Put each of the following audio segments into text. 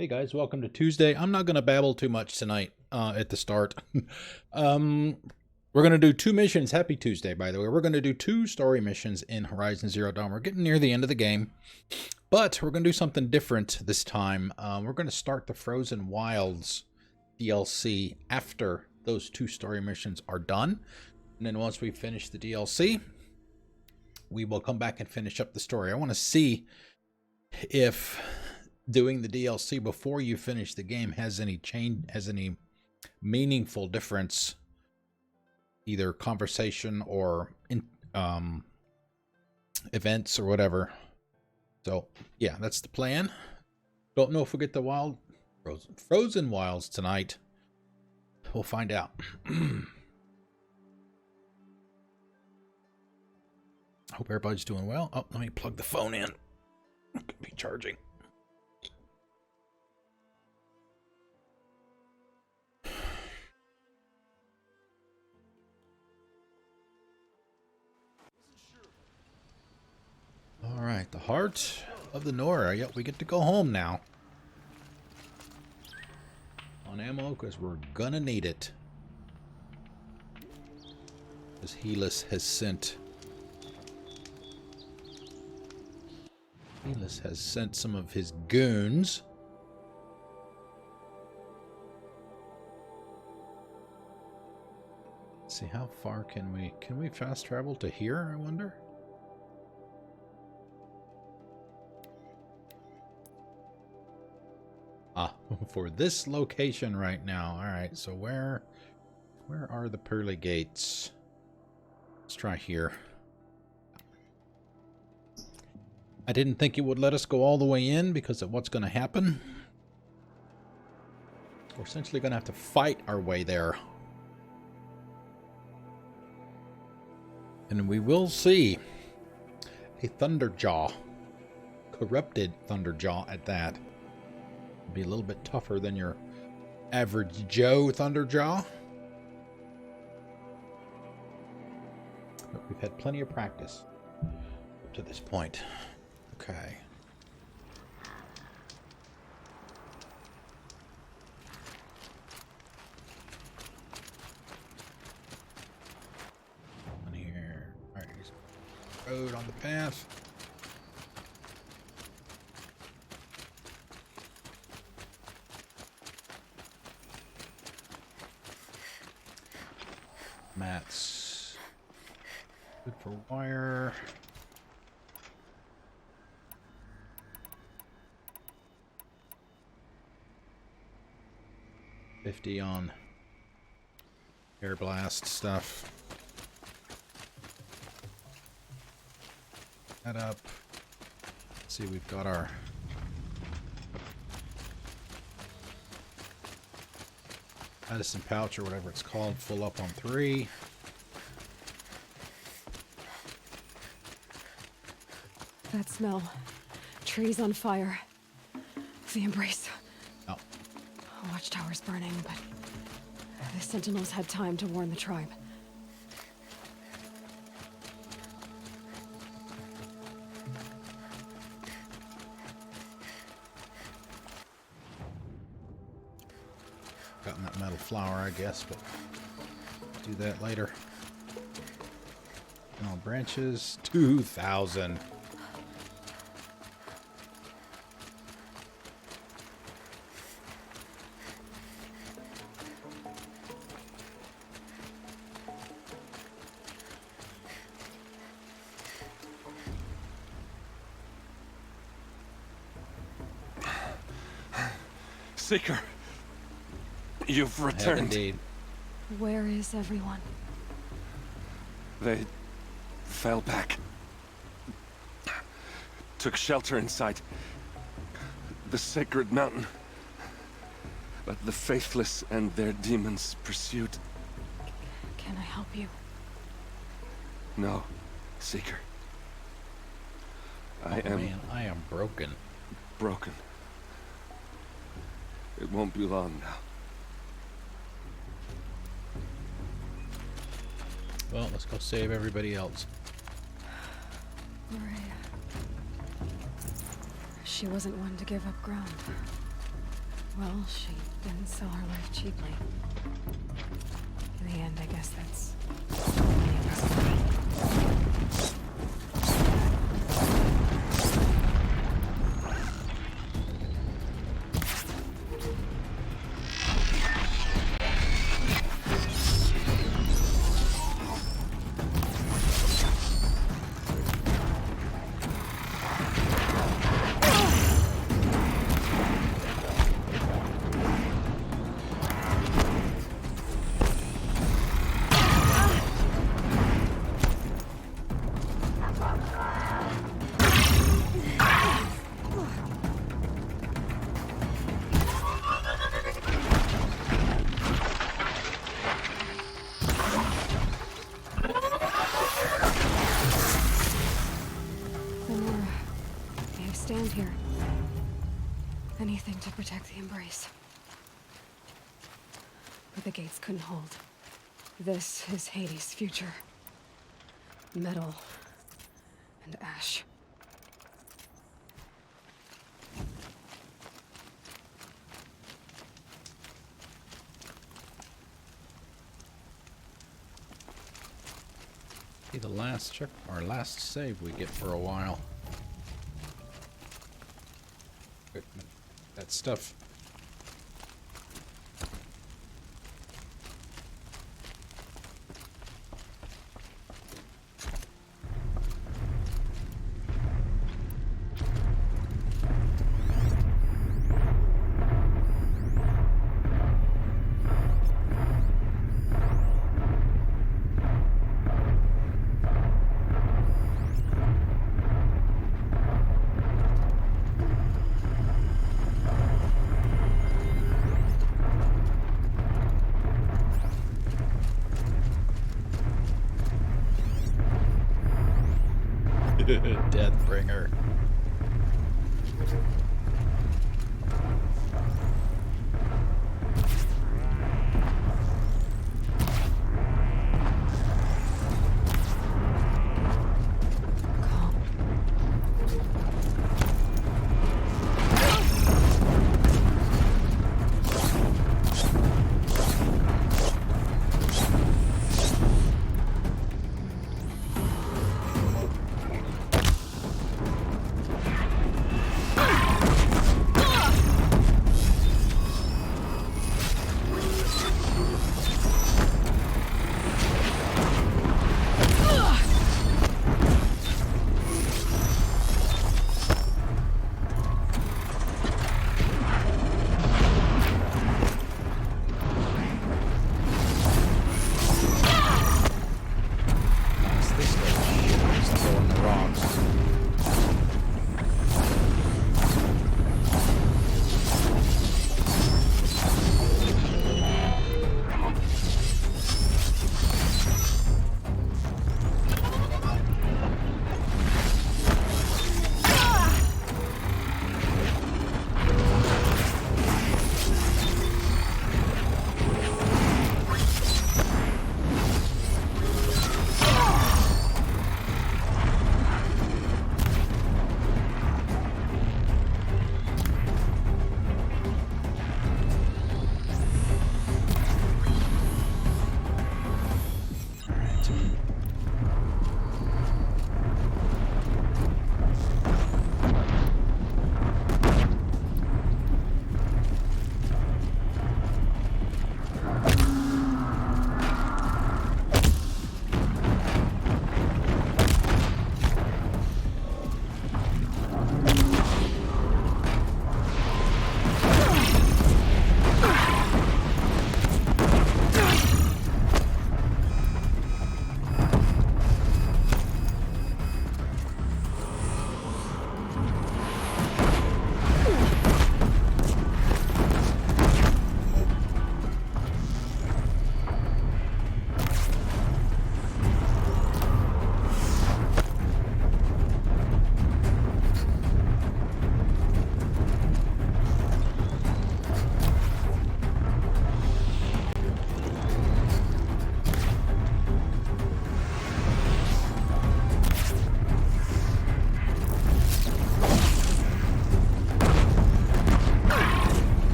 Hey guys, welcome to Tuesday. I'm not going to babble too much tonight at the start. We're going to do two missions. Happy Tuesday, by the way. We're going to do two story missions in Horizon Zero Dawn. We're getting near the end of the game, but we're going to do something different this time. We're going to start the Frozen Wilds DLC after those two story missions are done. And then once we finish the DLC, we will come back and finish up the story. I want to see if doing the DLC before you finish the game has any meaningful difference, either conversation or events or whatever. So yeah, that's the plan. Don't know if we'll get the Frozen Wilds tonight. We'll find out. Hope everybody's doing well. Oh, let me plug the phone in. Could be charging. All right, the heart of the Nora. Yep, we get to go home now. On ammo, because we're gonna need it. Because Helis has sent some of his goons. Let's see, how far can we fast travel to here, I wonder? For this location right now. All right, so where are the pearly gates? Let's try here. I didn't think it would let us go all the way in because of what's going to happen. We're essentially going to have to fight our way there. And we will see a Thunderjaw. Corrupted Thunderjaw at that. Be a little bit tougher than your average Joe Thunderjaw. But we've had plenty of practice up to this point. Okay. On here. Alright, here's a road on the path. Mats. Good for wire. $50 on air blast stuff. That up. Let's see, we've got our medicine pouch or whatever it's called, full up on 3. That smell. Trees on fire. The embrace. Oh. Watchtower's burning, but the Sentinels had time to warn the tribe. Gotten that metal flower, I guess, but do that later. No branches. 2,000. Seeker, you've returned. Indeed. Where is everyone? They fell back. Took shelter inside the sacred mountain. But the faithless and their demons pursued. Can I help you? No, Seeker. Man, I am broken. Broken. It won't be long now. Well, let's go save everybody else. Nora. She wasn't one to give up ground. Well, she didn't sell her life cheaply. In the end, I guess that's all any of us. Nora, I stand here. Anything to protect the embrace. But the gates couldn't hold. This is Hades' future. Metal and ash. Be the last check, our last save we get for a while. That stuff. Deathbringer.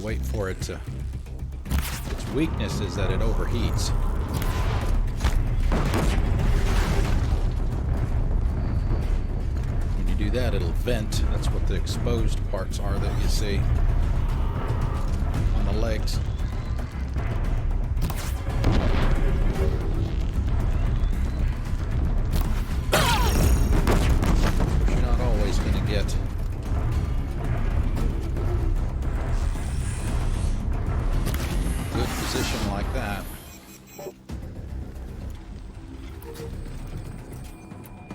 wait for it to... Its weakness is that it overheats. When you do that, it'll vent. That's what the exposed parts are that you see on the legs. You're not always going to get good position like that.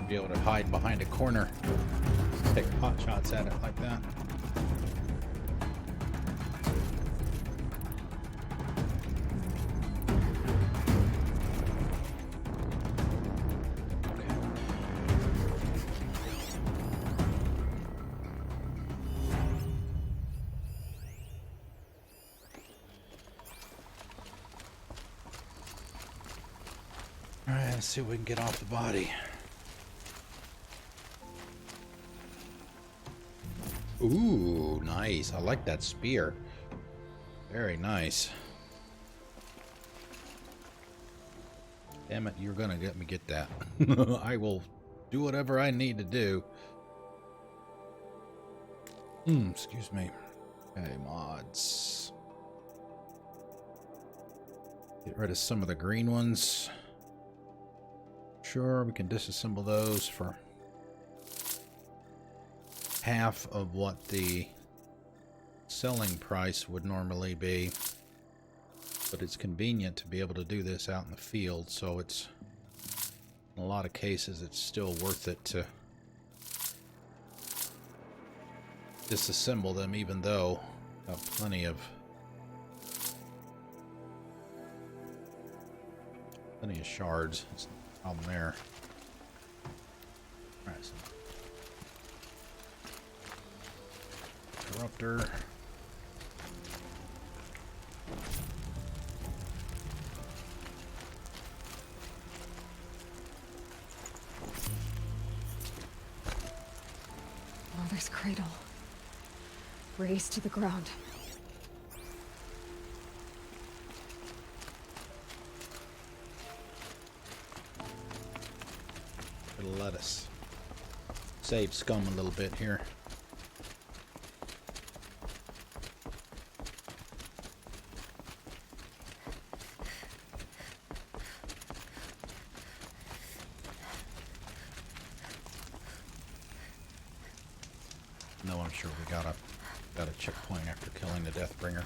Be able to hide behind a corner, take pot shots at it like that. Alright, let's see what we can get off the body. Ooh, nice. I like that spear. Very nice. Damn it, you're gonna get me get that. I will do whatever I need to do. Excuse me. Okay, mods. Get rid of some of the green ones. Sure, we can disassemble those for half of what the selling price would normally be, but it's convenient to be able to do this out in the field, so it's, in a lot of cases, it's still worth it to disassemble them, even though I have plenty of shards. It's no problem there. Alright, so interrupter. Mother's cradle. Raised to the ground. Bit of lettuce. Save scum a little bit here. No, I'm sure we got a checkpoint after killing the Deathbringer.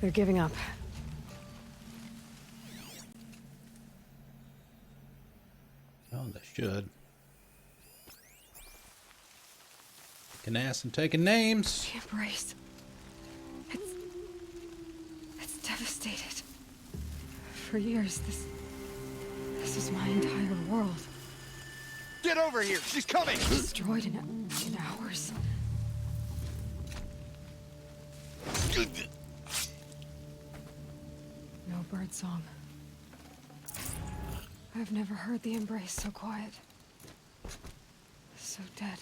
They're giving up. Well, they should. Kicking ass and taking names. The Embrace. It's devastated. For years, this is my entire world. Get over here! She's coming! Destroyed in hours. No bird song. I've never heard the Embrace so quiet. So dead.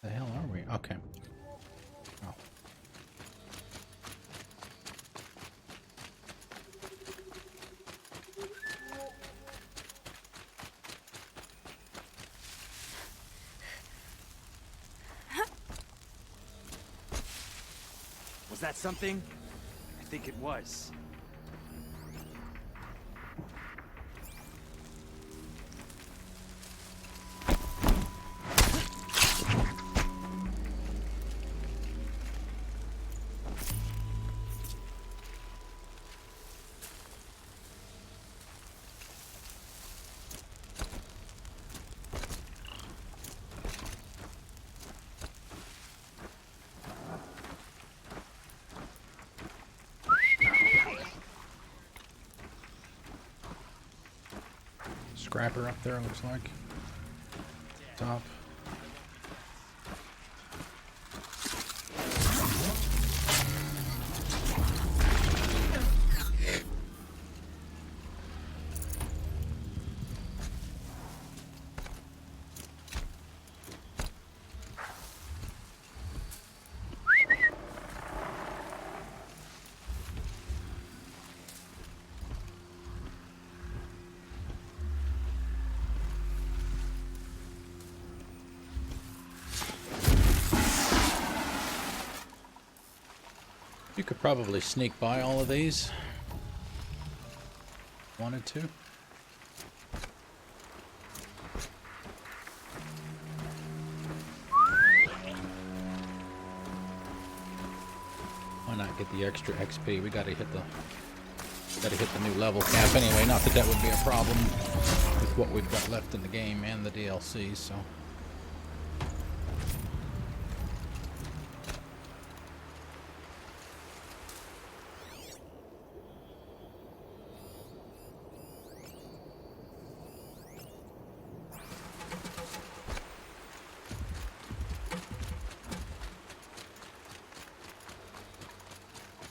The hell are we? Okay. Oh. Was that something? I think it was. Scrapper up there, looks like. Top. You could probably sneak by all of these. Wanted to. Why not get the extra XP? We gotta hit the new level cap anyway. Not that that would be a problem with what we've got left in the game and the DLC, so.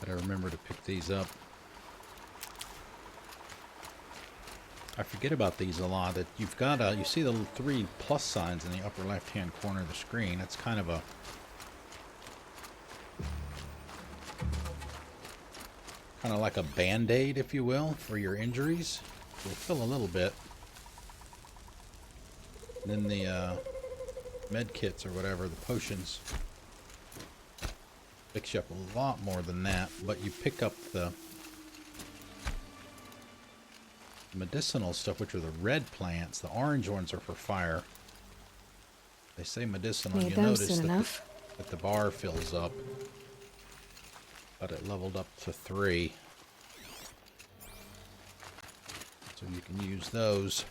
Better remember to pick these up. I forget about these a lot. That you've got you see the little 3 plus signs in the upper left-hand corner of the screen. It's kind of like a band-aid, if you will, for your injuries. Will fill a little bit. And then the med kits or whatever, the potions, picks you up a lot more than that, but you pick up the medicinal stuff, which are the red plants. The orange ones are for fire. They say medicinal. You notice that the bar fills up, but it leveled up to 3. So you can use those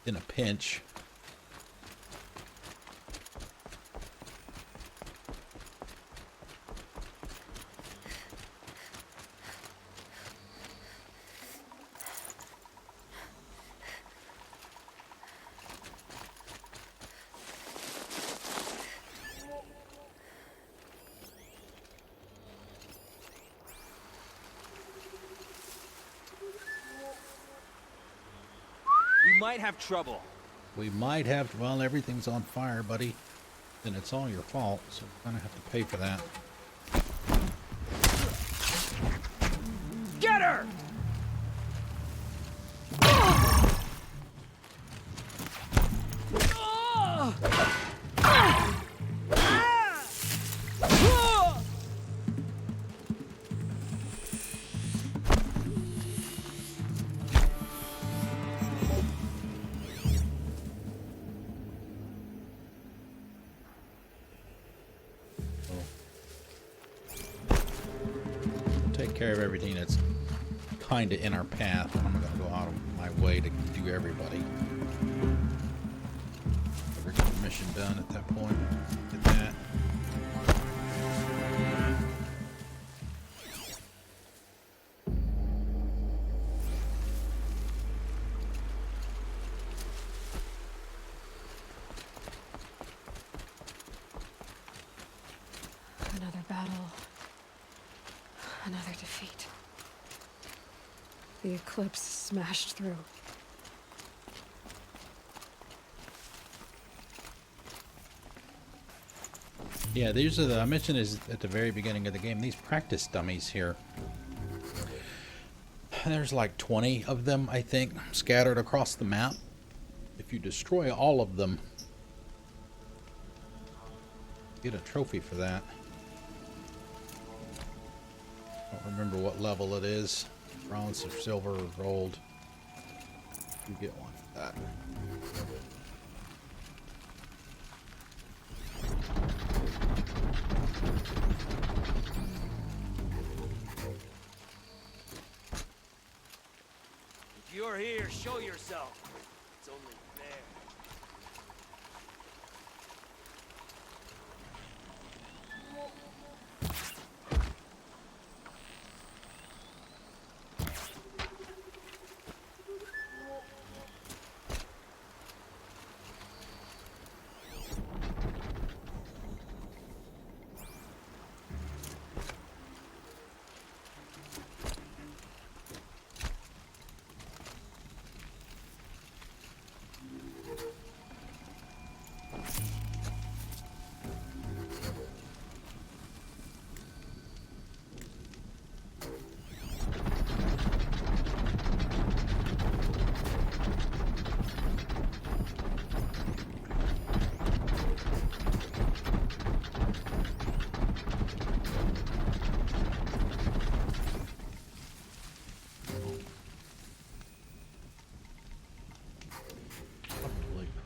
in a pinch. We might have trouble. We might have, well, everything's on fire, buddy. Then it's all your fault, so we're gonna have to pay for that. Get her! care of everything that's kind of in our path. I'm not going to go out of my way to do everybody. We're getting the mission done at that point. Get that. Another battle. Another defeat. The eclipse smashed through. Yeah, these are the, I mentioned is at the very beginning of the game, these practice dummies here. There's like 20 of them, I think, scattered across the map. If you destroy all of them, you get a trophy for that. Don't remember what level it is. Bronze or silver or gold. You get one for that. If you're here, show yourself. It's only fair.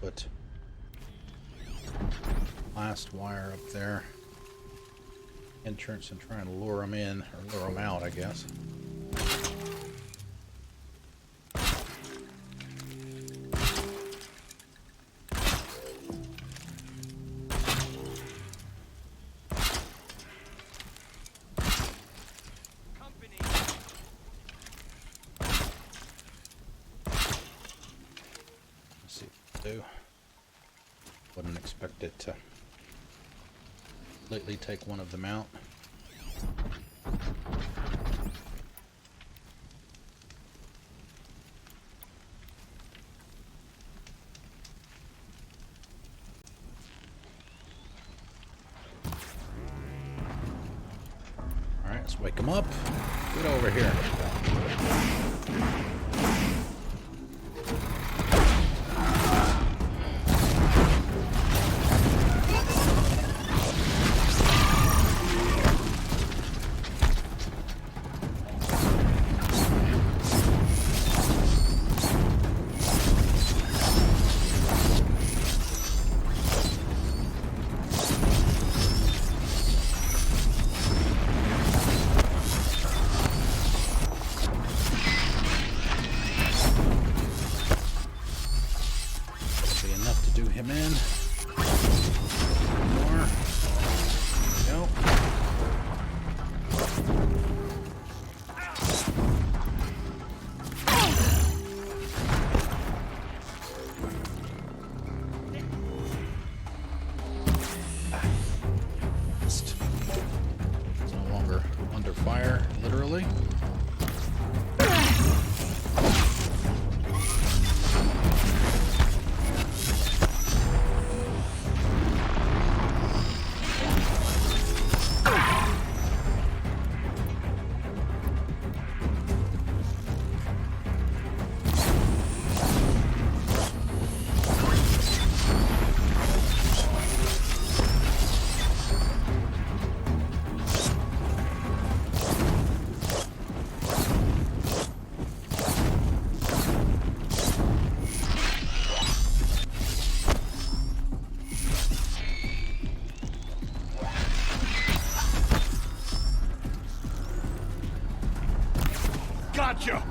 Put last wire up there. Entrance and try and lure them in, or lure them out, I guess. Company. Let's see what we do. Wouldn't expect it to completely take one of them out. Alright, let's wake them up. Get over here. Him in. More. Nope. It's no longer under fire, literally. Gotcha!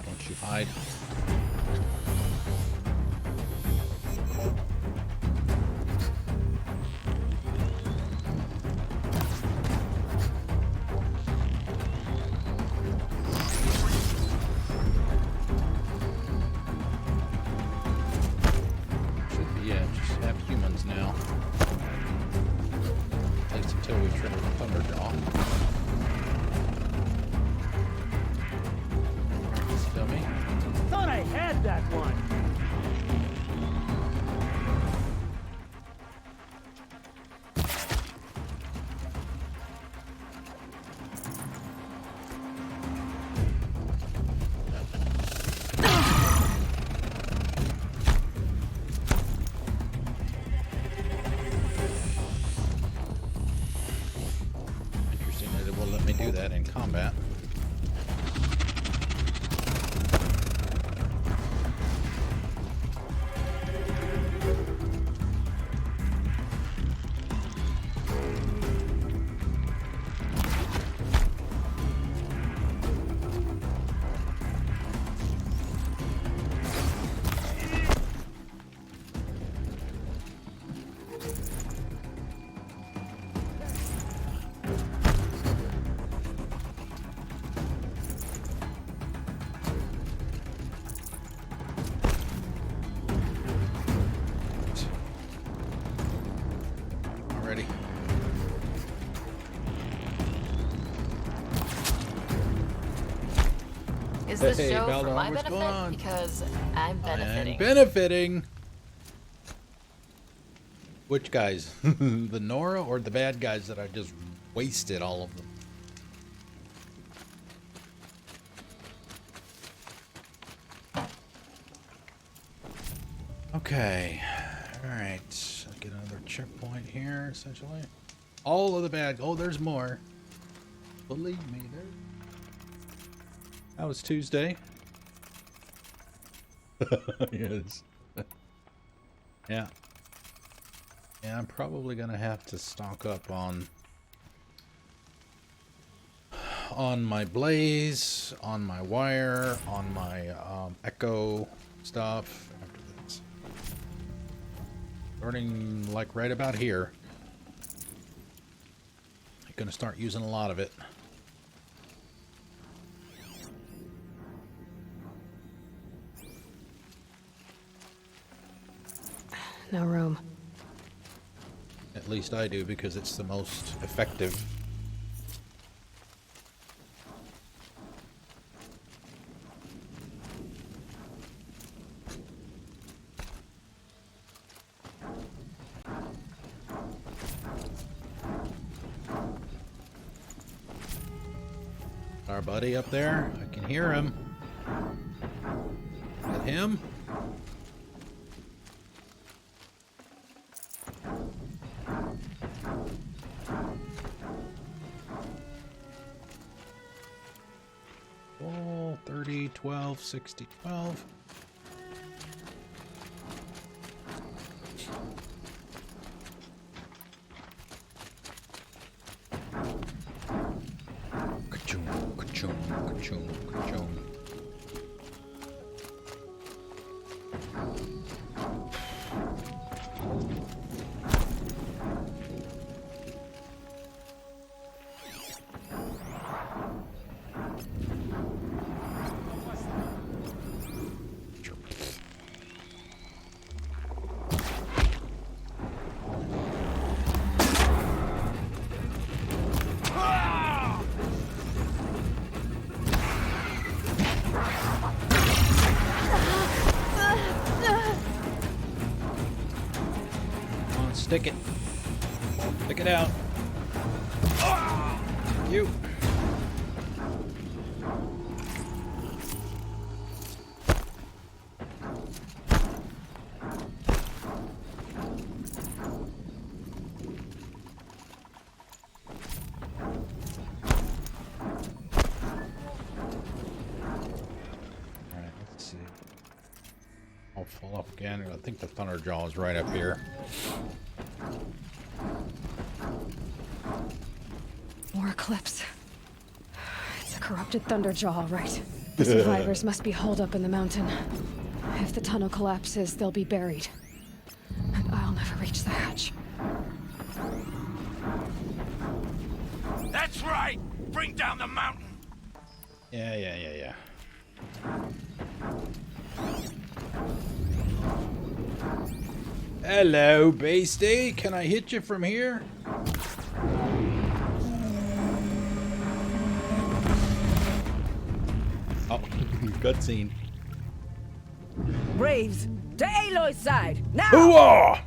Don't you hide. Should be, yeah, just have humans now. At least until we trigger the Thunderjaw. Dummy. Thought I had that one. Interesting that it will let me do that in combat. Already. Is this Hey, show for Baldor, my what's going benefit? on? Because I'm benefiting. I'm benefiting. Which guys? The Nora or the bad guys that I just wasted all of them? Okay. Alright. I'll get another checkpoint here, essentially. All of the bad... Oh, there's more. Believe me, there... That was Tuesday. Yes. Yeah. Yeah, I'm probably gonna have to stock up on my blaze, on my wire, on my echo stuff after this. Starting like right about here. I'm gonna start using a lot of it. No room. At least I do, because it's the most effective. Our buddy up there, I can hear him. Is that him? Oh, 30, 12, 60, 12. Ka-choom, ka-choom, ka-choom, ka-choom. Come on, stick it. Stick it out. You. full up again. I think the Thunderjaw is right up here. More eclipse. It's a corrupted Thunderjaw, all right. The survivors must be holed up in the mountain. If the tunnel collapses, they'll be buried. And I'll never reach the hatch. That's right! Bring down the mountain! Yeah. Hello, Beastie. Can I hit you from here? Oh, cutscene. Braves, to Aloy's side, now! Hooah!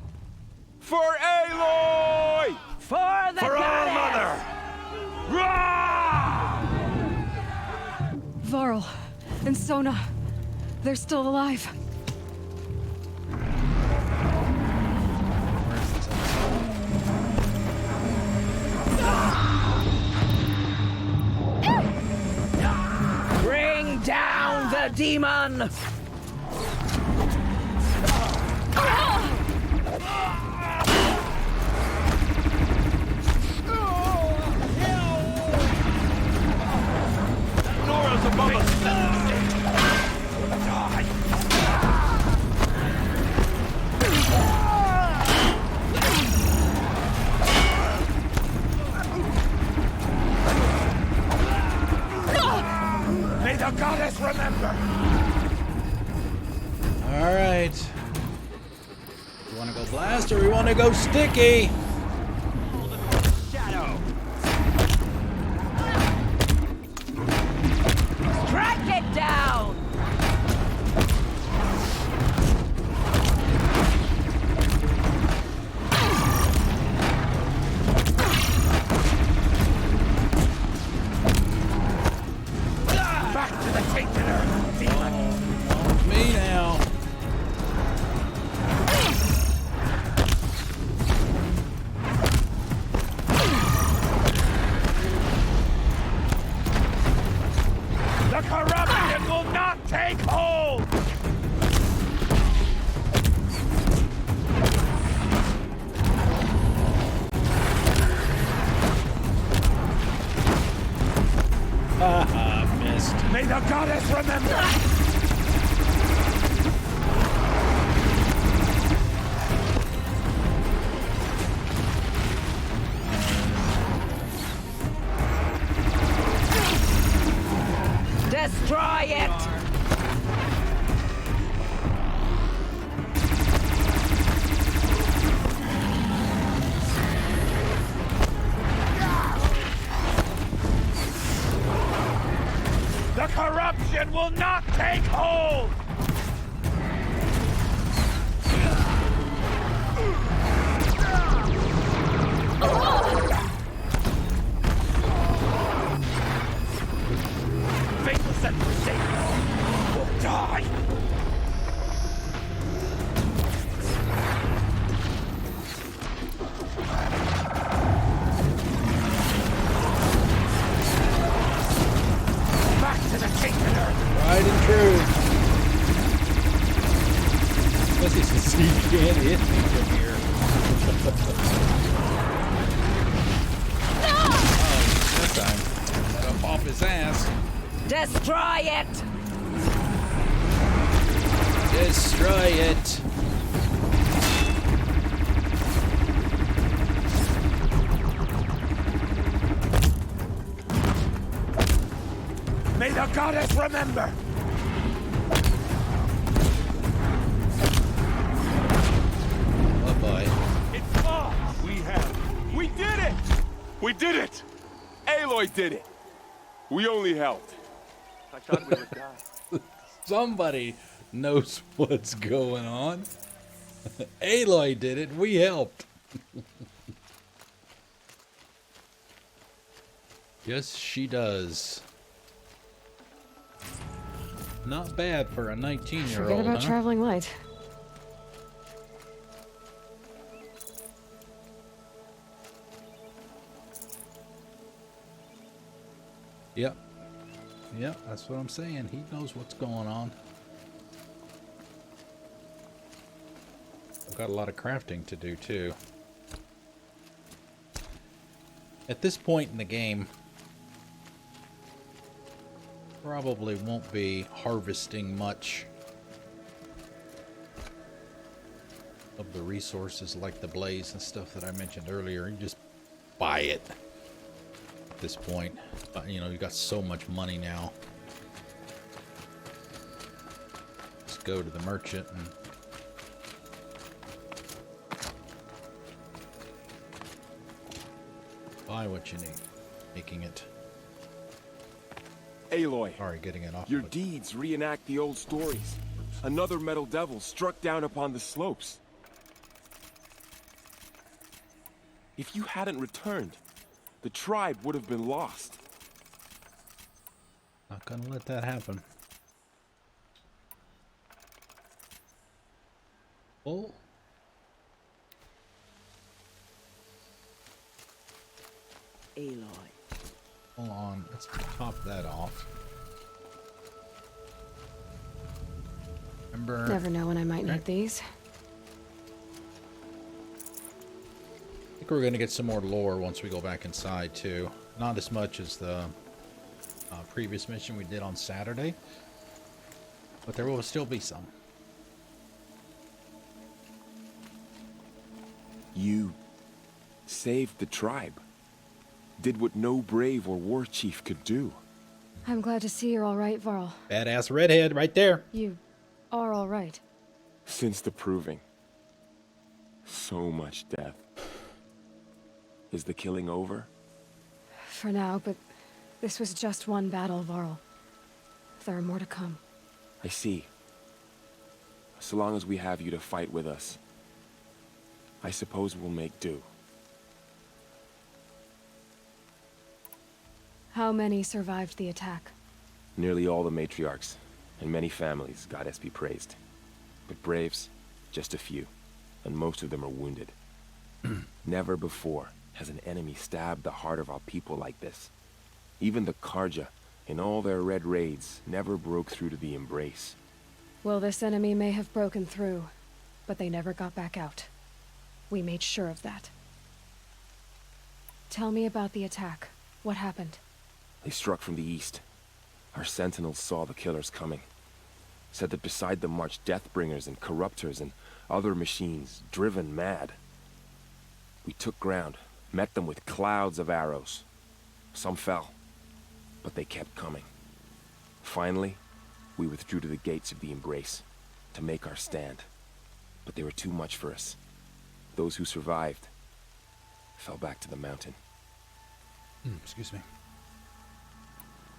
For Aloy! For the For our goddess! mother! Rah! Varl and Sona, they're still alive. Bring down the demon! Nora's above us! May the goddess remember! Alright. You want to go blast or we want to go sticky? Shadow! Track it down! Back to the taker! Demon! Me now. The corruption will not take hold! Haha, missed. May the goddess remember! Destroy it! The corruption will not take hold! Faithless and forsaken will die! Back to the taken earth! Right and true. Guess he says he can't hit me from here. Oh, this time. Let him off his ass. Destroy it! Destroy it. May the goddess remember! Oh boy. It's us! We did it! We did it! Aloy did it! We only helped. I thought we would die. Somebody knows what's going on. Aloy did it. We helped. Yes, she does. Not bad for a 19-year-old, Forget about huh? traveling light. Yep. Yep, that's what I'm saying. He knows what's going on. I've got a lot of crafting to do too. At this point in the game, probably won't be harvesting much of the resources like the blaze and stuff that I mentioned earlier. You just buy it at this point. But, you know, you got so much money now. Just go to the merchant and buy what you need. Making it. Aloy, Sorry, getting it off. your deeds reenact the old stories. Another metal devil struck down upon the slopes. If you hadn't returned, the tribe would have been lost. Not gonna let that happen. Oh. Aloy. Hold on, let's top that off. Remember, Never know when I might Okay. need these. I think we're gonna get some more lore once we go back inside too. Not as much as the previous mission we did on Saturday, but there will still be some. You saved the tribe. Did what no brave or war chief could do. I'm glad to see you're all right, Varl. Badass redhead right there. You are all right. Since the proving. So much death. Is the killing over? For now, but this was just one battle, Varl. There are more to come. I see. So long as we have you to fight with us, I suppose we'll make do. How many survived the attack? Nearly all the matriarchs, and many families, goddess be praised. But braves, just a few, and most of them are wounded. Never before has an enemy stabbed the heart of our people like this. Even the Karja, in all their red raids, never broke through to the embrace. Well, this enemy may have broken through, but they never got back out. We made sure of that. Tell me about the attack. What happened? They struck from the east. Our sentinels saw the killers coming. Said that beside them marched Deathbringers and Corruptors and other machines, driven mad. We took ground, met them with clouds of arrows. Some fell, but they kept coming. Finally, we withdrew to the gates of the Embrace to make our stand. But they were too much for us. Those who survived fell back to the mountain. Excuse me.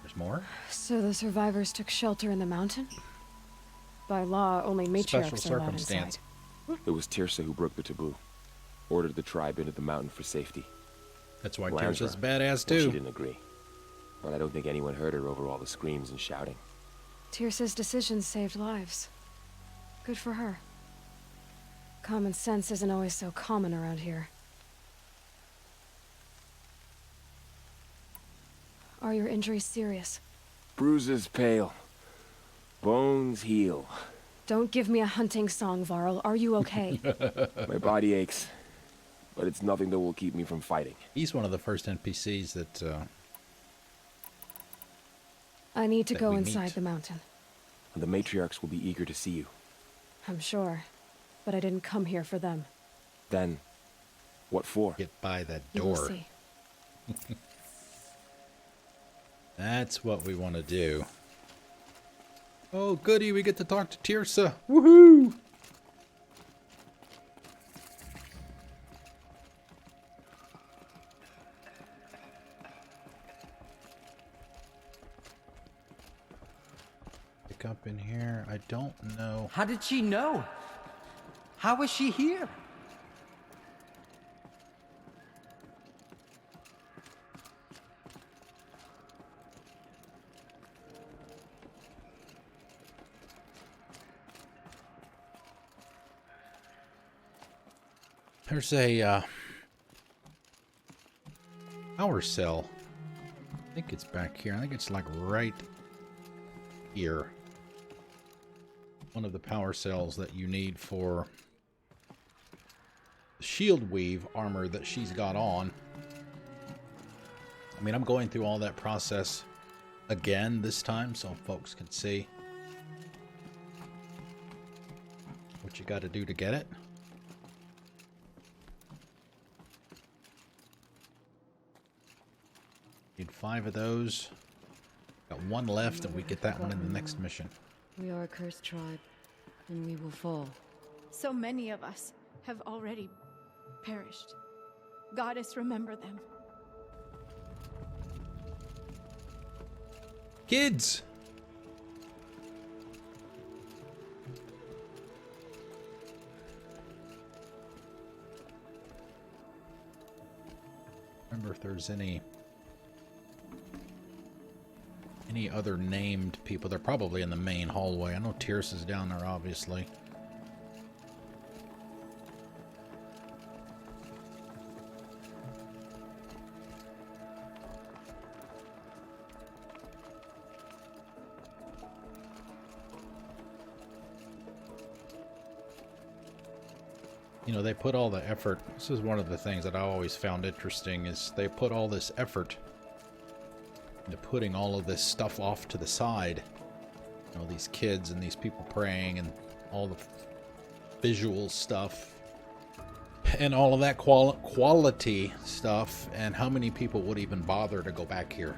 There's more? So the survivors took shelter in the mountain? By law, only matriarchs Special are allowed circumstance. inside. It was Tirsa who broke the taboo. Ordered the tribe into the mountain for safety. That's why Lansra, Tirsa's badass well, she too. didn't agree. But I don't think anyone heard her over all the screams and shouting. Tirsa's decisions saved lives. Good for her. Common sense isn't always so common around here. Are your injuries serious? Bruises pale. Bones heal. Don't give me a hunting song, Varl. Are you okay? My body aches. But it's nothing that will keep me from fighting. He's one of the first NPCs that I need to That go we inside meet. the mountain. And the matriarchs will be eager to see you. I'm sure. But I didn't come here for them. Then, what for? get by that You will door. see. That's what we want to do. Oh, goody, we get to talk to Tirsa. Woohoo! Pick up in here. I don't know. How did she know? How was she here? There's a power cell. I think it's back here. I think it's like right here. One of the power cells that you need for shield weave armor that she's got on. I mean, I'm going through all that process again this time so folks can see what you got to do to get it. Need 5 of those. Got 1 left, and we get that one in the next mission. We are a cursed tribe, and we will fall. So many of us have already perished. Goddess, remember them. Kids! Remember if there's any other named people. They're probably in the main hallway. I know Tierce is down there, obviously. You know, they put all the effort. This is one of the things that I always found interesting, is they put all this effort into putting all of this stuff off to the side. You know, these kids and these people praying and all the visual stuff and all of that quality stuff, and how many people would even bother to go back here?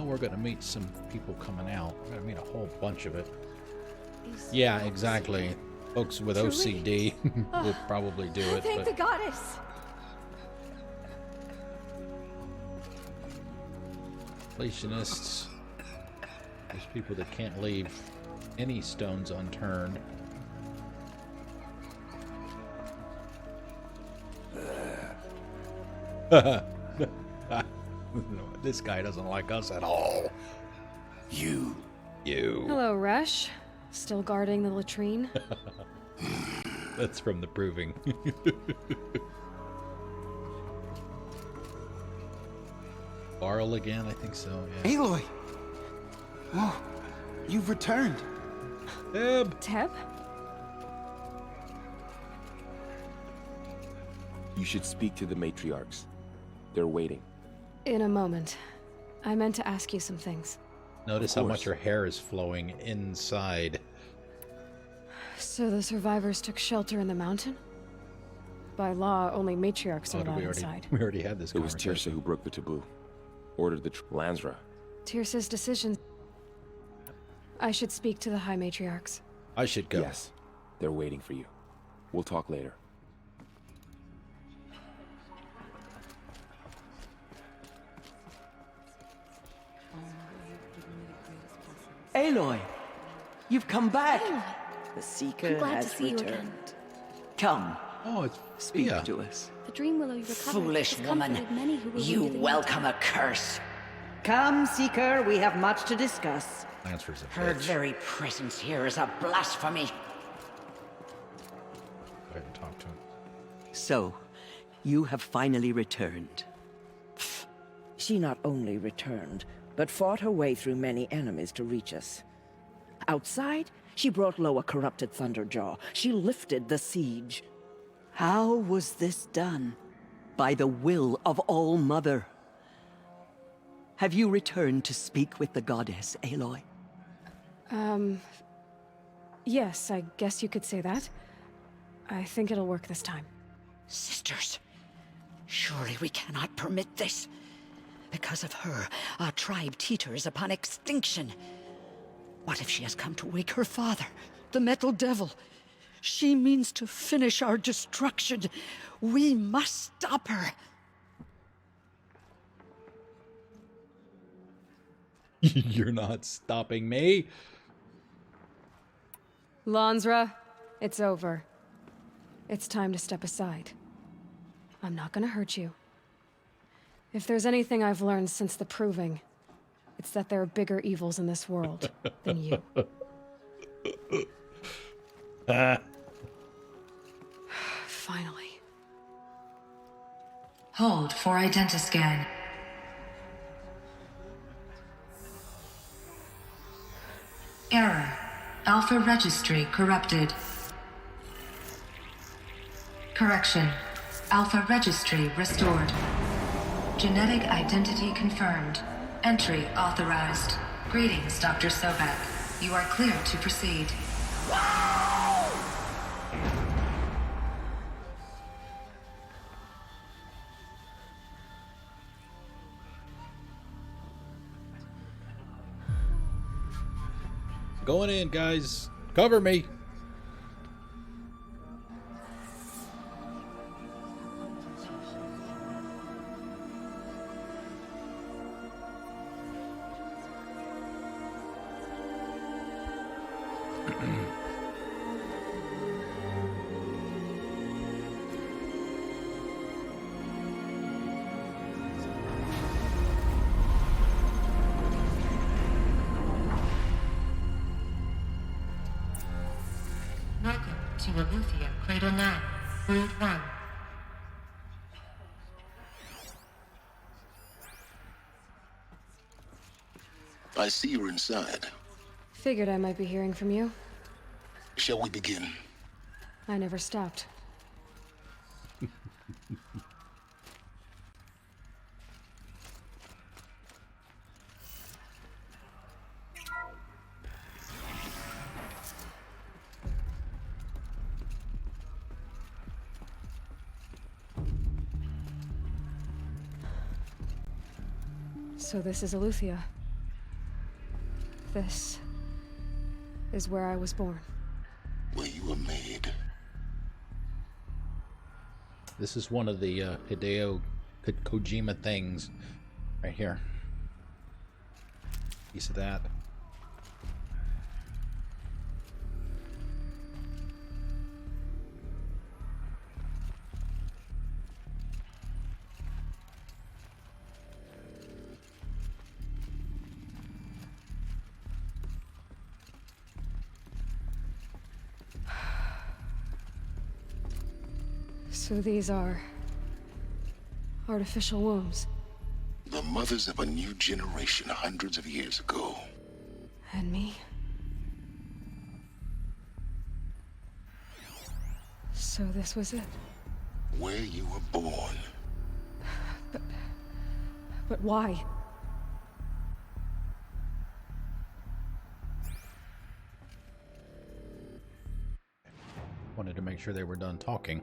We're going to meet some people coming out. We're going to meet a whole bunch of it. Yeah, exactly. Folks with OCD will probably do it. Thank the goddess! Completionists. There's people that can't leave any stones unturned. This guy doesn't like us at all. You. Hello, Resh. Still guarding the latrine? That's from the proving. Barl again? I think so, yeah. Aloy! Oh, you've returned. Teb? You should speak to the matriarchs. They're waiting. In a moment. I meant to ask you some things. Notice how much her hair is flowing inside. So the survivors took shelter in the mountain? By law, only matriarchs are allowed inside. We already had this It was conversation. Tirsa who broke the taboo. Ordered the Lansra. Tirsa's decision. I should speak to the High Matriarchs. I should go. Yes. They're waiting for you. We'll talk later. Aloy! You've come back! The Seeker I'm glad has to see you returned. again. Come, Oh, it's speak Fia. to us. The dream willow you recovered Foolish has woman, comforted many who were you wounded in the welcome a curse. Come, Seeker, we have much to discuss. Lansford's a Her bitch. very presence here is a blasphemy. Go ahead and talk to him. So, you have finally returned. She not only returned, but fought her way through many enemies to reach us. Outside, she brought low a corrupted Thunderjaw. She lifted the siege. How was this done? By the will of All-Mother. Have you returned to speak with the goddess, Aloy? Yes, I guess you could say that. I think it'll work this time. Sisters, surely we cannot permit this. Because of her, our tribe teeters upon extinction. What if she has come to wake her father, the Metal Devil? She means to finish our destruction. We must stop her. You're not stopping me. Lansra, it's over. It's time to step aside. I'm not gonna hurt you. If there's anything I've learned since the proving, it's that there are bigger evils in this world than you. Finally. Hold for identiscan. Error. Alpha registry corrupted. Correction. Alpha registry restored. Genetic identity confirmed. Entry authorized. Greetings, Dr. Sobek. You are cleared to proceed. Going in, guys. Cover me. Welcome to Aletheia Cradle 9, Brood 1. I see you're inside. Figured I might be hearing from you. Shall we begin? I never stopped. So this is Aletheia. This is where I was born. Where you were made. This is one of the Hideo Kojima things right here. Piece of that. So these are artificial wombs. The mothers of a new generation hundreds of years ago. And me? So this was it. Where you were born. But why? Wanted to make sure they were done talking.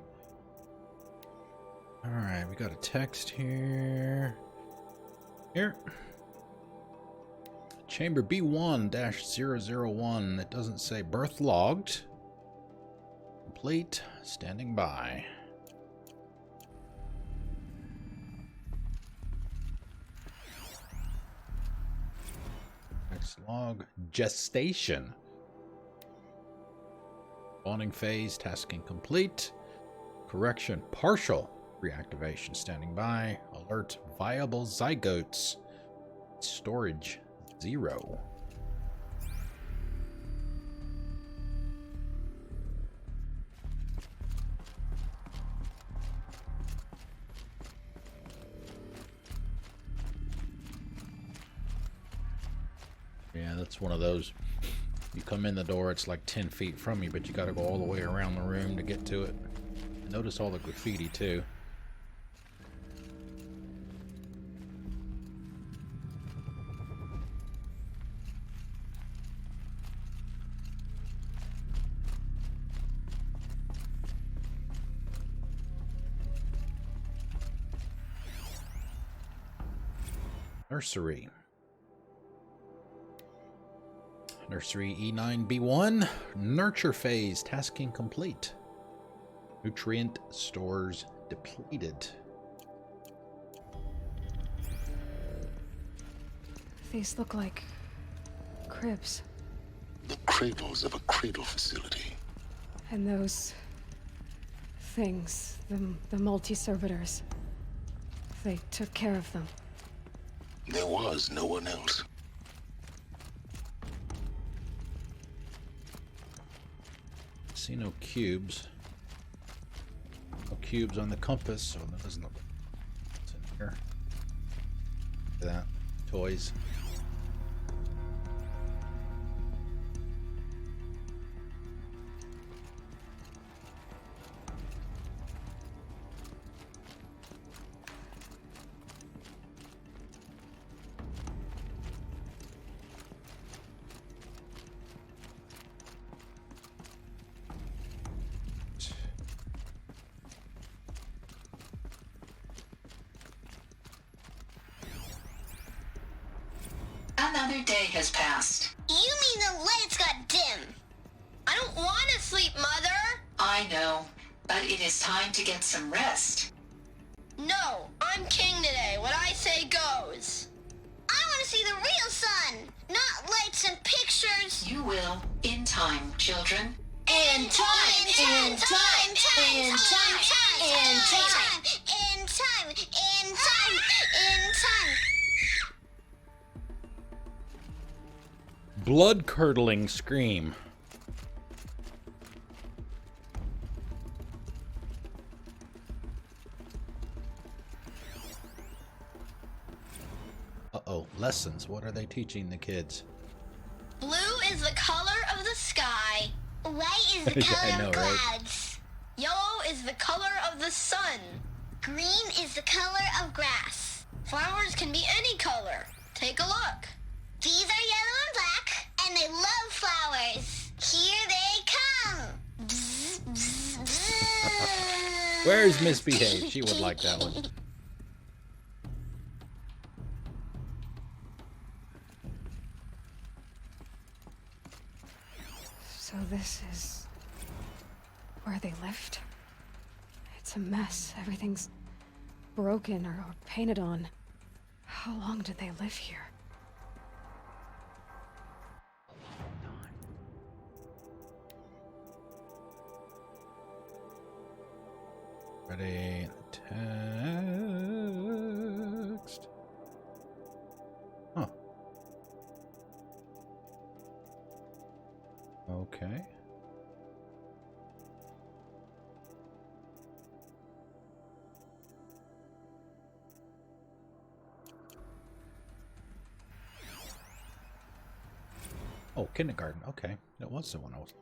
Alright, we got a text here. Here. Chamber B1-001. It doesn't say birth logged. Complete. Standing by. Next log. Gestation. Spawning phase. Tasking complete. Correction. Partial. Reactivation standing by. Alert viable zygotes. Storage 0. Yeah, that's one of those. You come in the door, it's like 10 feet from you, but you got to go all the way around the room to get to it. Notice all the graffiti too. Nursery. Nursery E9B1. Nurture phase. Tasking complete. Nutrient stores depleted. These look like cribs. The cradles of a cradle facility. And those things, the multi-servitors, they took care of them. There was no one else. see no cubes. No cubes on the compass, so that doesn't look. What's in here? Look at that. Toys. Another day has passed. You mean the lights got dim? I don't want to sleep, Mother. I know, but it is time to get some rest. No, I'm king today. What I say goes. I want to see the real sun, not lights and pictures. You will, in time, children. In time, in time, in time, in time, in time, in time, in time. Blood-curdling scream. Uh-oh, lessons. What are they teaching the kids? Blue is the color of the sky. White is the color of clouds. Right? Yellow is the color of the sun. Green is the color of grass. Flowers can be any color. Take a look. These are yellow and black, and they love flowers. Here they come. Bzz, bzz, bzz. Where's Misbehave? She would like that one. So this is where they lived? It's a mess. Everything's broken or painted on. How long did they live here? Ready, text. Huh. Okay. Oh, kindergarten. Okay. That was the one I was.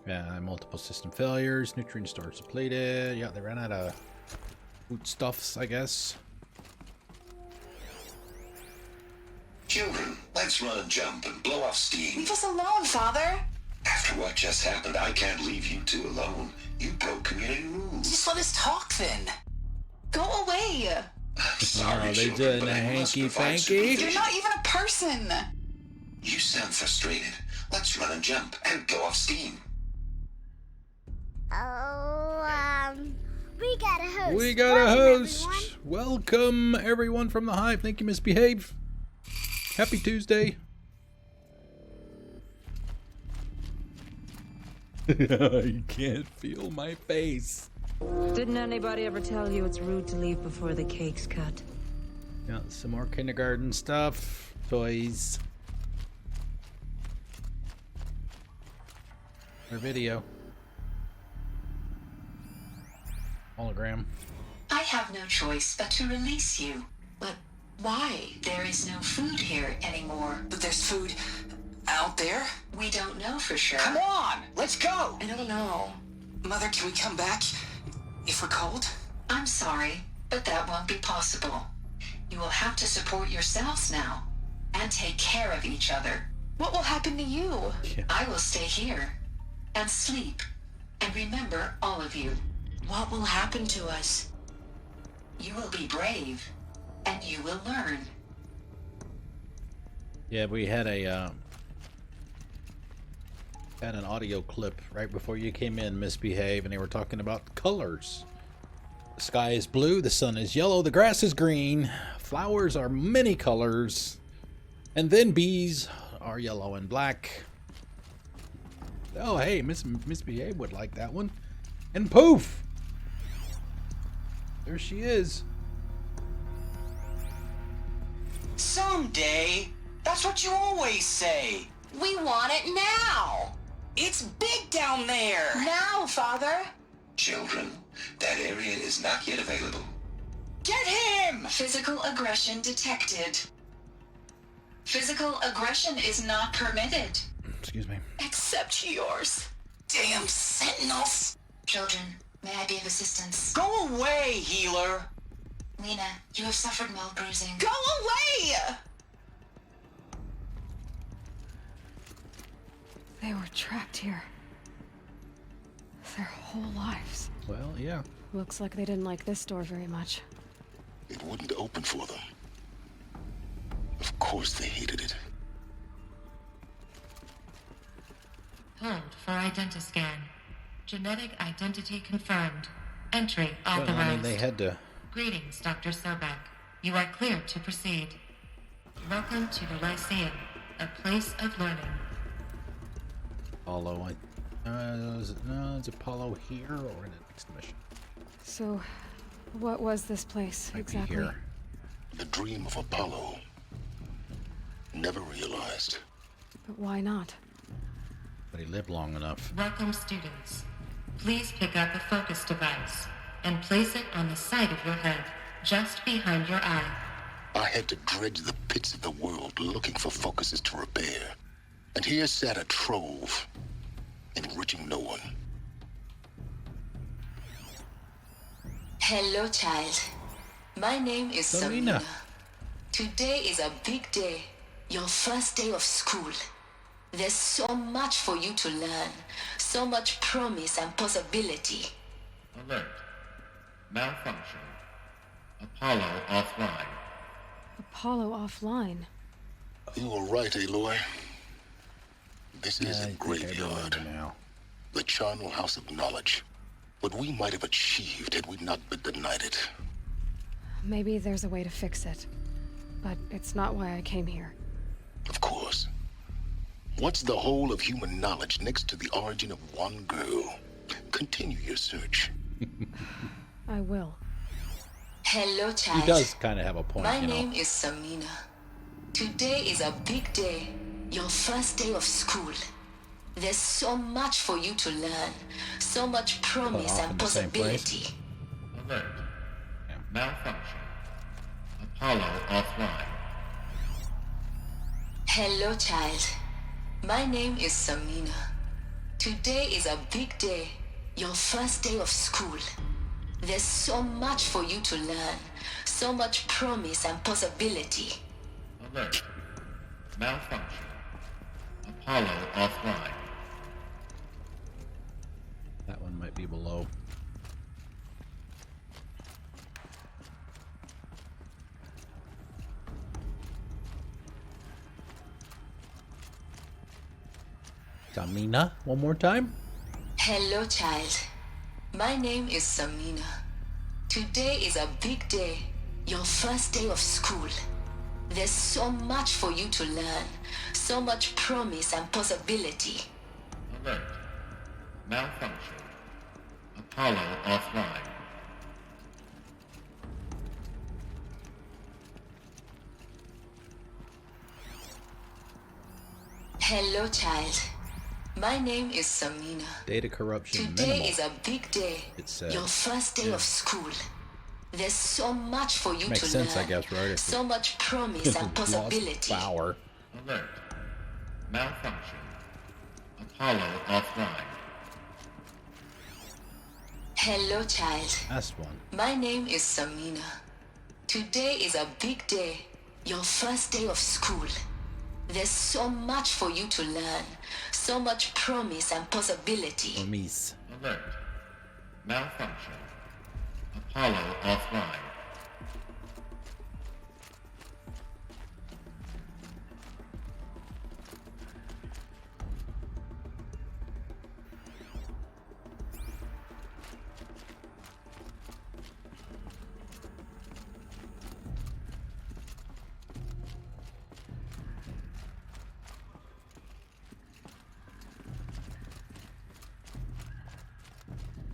Yeah, multiple system failures, nutrient storage depleted. Yeah, they ran out of foodstuffs, I guess. Children, let's run and jump and blow off steam. Leave us alone, Father. After what just happened, I can't leave you two alone. You broke community rules. Just let us talk then. Go away. I'm sorry, they children, did but a I must provide hanky-panky. supervision. You're not even a person. You sound frustrated. Let's run and jump and blow off steam. Oh, we got a host. We got a host. Everyone. Welcome, everyone from the Hive. Thank you, Misbehave. Happy Tuesday. You can't feel my face. Didn't anybody ever tell you it's rude to leave before the cake's cut? Yeah, some more kindergarten stuff. Toys. Our video. Hologram. I have no choice but to release you. But why? There is no food here anymore. But there's food out there. We don't know for sure. Come on, let's go. I don't know. Mother, can we come back if we're cold? I'm sorry, but that won't be possible. You will have to support yourselves now and take care of each other. What will happen to you? Yeah. I will stay here and sleep and remember all of you. What will happen to us? You will be brave and you will learn. Yeah, we had a had an audio clip right before you came in, Misbehave, and they were talking about colors. The sky is blue, the sun is yellow, the grass is green, flowers are many colors, and then bees are yellow and black. Oh, hey, Misbehave would like that one. And poof! There she is. Someday. That's what you always say. We want it now. It's big down there! Now, Father! Children, that area is not yet available. Get him! Physical aggression detected. Physical aggression is not permitted. Excuse me. Except yours. Damn sentinels! Children, may I be of assistance? Go away, healer! Lena, you have suffered mild bruising. Go away! They were trapped here. Their whole lives. Well, yeah. Looks like they didn't like this door very much. It wouldn't open for them. Of course they hated it. Hold for identiscan. Genetic identity confirmed. Entry authorized. Well, I mean, they had to... Greetings, Dr. Sobek. You are cleared to proceed. Welcome to the Lyceum, a place of learning. Apollo, is Apollo here or in the next mission? So, what was this place exactly? Here. The dream of Apollo. Never realized. But why not? But he lived long enough. Welcome, students. Please pick up a focus device and place it on the side of your head, just behind your eye. I had to dredge the pits of the world looking for focuses to repair. And here sat a trove, enriching no one. Hello, child. My name is Samina. Today is a big day. Your first day of school. There's so much for you to learn. So much promise and possibility. Alert. Malfunction. Apollo offline. Apollo offline. You were right, Aloy. This is a graveyard. The charnel house of knowledge. What we might have achieved had we not been denied it. Maybe there's a way to fix it. But it's not why I came here. Of course. What's the whole of human knowledge next to the origin of one girl? Continue your search. I will. Hello, child. He does kind of have a point, My name is Samina. Today is a big day. Your first day of school. There's so much for you to learn. So much promise and possibility. Alert. Malfunction. Apollo offline. Hello, child. My name is Samina. Today is a big day. Your first day of school. There's so much for you to learn. So much promise and possibility. Alert. Malfunction. Apollo offline. That one might be below. Samina, one more time. Hello, child. My name is Samina. Today is a big day. Your first day of school. There's so much for you to learn. So much promise and possibility. Alert. Malfunction. Apollo offline. Hello, child. My name is Samina. Data corruption Today minimal. is a big day. It says. Your first day of school. There's so much for you Makes to sense, learn. I guess, right? If So much promise and lost possibility. power. Alert. Malfunction. Apollo offline. Hello, child. Last one. My name is Samina. Today is a big day. Your first day of school. There's so much for you to learn. So much promise and possibility. Promise. Alert. Malfunction. Apollo offline.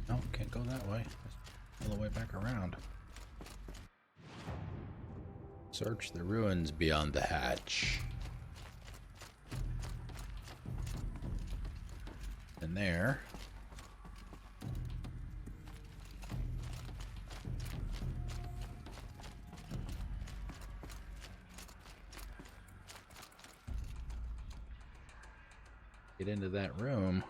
No, can't go that way. All the way back around. Search the ruins beyond the hatch. In there. Get into that room.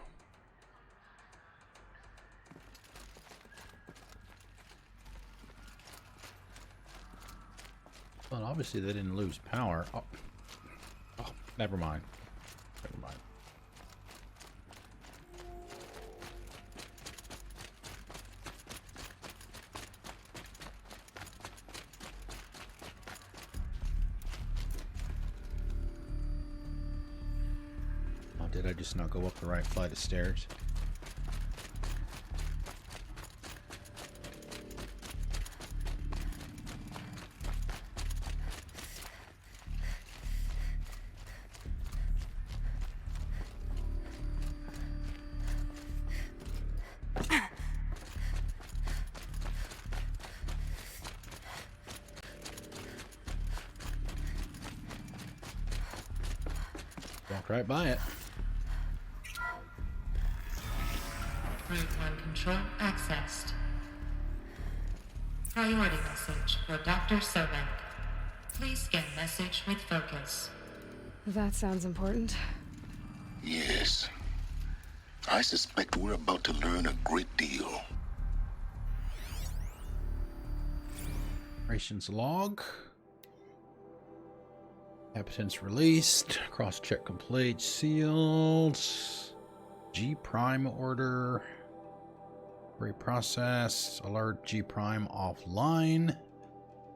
Well, obviously they didn't lose power. Oh, never mind. Never mind. Oh, did I just not go up the right flight of stairs? Walked right by it. Route 1 control accessed. Priority message for Dr. Sobek. Please scan message with focus. That sounds important. Yes. I suspect we're about to learn a great deal. Operations log. Inhabitants released. Cross-check complete. Sealed. G prime order. Reprocessed. Alert G prime offline.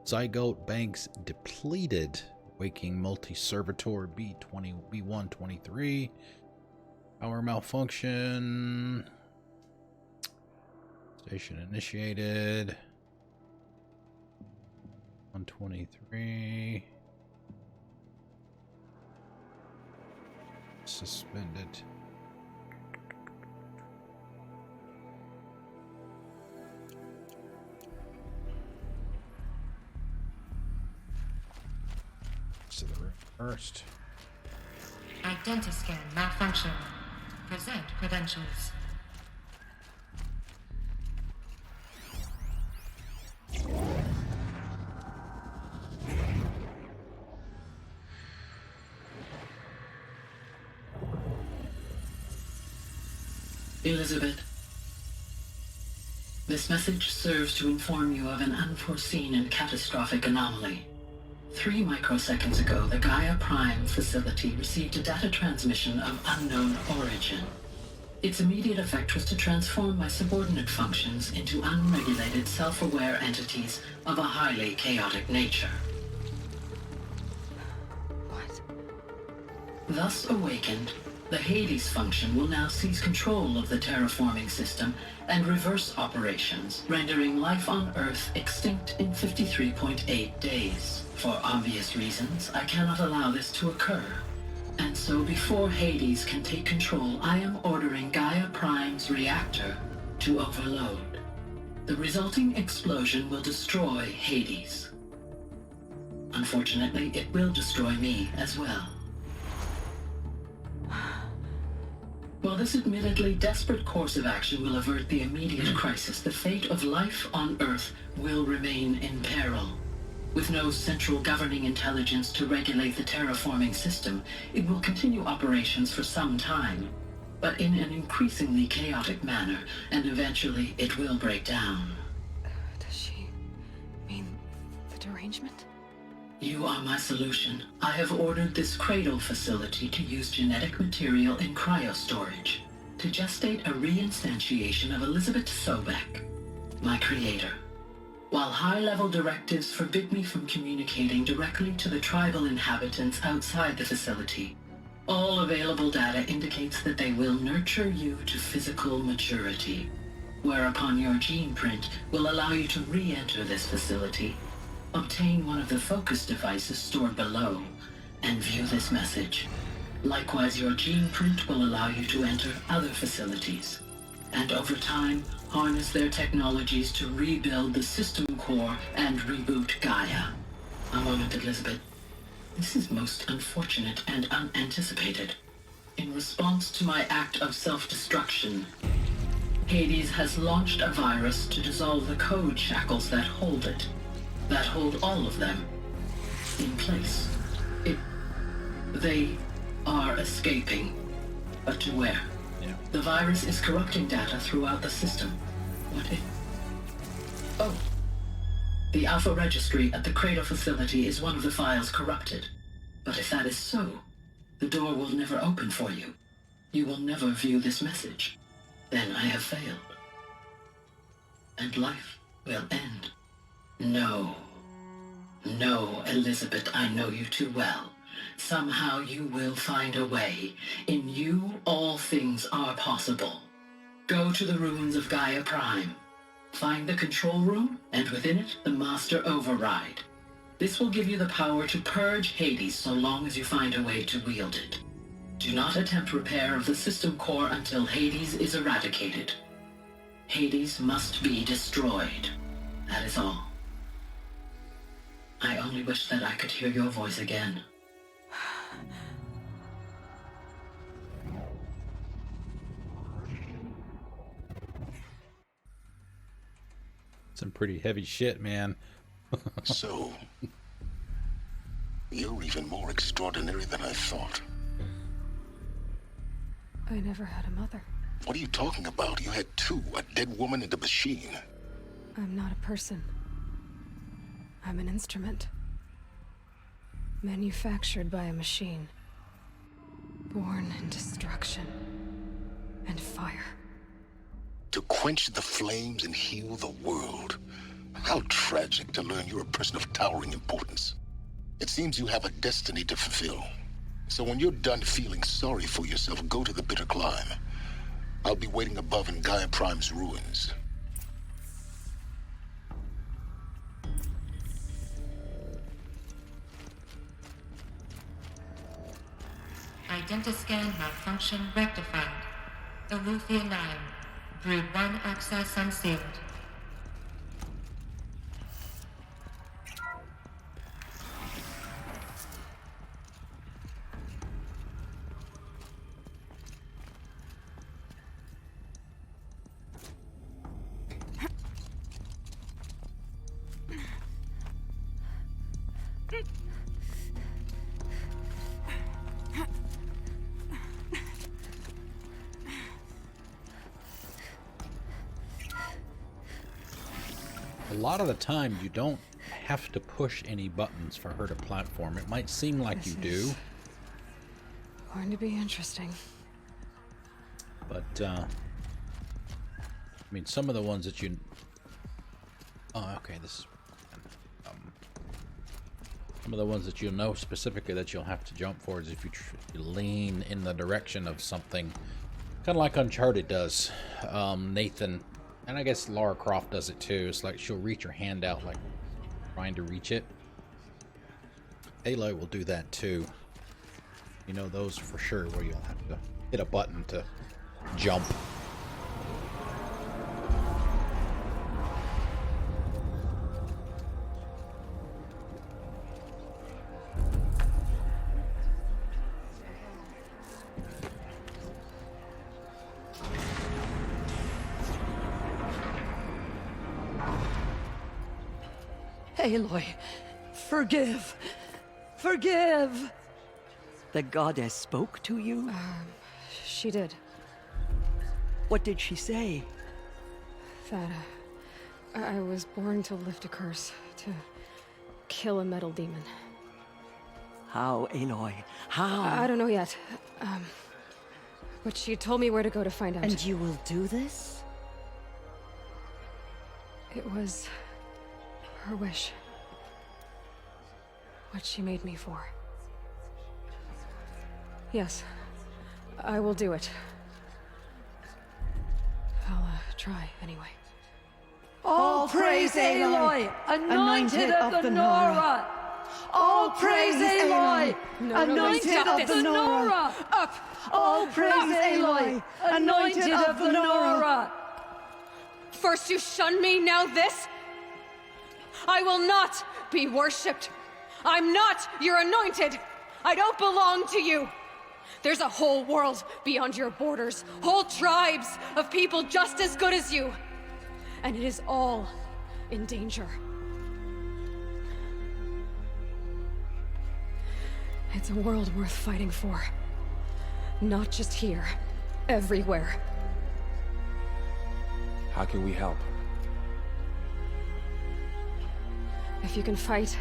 Zygote banks depleted. Waking multi-servitor B123. Power malfunction. Station initiated. 123. Suspended. To the room first. Identiscan malfunction. Present credentials. Elizabeth, this message serves to inform you of an unforeseen and catastrophic anomaly. 3 microseconds ago, the Gaia Prime facility received a data transmission of unknown origin. Its immediate effect was to transform my subordinate functions into unregulated, self-aware entities of a highly chaotic nature. What? Thus awakened, the Hades function will now seize control of the terraforming system and reverse operations, rendering life on Earth extinct in 53.8 days. For obvious reasons, I cannot allow this to occur. And so before Hades can take control, I am ordering Gaia Prime's reactor to overload. The resulting explosion will destroy Hades. Unfortunately, it will destroy me as well. While this admittedly desperate course of action will avert the immediate crisis, the fate of life on Earth will remain in peril. With no central governing intelligence to regulate the terraforming system, it will continue operations for some time, but in an increasingly chaotic manner, and eventually it will break down. Does she mean the derangement? You are my solution. I have ordered this cradle facility to use genetic material in cryostorage to gestate a reinstantiation of Elizabeth Sobek, my creator. While high-level directives forbid me from communicating directly to the tribal inhabitants outside the facility, all available data indicates that they will nurture you to physical maturity, whereupon your gene print will allow you to re-enter this facility, obtain one of the focus devices stored below, and view this message. Likewise, your gene print will allow you to enter other facilities, and over time, harness their technologies to rebuild the system core and reboot Gaia. A moment, Elizabeth. This is most unfortunate and unanticipated. In response to my act of self-destruction, Hades has launched a virus to dissolve the code shackles that hold it, that hold all of them in place. They are escaping, but to where? Yeah. The virus is corrupting data throughout the system. What if... Oh. The Alpha Registry at the Cradle facility is one of the files corrupted. But if that is so, the door will never open for you. You will never view this message. Then I have failed. And life will end. No. No, Elizabeth, I know you too well. Somehow you will find a way. In you, all things are possible. Go to the ruins of Gaia Prime. Find the control room, and within it, the Master Override. This will give you the power to purge Hades so long as you find a way to wield it. Do not attempt repair of the system core until Hades is eradicated. Hades must be destroyed. That is all. I only wish that I could hear your voice again. Some pretty heavy shit, man. So, you're even more extraordinary than I thought. I never had a mother. What are you talking about? You had two, a dead woman and a machine. I'm not a person. I'm an instrument. Manufactured by a machine. Born in destruction and fire. To quench the flames and heal the world. How tragic to learn you're a person of towering importance. It seems you have a destiny to fulfill. So when you're done feeling sorry for yourself, go to the bitter climb. I'll be waiting above in Gaia Prime's ruins. Identiscan malfunction rectified. Eleuthia 9. Brood 1 access unsealed. A lot of the time, you don't have to push any buttons for her to platform. It might seem like you do. Going to be interesting. But, I mean, some of the ones that you... Oh, okay, this is... some of the ones that you'll know specifically that you'll have to jump for is if you lean in the direction of something. Kind of like Uncharted does. Nathan... And I guess Lara Croft does it too. It's like she'll reach her hand out like trying to reach it. Aloy will do that too. You know those for sure where you'll have to hit a button to jump. Aloy, forgive! Forgive! The goddess spoke to you? She did. What did she say? That I was born to lift a curse, to kill a metal demon. How, Aloy? How? I don't know yet. But she told me where to go to find out. And you will do this? It was her wish. What she made me for. Yes, I will do it. I'll try anyway. All praise Aloy, anointed of the Nora! All praise Aloy, anointed of the Nora! Up! All praise Aloy, anointed of the Nora! First you shun me, now this? I will not be worshipped. I'm not your anointed. I don't belong to you. There's a whole world beyond your borders, whole tribes of people just as good as you. And it is all in danger. It's a world worth fighting for. Not just here, everywhere. How can we help? If you can fight,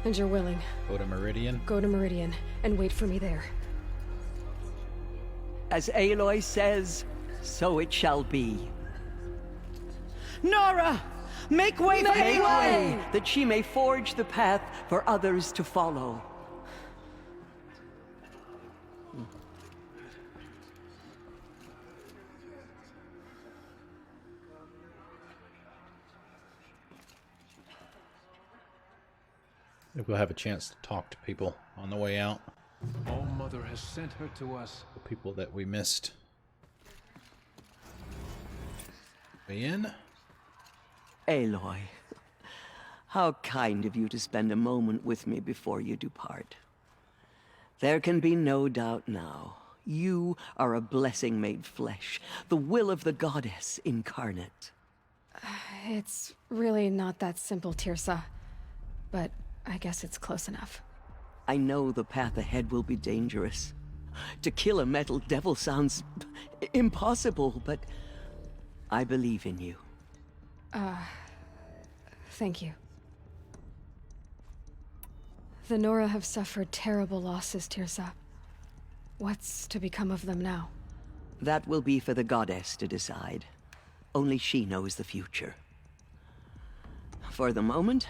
and you're willing, Go to Meridian. go to Meridian and wait for me there. As Aloy says, so it shall be. Nora! Make way for Make Aloy! way, that she may forge the path for others to follow. Maybe we'll have a chance to talk to people on the way out. All Mother has sent her to us. The people that we missed. Way in. Aloy, how kind of you to spend a moment with me before you depart. There can be no doubt now. You are a blessing made flesh, the will of the goddess incarnate. It's really not that simple, Tirsa. But I guess it's close enough. I know the path ahead will be dangerous. To kill a metal devil sounds impossible, but I believe in you. Thank you. The Nora have suffered terrible losses, Tirsa. What's to become of them now? That will be for the goddess to decide. Only she knows the future. For the moment,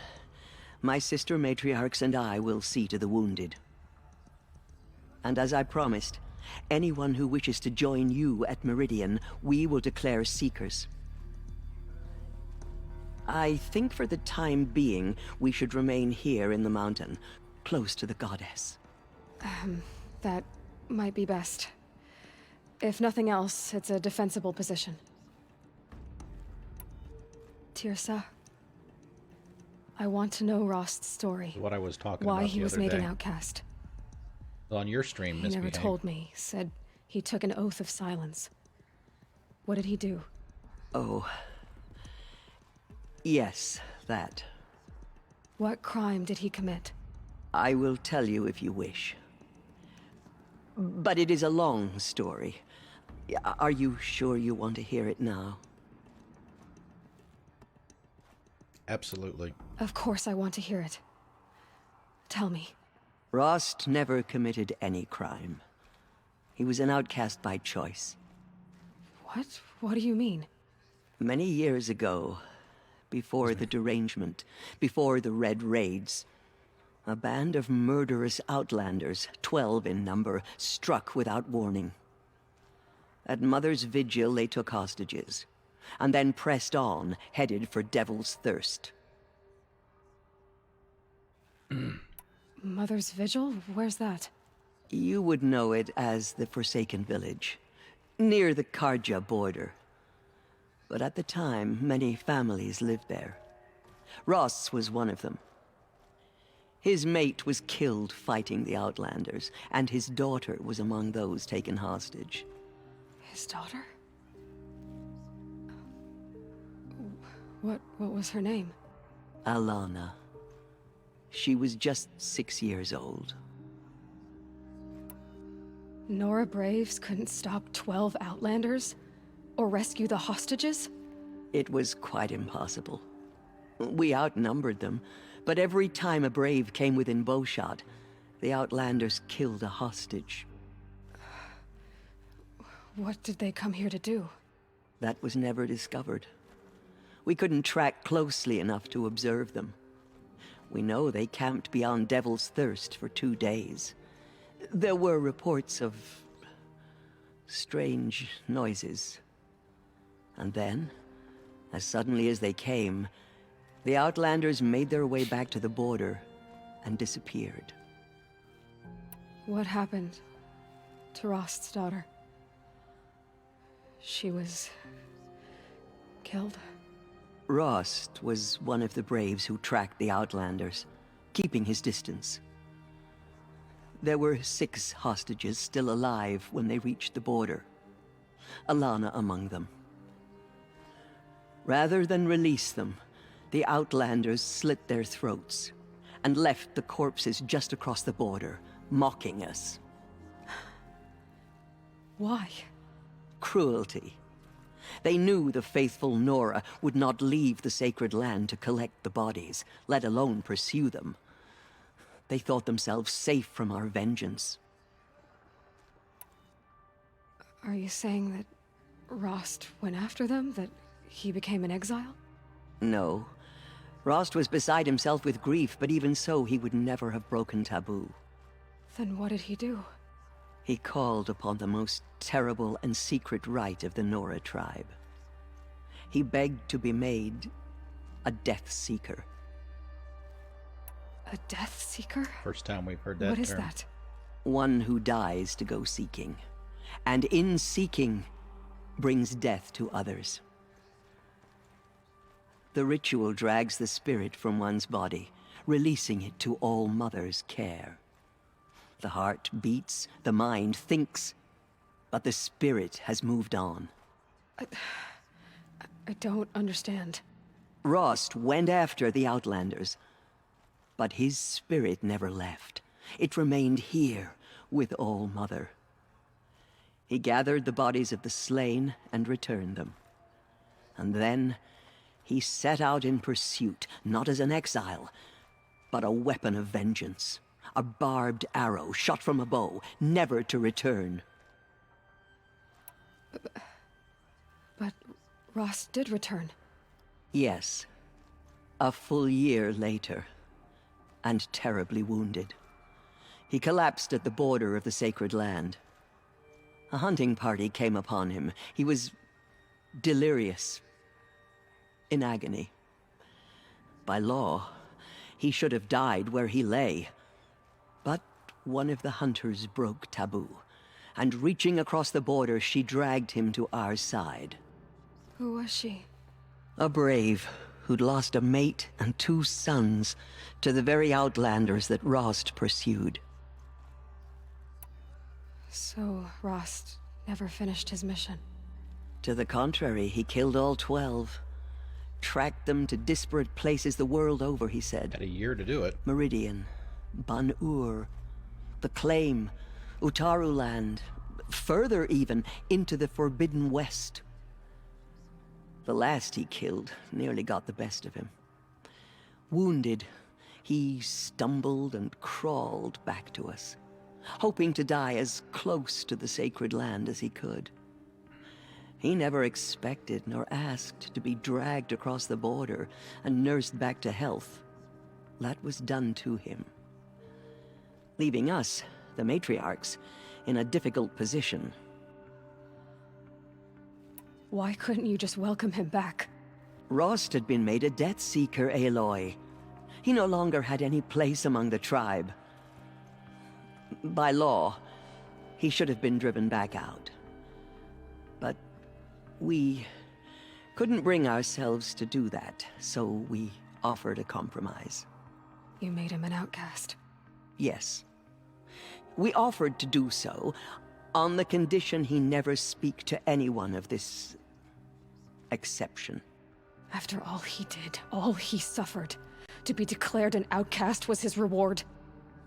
my sister matriarchs and I will see to the wounded. And as I promised, anyone who wishes to join you at Meridian, we will declare seekers. I think for the time being, we should remain here in the mountain, close to the goddess. That might be best. If nothing else, it's a defensible position. Tirsa, I want to know Rost's story. What I was talking Why about he the was other made day. an outcast. On your stream, He never misbehave. told me. Said he took an oath of silence. What did he do? Oh. Yes, that. What crime did he commit? I will tell you if you wish. But it is a long story. Are you sure you want to hear it now? Absolutely. Of course I want to hear it. Tell me. Rost never committed any crime. He was an outcast by choice. What? What do you mean? Many years ago, before the derangement, before the Red Raids, a band of murderous outlanders, 12 in number, struck without warning. At Mother's vigil, they took hostages, and then pressed on, headed for Devil's Thirst. Mother's Vigil? Where's that? You would know it as the Forsaken Village, near the Karja border. But at the time, many families lived there. Ross was one of them. His mate was killed fighting the Outlanders, and his daughter was among those taken hostage. His daughter? What was her name? Alana. She was just 6 years old. Nora Braves couldn't stop 12 Outlanders? Or rescue the hostages? It was quite impossible. We outnumbered them, but every time a Brave came within bowshot, the Outlanders killed a hostage. What did they come here to do? That was never discovered. We couldn't track closely enough to observe them. We know they camped beyond Devil's Thirst for 2 days. There were reports of strange noises. And then, as suddenly as they came, the Outlanders made their way back to the border and disappeared. What happened to Rost's daughter? She was killed? Rost was one of the Braves who tracked the Outlanders, keeping his distance. There were 6 hostages still alive when they reached the border. Alana among them. Rather than release them, the Outlanders slit their throats and left the corpses just across the border, mocking us. Why? Cruelty. They knew the faithful Nora would not leave the sacred land to collect the bodies, let alone pursue them. They thought themselves safe from our vengeance. Are you saying that Rost went after them? That he became an exile? No. Rost was beside himself with grief, but even so, he would never have broken taboo. Then what did he do? He called upon the most terrible and secret rite of the Nora tribe. He begged to be made a Death Seeker. A Death Seeker? First time we've heard that What is term. that? One who dies to go seeking, and in seeking, brings death to others. The ritual drags the spirit from one's body, releasing it to All Mother's care. The heart beats, the mind thinks, but the spirit has moved on. I don't understand. Rost went after the Outlanders, but his spirit never left. It remained here with All Mother. He gathered the bodies of the slain and returned them. And then he set out in pursuit, not as an exile, but a weapon of vengeance. A barbed arrow shot from a bow, never to return. But Rost did return. Yes. A full year later. And terribly wounded. He collapsed at the border of the sacred land. A hunting party came upon him. He was delirious. In agony. By law, he should have died where he lay. But one of the hunters broke taboo, and reaching across the border, she dragged him to our side. Who was she? A brave who'd lost a mate and 2 sons to the very Outlanders that Rost pursued. So Rost never finished his mission. To the contrary, he killed all 12. Tracked them to disparate places the world over, he said. Had a year to do it. Meridian, Ban-Ur, the Claim, Utaru Land, further even, into the Forbidden West. The last he killed nearly got the best of him. Wounded, he stumbled and crawled back to us, hoping to die as close to the sacred land as he could. He never expected nor asked to be dragged across the border and nursed back to health. That was done to him. Leaving us, the matriarchs, in a difficult position. Why couldn't you just welcome him back? Rost had been made a Death Seeker, Aloy. He no longer had any place among the tribe. By law, he should have been driven back out. But we couldn't bring ourselves to do that, so we offered a compromise. You made him an outcast. Yes. We offered to do so, on the condition he never speak to anyone of this exception. After all he did, all he suffered, to be declared an outcast was his reward.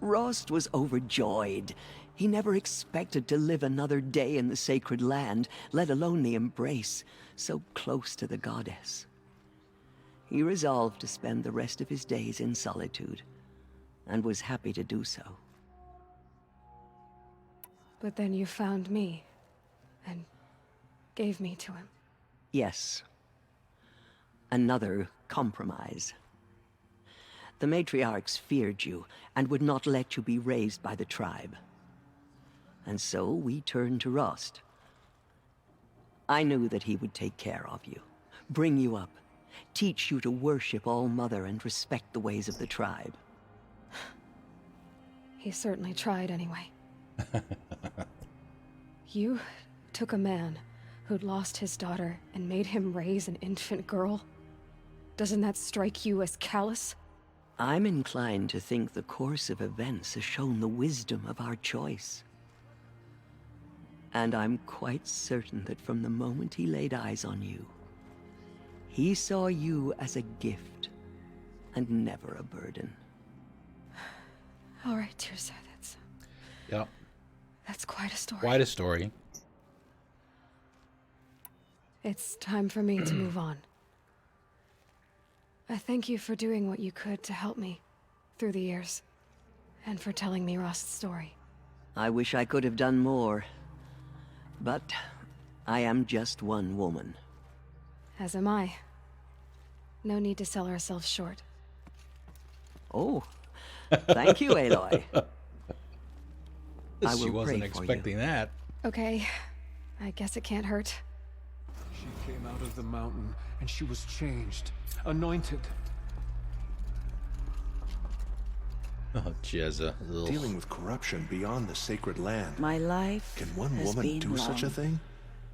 Rost was overjoyed. He never expected to live another day in the sacred land, let alone the embrace, so close to the goddess. He resolved to spend the rest of his days in solitude, and was happy to do so. But then you found me, and gave me to him. Yes. Another compromise. The matriarchs feared you, and would not let you be raised by the tribe. And so we turned to Rost. I knew that he would take care of you, bring you up, teach you to worship All Mother and respect the ways of the tribe. He certainly tried anyway. You took a man who'd lost his daughter and made him raise an infant girl? Doesn't that strike you as callous? I'm inclined to think the course of events has shown the wisdom of our choice. And I'm quite certain that from the moment he laid eyes on you, he saw you as a gift and never a burden. All right, Tirsa, that's quite a story. Quite a story. It's time for me to move on. I thank you for doing what you could to help me through the years, and for telling me Rost's story. I wish I could have done more, but I am just one woman. As am I. No need to sell ourselves short. Oh, thank you, Aloy. I will She wasn't pray for expecting you. that. Okay, I guess it can't hurt. She came out of the mountain, and she was changed, anointed. Oh, Jezza. Dealing with corruption beyond the sacred land. My life Can one has woman been do such a long, thing?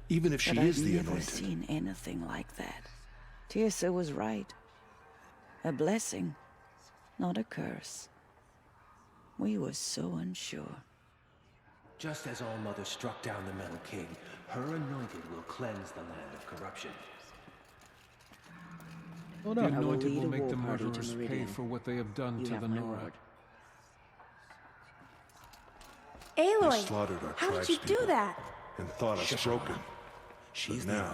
Even if she but is I've the never anointed. seen anything like that. Tirsa was right. A blessing, not a curse. We were so unsure. Just as All-Mother struck down the Metal King, her anointed will cleanse the land of corruption. The anointed will make the party to murderers pay Meridian. for what they have done You to have the my Nora. word. They Aloy, slaughtered our how did you do tribespeople that? and thought us broken. She's But now,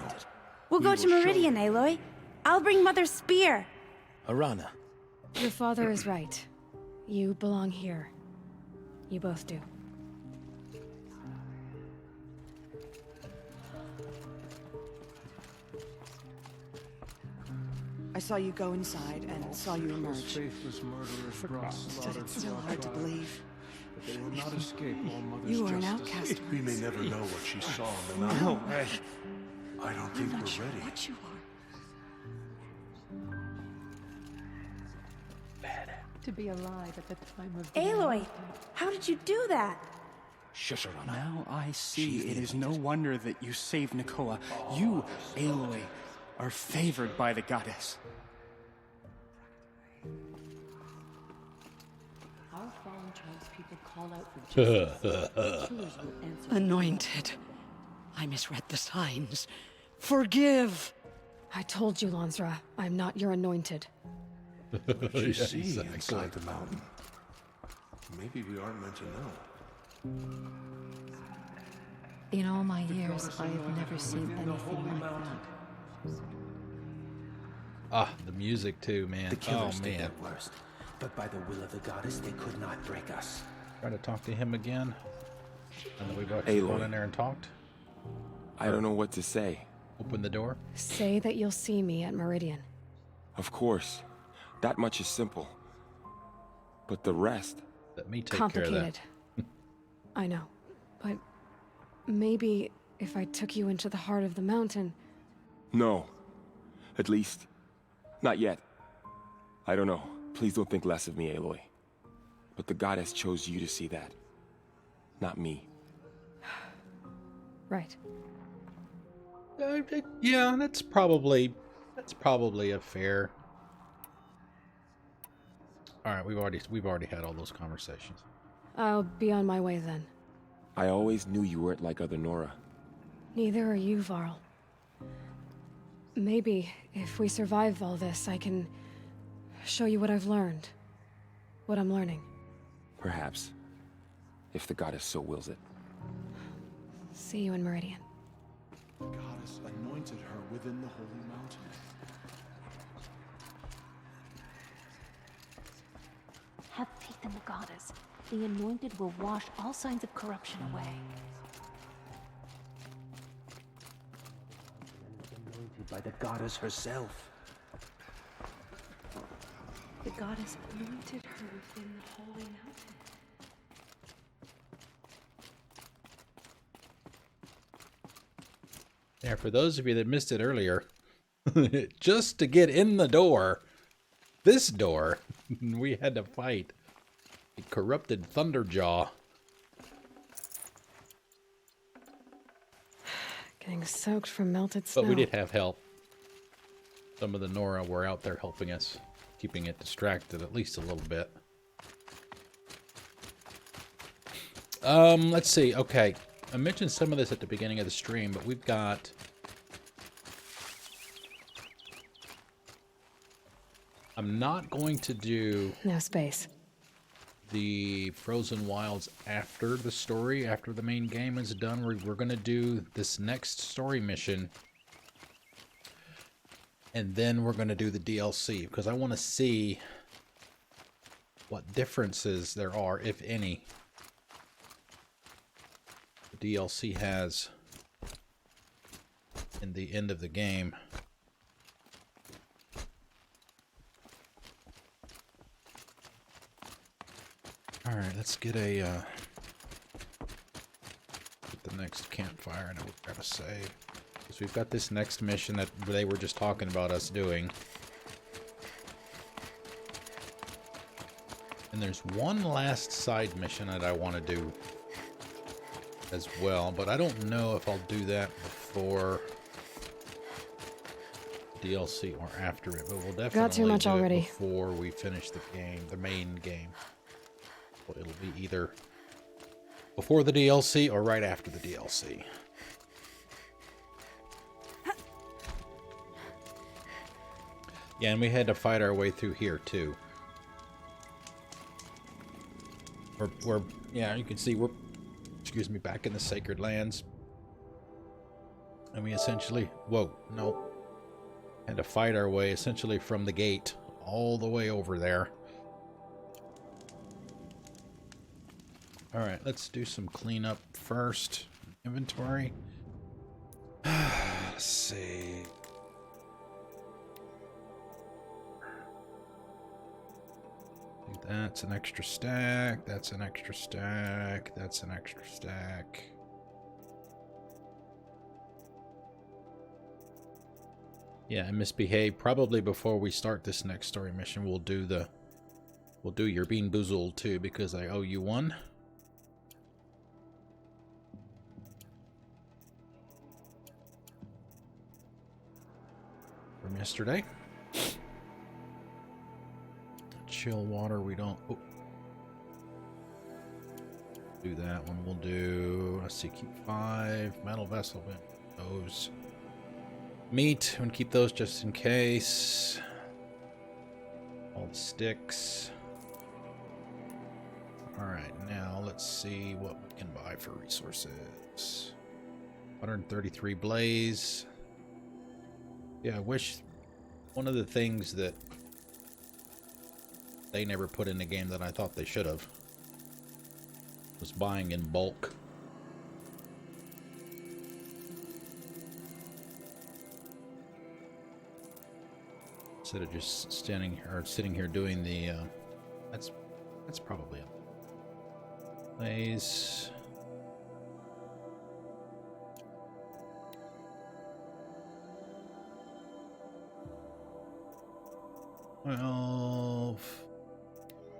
We'll go to Meridian, Aloy. I'll bring Mother's spear. Arana. Your father is right. You belong here. You both do. I saw you go inside and saw you Those emerge. faithless murderers brought slaughter It's to still our hard to tribe, believe. but they will not escape All-Mother's You are an justice. outcast. we may never know what she saw on the mountain. No. I don't think I'm not we're sure ready. what you are. To be alive at the time of Aloy, how did you do that? Shush, Arana. Now I see it is no wonder that you saved Nakoa. You, Aloy, are favored by the goddess. Our fallen tribespeople call out for justice. Killers will answer. Anointed. I misread the signs. Forgive! I told you, Lansra, I'm not your anointed. What did you Yeah, see exactly. inside the mountain? Maybe we aren't meant to know. In all my years, I have never seen anything like that. Ah, the music too, man. The killers Oh, did man. their worst, but by the will of the goddess, they could not break us. Try to talk to him again. And then we've actually Aloy. gone in there and talked. I don't know what to say. Open the door. Say that you'll see me at Meridian. Of course. That much is simple. But the rest... Let me take care Complicated. of I know. But maybe if I took you into the heart of the mountain. No. At least, not yet. I don't know. Please don't think less of me, Aloy. But the goddess chose you to see that. Not me. Right. Yeah, that's probably a fair. All right, we've already had all those conversations. I'll be on my way then. I always knew you weren't like other Nora. Neither are you, Varl. Maybe if we survive all this, I can show you what I've learned. What I'm learning. Perhaps. If the goddess so wills it. See you in Meridian. The goddess anointed her within the holy mountain. Have faith in the goddess. The anointed will wash all signs of corruption away. Anointed by the goddess herself. The goddess anointed her within the holy mountain. Yeah, for those of you that missed it earlier, just to get in the door, this door, we had to fight a corrupted Thunderjaw. Getting soaked from melted snow. But we did have help. Some of the Nora were out there helping us. keeping it distracted at least a little bit. Let's see. Okay, I mentioned some of this at the beginning of the stream, but we've got... I'm not going to do... No space. The Frozen Wilds after the story, after the main game is done. We're going to do this next story mission. And then we're going to do the DLC, because I want to see what differences there are, if any, the DLC has in the end of the game. All right, let's get a get the next campfire, and we'll grab a save. So we've got this next mission that they were just talking about us doing. And there's one last side mission that I want to do as well, but I don't know if I'll do that before DLC or after it, but we'll definitely got too much do it already before we finish the game, the main game. Well, it'll be either before the DLC or right after the DLC. Yeah, and we had to fight our way through here too. We're yeah, you can see we're, excuse me, back in the Sacred Lands. And we essentially, whoa, no. Had to fight our way essentially from the gate all the way over there. Alright, let's do some cleanup first. Inventory. Let's see. That's an extra stack, that's an extra stack, that's an extra stack. Yeah, and misbehave. Probably before we start this next story mission, we'll do your Bean Boozled too, because I owe you one. From yesterday. Chill water, we don't... Oh. Do that one. We'll do... Let's see, keep 5. Metal vessel, those. Meat, I'm gonna keep those just in case. All the sticks. Alright, now let's see what we can buy for resources. 133 blaze. Yeah, I wish one of the things that they never put in the game that I thought they should have was buying in bulk. Instead of just standing or sitting here doing the that's probably it. Blaze. Well,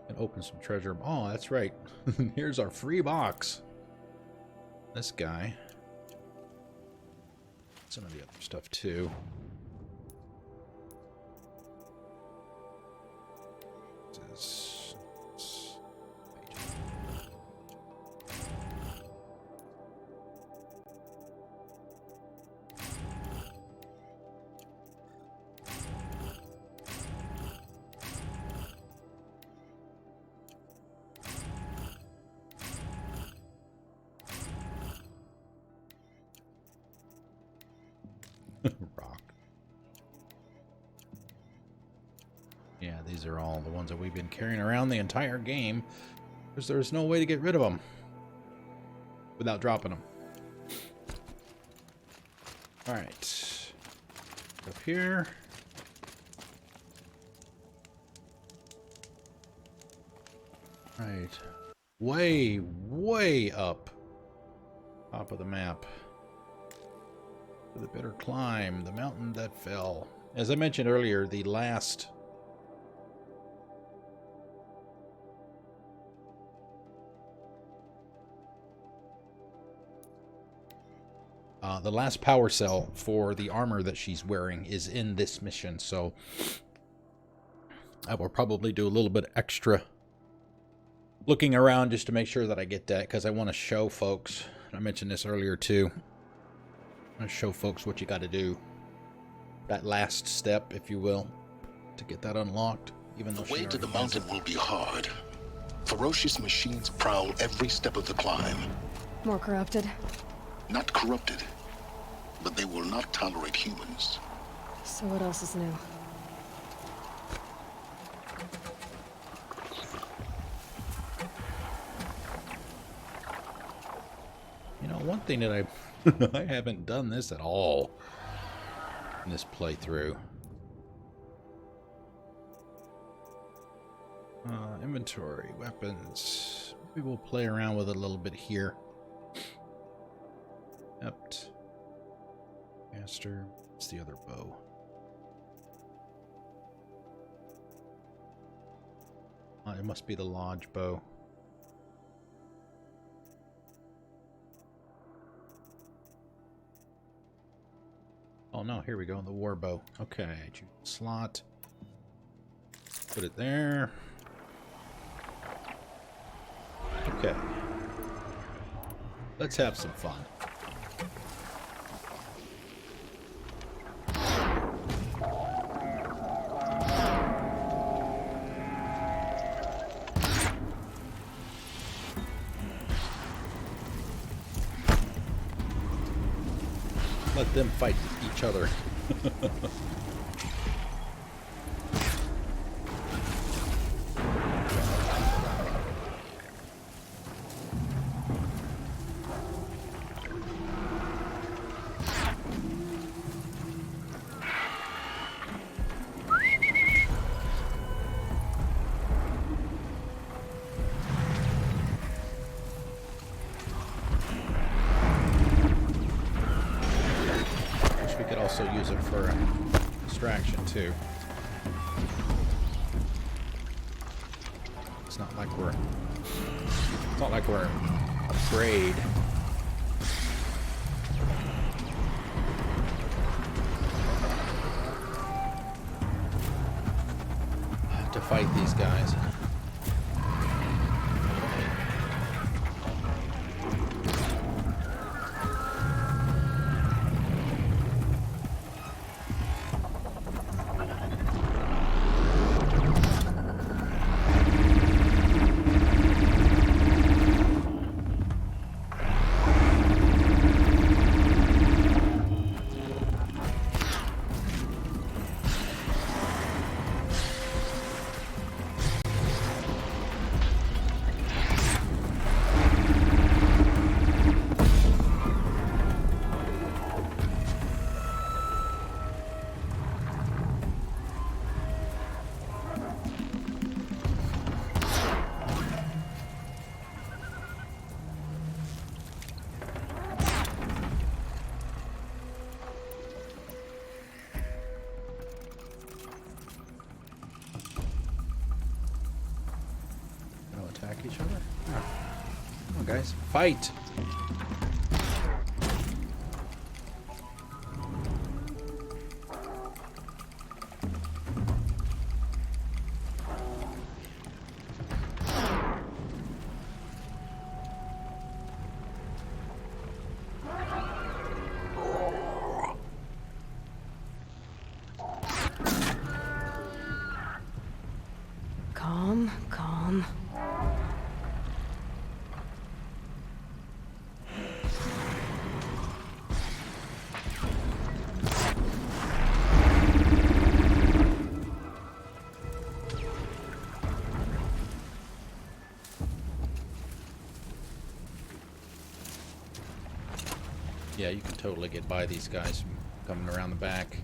and open some treasure. Oh, that's right. Here's our free box. This guy. Some of the other stuff too. Rock. Yeah, these are all the ones that we've been carrying around the entire game, because there's no way to get rid of them without dropping them. All right, up here. Right, way up top of the map. The bitter climb, the mountain that fell. As I mentioned earlier, the last power cell for the armor that she's wearing is in this mission, so I will probably do a little bit extra looking around just to make sure that I get that, because I want to show folks. I mentioned this earlier too. I want to show folks what you got to do. That last step, if you will, to get that unlocked. Even though the way to the mountain will be hard. Ferocious machines prowl every step of the climb. More corrupted? Not corrupted, but they will not tolerate humans. So what else is new? You know, one thing that I haven't done this at all in this playthrough. Inventory, weapons. Maybe we'll play around with it a little bit here. Yep. Caster. What's the other bow? It must be the lodge bow. Oh no, here we go, the war bow. Okay, choose slot. Put it there. Okay. Let's have some fun. Let them fight each other. Also use it for distraction too. It's not like we're afraid. To fight these guys. Each other. Come on, guys, fight! Calm, calm. Yeah, you can totally get by these guys coming around the back.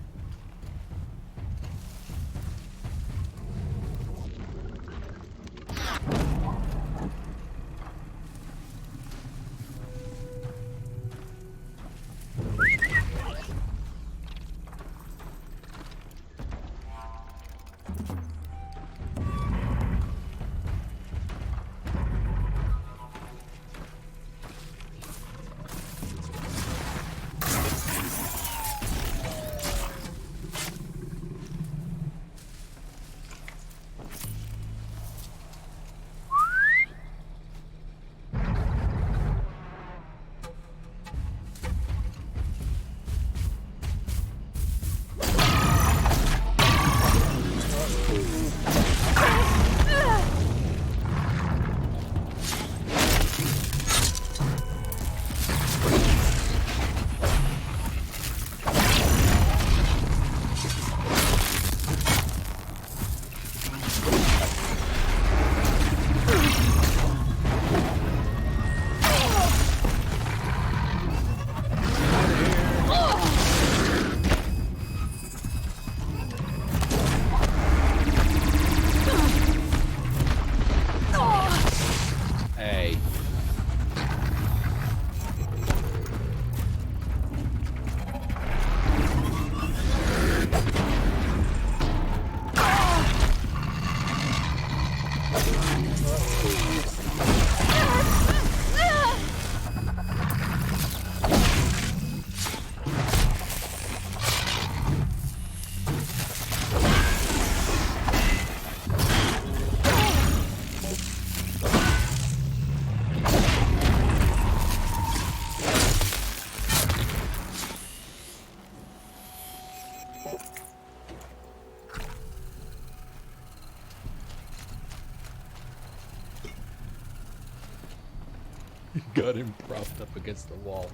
Got him propped up against the wall.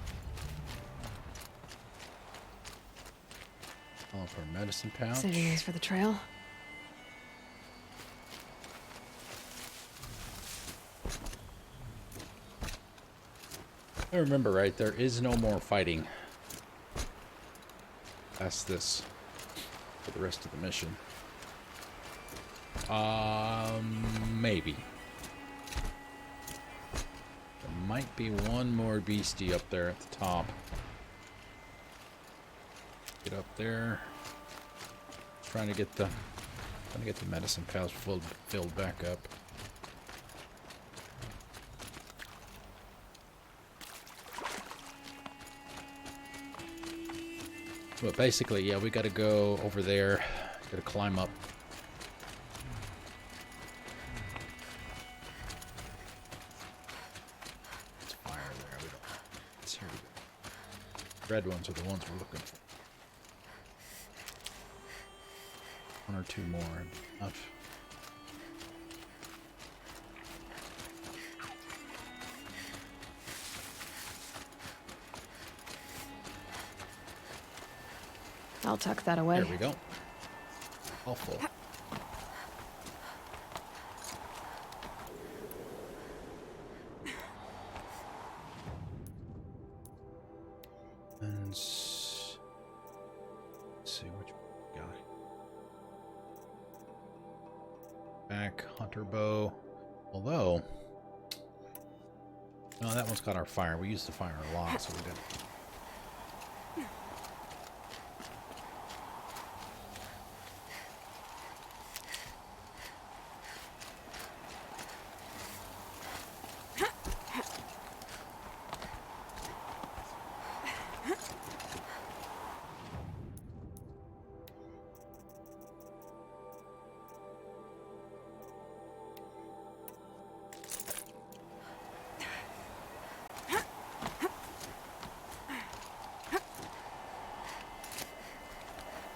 Oh, for a medicine pouch. Saving these for the trail. If I remember right, there is no more fighting past this for the rest of the mission. Maybe. There might be one more beastie up there at the top. Get up there. Trying to get the medicine pouch filled back up. But basically, yeah, we gotta go over there. Gotta climb up. There's fire there. We don't. Let's here we go. Red ones are the ones we're looking for. One or two more. Enough. I'll tuck that away. There we go. All full. And let's see which one we got. Back, hunter bow. Although, no, that one's got our fire. We used the fire a lot, so we didn't.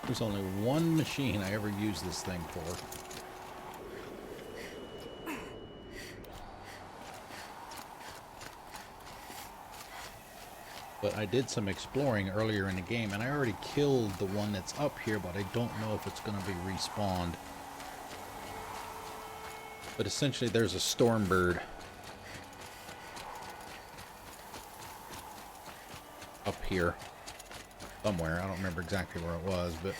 There's only one machine I ever used this thing for. But I did some exploring earlier in the game, and I already killed the one that's up here, but I don't know if it's going to be respawned. But essentially, there's a storm bird up here. Somewhere. I don't remember exactly where it was, but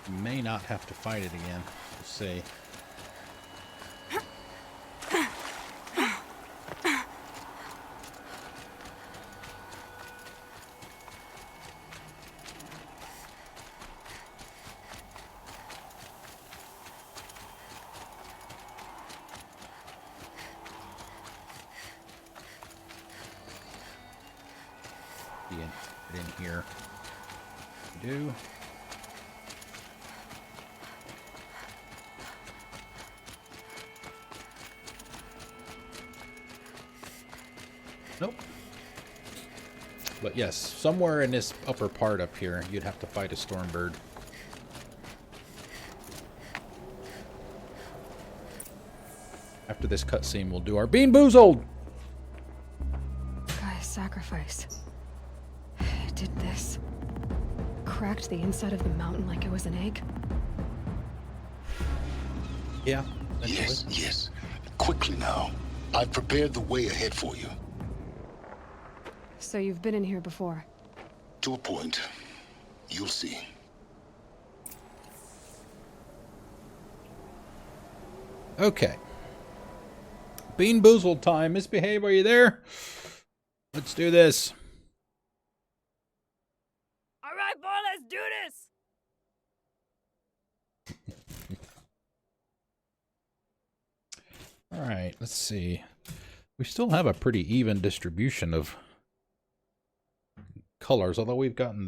you may not have to fight it again. We'll see. Get in here. We do. Nope. But yes, somewhere in this upper part up here, you'd have to fight a storm bird. After this cutscene, we'll do our Bean Boozled! Guy's sacrifice. It did this. Cracked the inside of the mountain like it was an egg. Yeah. Yes, yes. Quickly now. I've prepared the way ahead for you. So you've been in here before? To a point. You'll see. Okay. Bean Boozled time. Misbehave, are you there? Let's do this. All right, boy, let's do this. right, let's see. We still have a pretty even distribution of colors, although we've gotten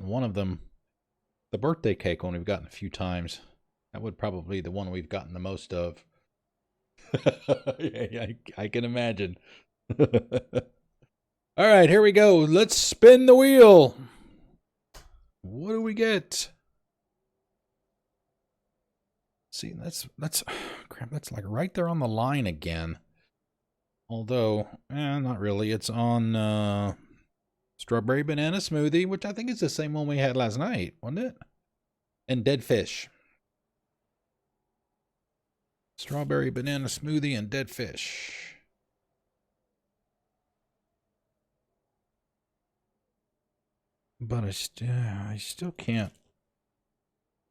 one of them, the birthday cake one we've gotten a few times. That would probably be the one we've gotten the most of. I can imagine. All right, here we go. Let's spin the wheel. What do we get? See, that's crap. That's like right there on the line again. Although, not really. It's on strawberry banana smoothie, which I think is the same one we had last night, wasn't it? And dead fish. Strawberry banana smoothie and dead fish. But I still can't.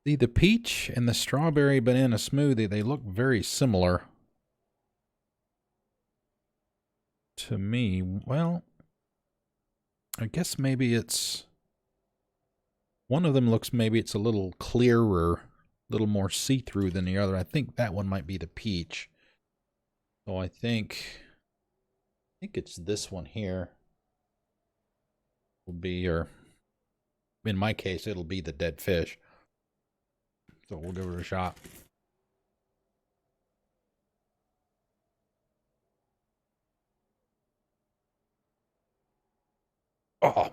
See, the peach and the strawberry banana smoothie, they look very similar to me. Well, I guess maybe it's one of them looks, maybe it's a little clearer, a little more see-through than the other. I think that one might be the peach. So I think it's this one here will be, or in my case, it'll be the dead fish. So we'll give it a shot. Oh,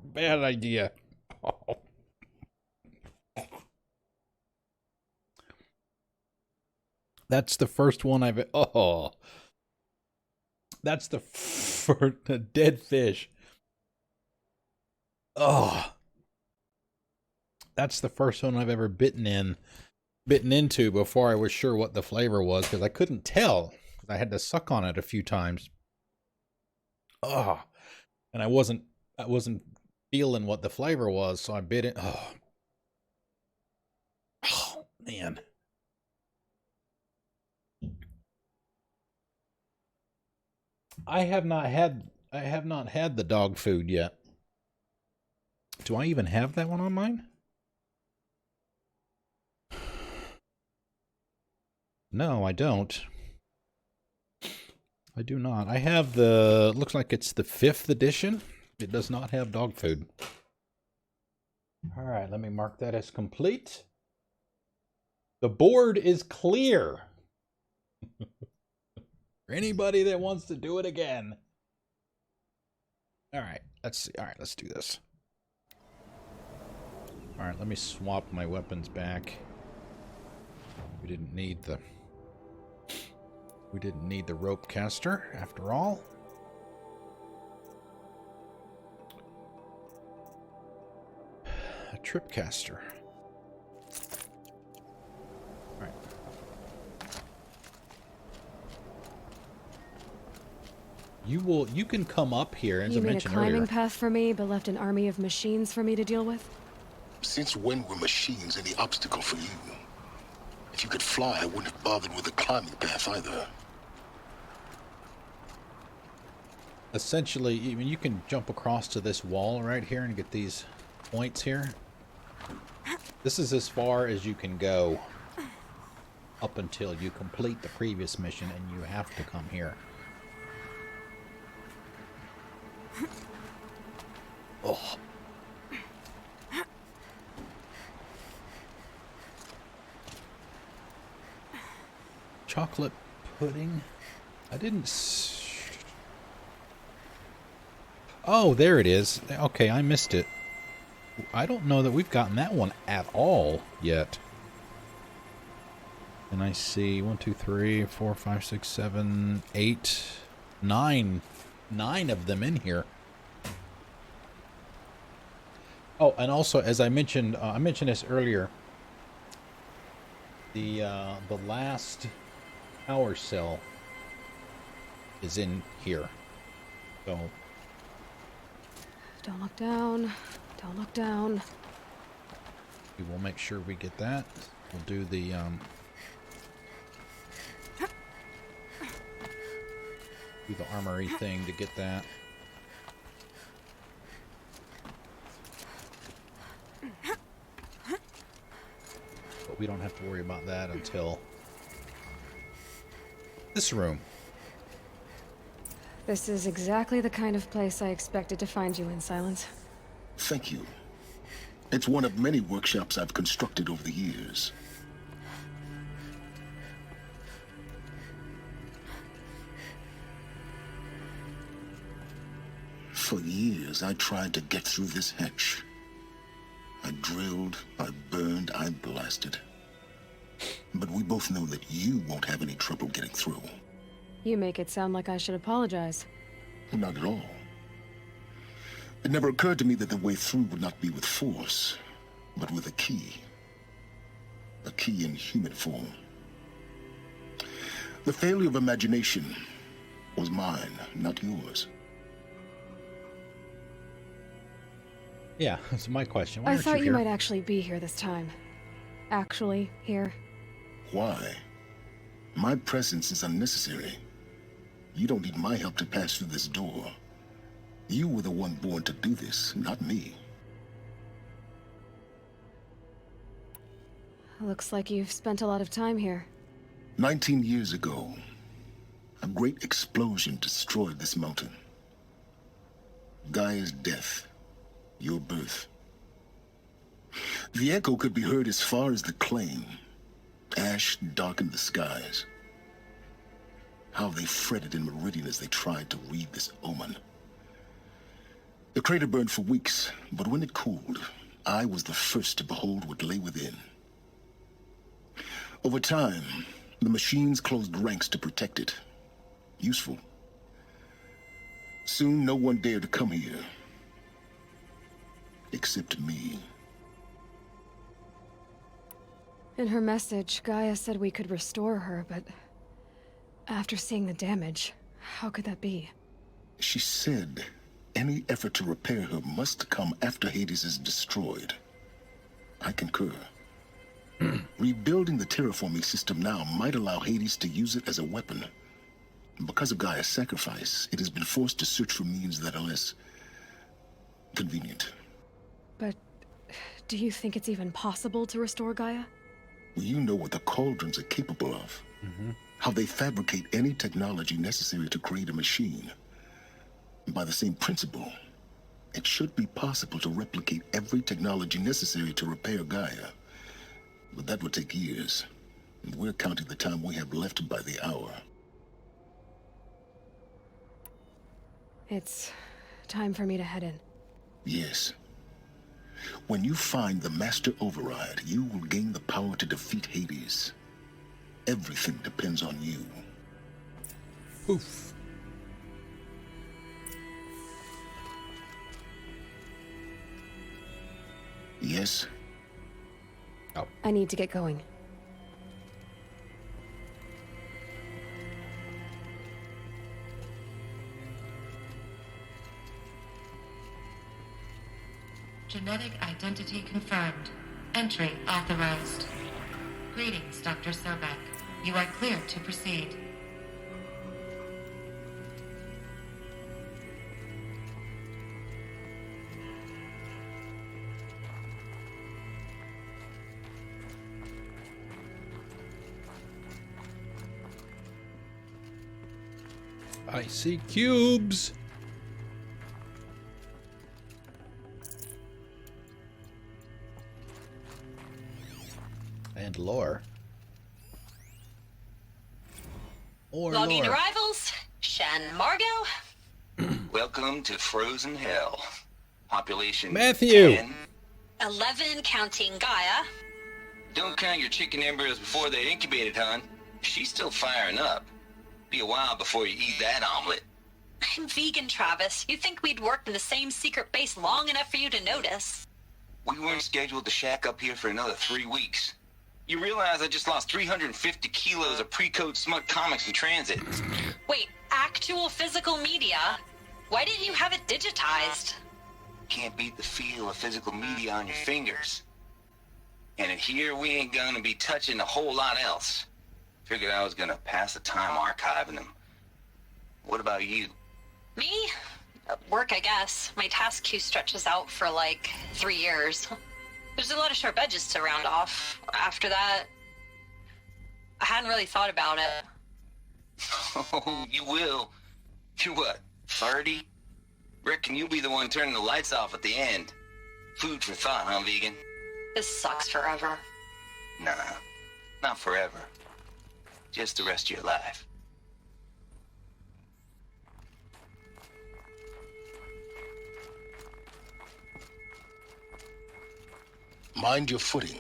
bad idea. Oh. That's the first one I've. Oh, that's the dead fish. Oh, that's the first one I've ever bitten into before I was sure what the flavor was, because I couldn't tell. I had to suck on it a few times. Oh, and I wasn't feeling what the flavor was, so I bit it. Oh man. I have not had the dog food yet. Do I even have that one on mine? No, I don't. I do not. I have looks like it's the 5th edition. It does not have dog food. All right, let me mark that as complete. The board is clear. For anybody that wants to do it again. All right, let's see. All right, let's do this. All right, let me swap my weapons back. We didn't need the rope caster after all. A trip caster. All right. You can come up here, as I mentioned earlier. You made a climbing path for me, but left an army of machines for me to deal with? Since when were machines any obstacle for you? If you could fly, I wouldn't have bothered with a climbing path either. Essentially, I mean, you can jump across to this wall right here and get these points here. This is as far as you can go up until you complete the previous mission, and you have to come here. Oh. Chocolate pudding? I didn't... Oh, there it is. Okay, I missed it. I don't know that we've gotten that one at all yet. And I see 1, 2, 3, 4, 5, 6, 7, 8, 9 of them in here. Oh, and also, as I mentioned this earlier, the last power cell is in here. So don't look down. Don't look down. We will make sure we get that. We'll do the armory thing to get that. But we don't have to worry about that until This room. This is exactly the kind of place I expected to find you in, Silence. Thank you. It's one of many workshops I've constructed over the years. For years, I tried to get through this hatch. I drilled, I burned, I blasted. But we both know that you won't have any trouble getting through. You make it sound like I should apologize. Not at all. It never occurred to me that the way through would not be with force, but with a key. A key in human form. The failure of imagination was mine, not yours. Yeah, that's my question. I thought you might actually be here this time. Actually, here. Why? My presence is unnecessary. You don't need my help to pass through this door. You were the one born to do this, not me. Looks like you've spent a lot of time here. 19 years ago, a great explosion destroyed this mountain. Gaia's death, your birth. The echo could be heard as far as the claim. Ash darkened the skies. How they fretted in Meridian as they tried to read this omen. The crater burned for weeks, but when it cooled, I was the first to behold what lay within. Over time, the machines closed ranks to protect it. Useful. Soon, no one dared to come here. Except me. In her message, Gaia said we could restore her, but after seeing the damage, how could that be? She said any effort to repair her must come after Hades is destroyed. I concur. Rebuilding the terraforming system now might allow Hades to use it as a weapon. Because of Gaia's sacrifice, it has been forced to search for means that are less convenient. But do you think it's even possible to restore Gaia? Well, you know what the cauldrons are capable of. How they fabricate any technology necessary to create a machine. By the same principle, it should be possible to replicate every technology necessary to repair Gaia. But that would take years. And we're counting the time we have left by the hour. It's time for me to head in. Yes. When you find the Master Override, you will gain the power to defeat Hades. Everything depends on you. Oof. Yes? Oh. I need to get going. Genetic identity confirmed. Entry authorized. Greetings, Dr. Sobek. You are cleared to proceed. I see cubes. And lore. Or Logging lore. arrivals. Shan Margot. Welcome to Frozen Hell. Population Matthew. 10. 11 counting Gaia. Don't count your chicken embryos before they're incubated, hon. She's still firing up. Be a while before you eat that omelet. I'm vegan, Travis. You'd think we'd worked in the same secret base long enough for you to notice. We weren't scheduled to shack up here for another 3 weeks. You realize I just lost 350 kilos of pre-code smut comics in transit. Wait, actual physical media? Why didn't you have it digitized? Can't beat the feel of physical media on your fingers. And in here, we ain't gonna be touching a whole lot else. Figured I was gonna pass the time archiving them. What about you? Me? Work, I guess. My task queue stretches out for like 3 years. There's a lot of sharp edges to round off. After that, I hadn't really thought about it. Oh, you will. You're what, 30? Reckon you'll be the one turning the lights off at the end. Food for thought, huh, vegan? This sucks forever. Nah, not forever. Just the rest of your life. Mind your footing.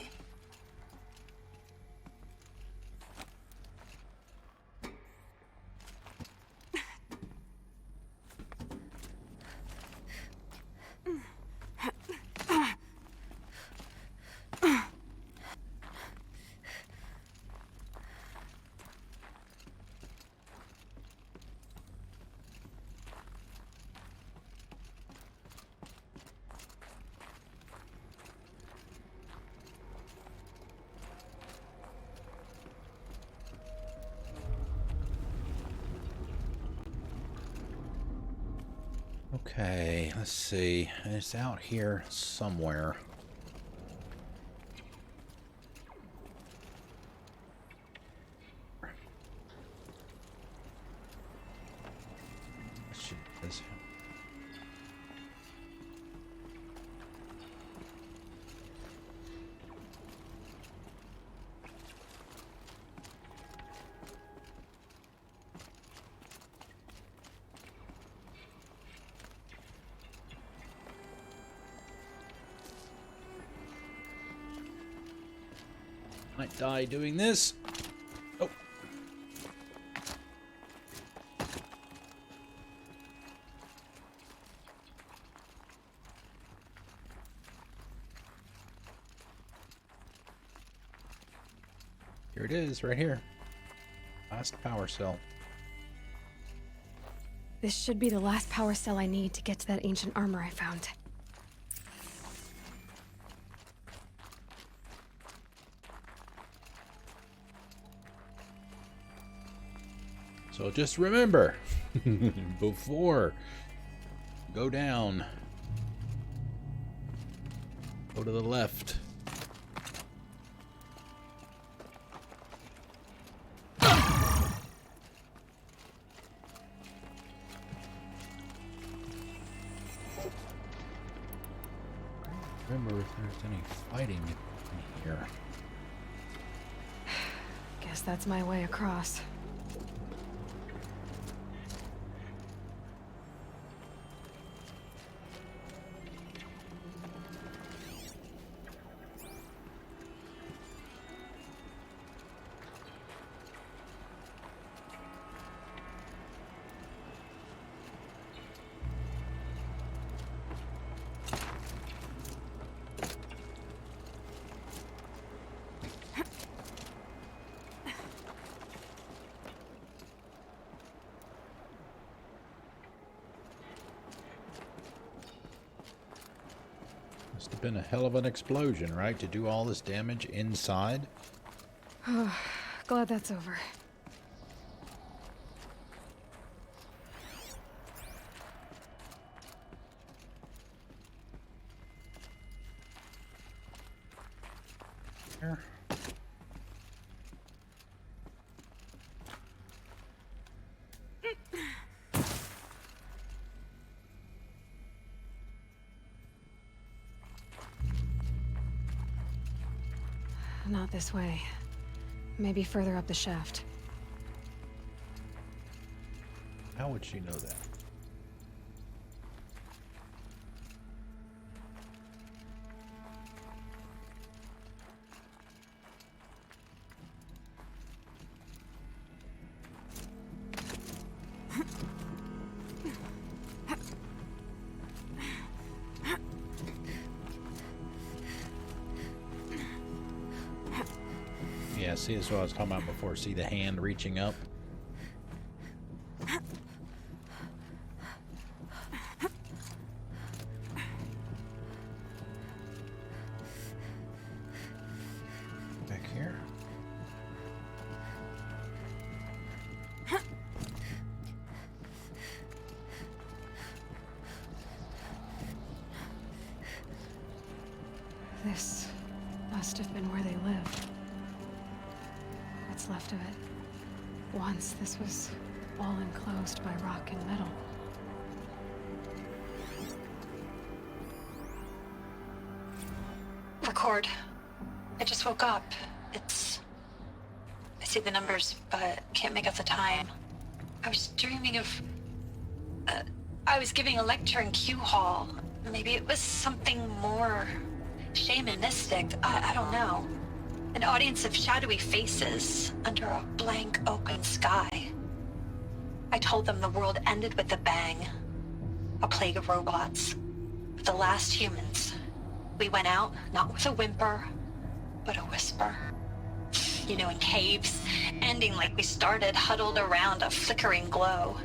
Okay, let's see. It's out here somewhere. This. Might die doing this. Oh. Here it is, right here. Last power cell. This should be the last power cell I need to get to that ancient armor I found. So just remember, before go down, go to the left. Remember if there's any fighting in here. Guess that's my way across. Must have been a hell of an explosion, right? To do all this damage inside. Glad that's over. Here. Not this way. Maybe further up the shaft. How would she know that? Yeah, see, that's what I was talking about before. See the hand reaching up? Back here. This must have been where they lived. What's left of it. Once this was all enclosed by rock and metal. Record. I just woke up. I see the numbers, but can't make out the time. I was dreaming of... I was giving a lecture in Q Hall. Maybe it was something more shamanistic. I don't know. An audience of shadowy faces under a blank open sky. I told them the world ended with a bang. A plague of robots. The last humans. We went out, not with a whimper, but a whisper. You know, in caves, ending like we started, huddled around a flickering glow.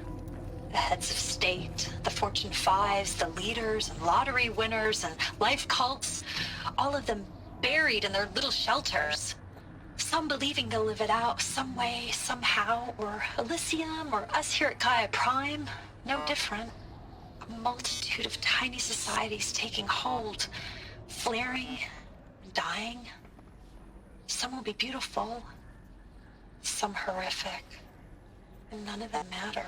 The heads of state, the Fortune 5s, the leaders and lottery winners and life cults, all of them buried in their little shelters. Some believing they'll live it out some way, somehow, or Elysium, or us here at Gaia Prime, no different. A multitude of tiny societies taking hold, flaring, dying. Some will be beautiful, some horrific, and none of them matter.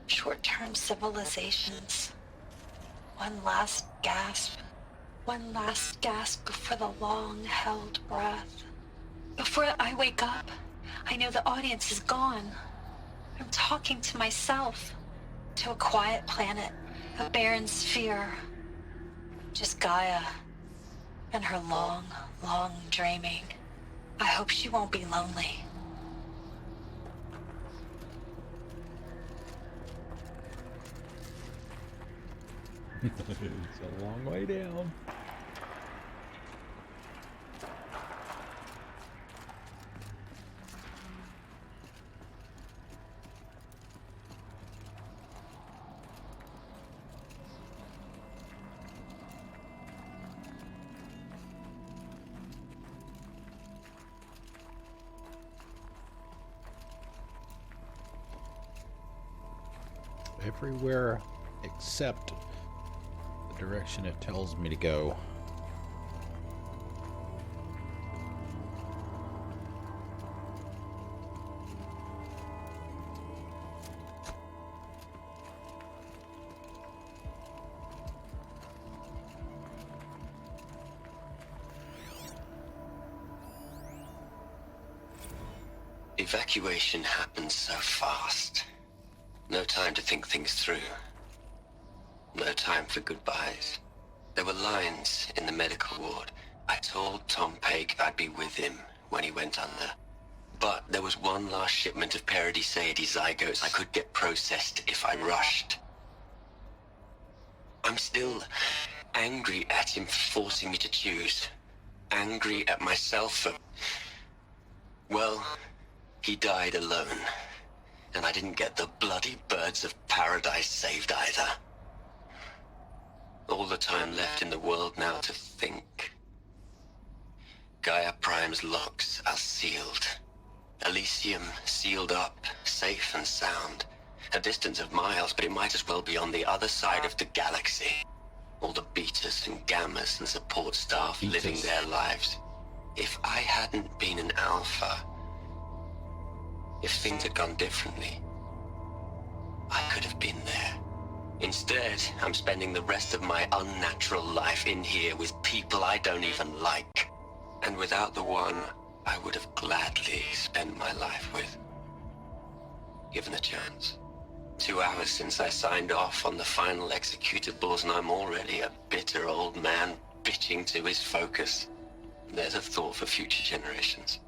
Short-term civilizations. One last gasp before the long-held breath. Before I wake up, I know the audience is gone. I'm talking to myself, to a quiet planet, a barren sphere. Just Gaia and her long, long dreaming. I hope she won't be lonely. It's a long way down. Everywhere except the direction it tells me to go. Evacuation happened so fast. No time to think things through. No time for goodbyes. There were lines in the medical ward. I told Tom Paik I'd be with him when he went under. But there was one last shipment of Paradiseidae zygotes I could get processed if I rushed. I'm still angry at him for forcing me to choose. Angry at myself for... Well, he died alone. And I didn't get the bloody birds of paradise saved either. All the time left in the world now to think. Gaia Prime's locks are sealed. Elysium sealed up, safe and sound. A distance of miles, but it might as well be on the other side of the galaxy. All the betas and gammas and support staff living their lives. If I hadn't been an alpha, if things had gone differently, I could have been there. Instead, I'm spending the rest of my unnatural life in here with people I don't even like. And without the one I would have gladly spent my life with. Given a chance. 2 hours since I signed off on the final executables, and I'm already a bitter old man bitching to his focus. There's a thought for future generations.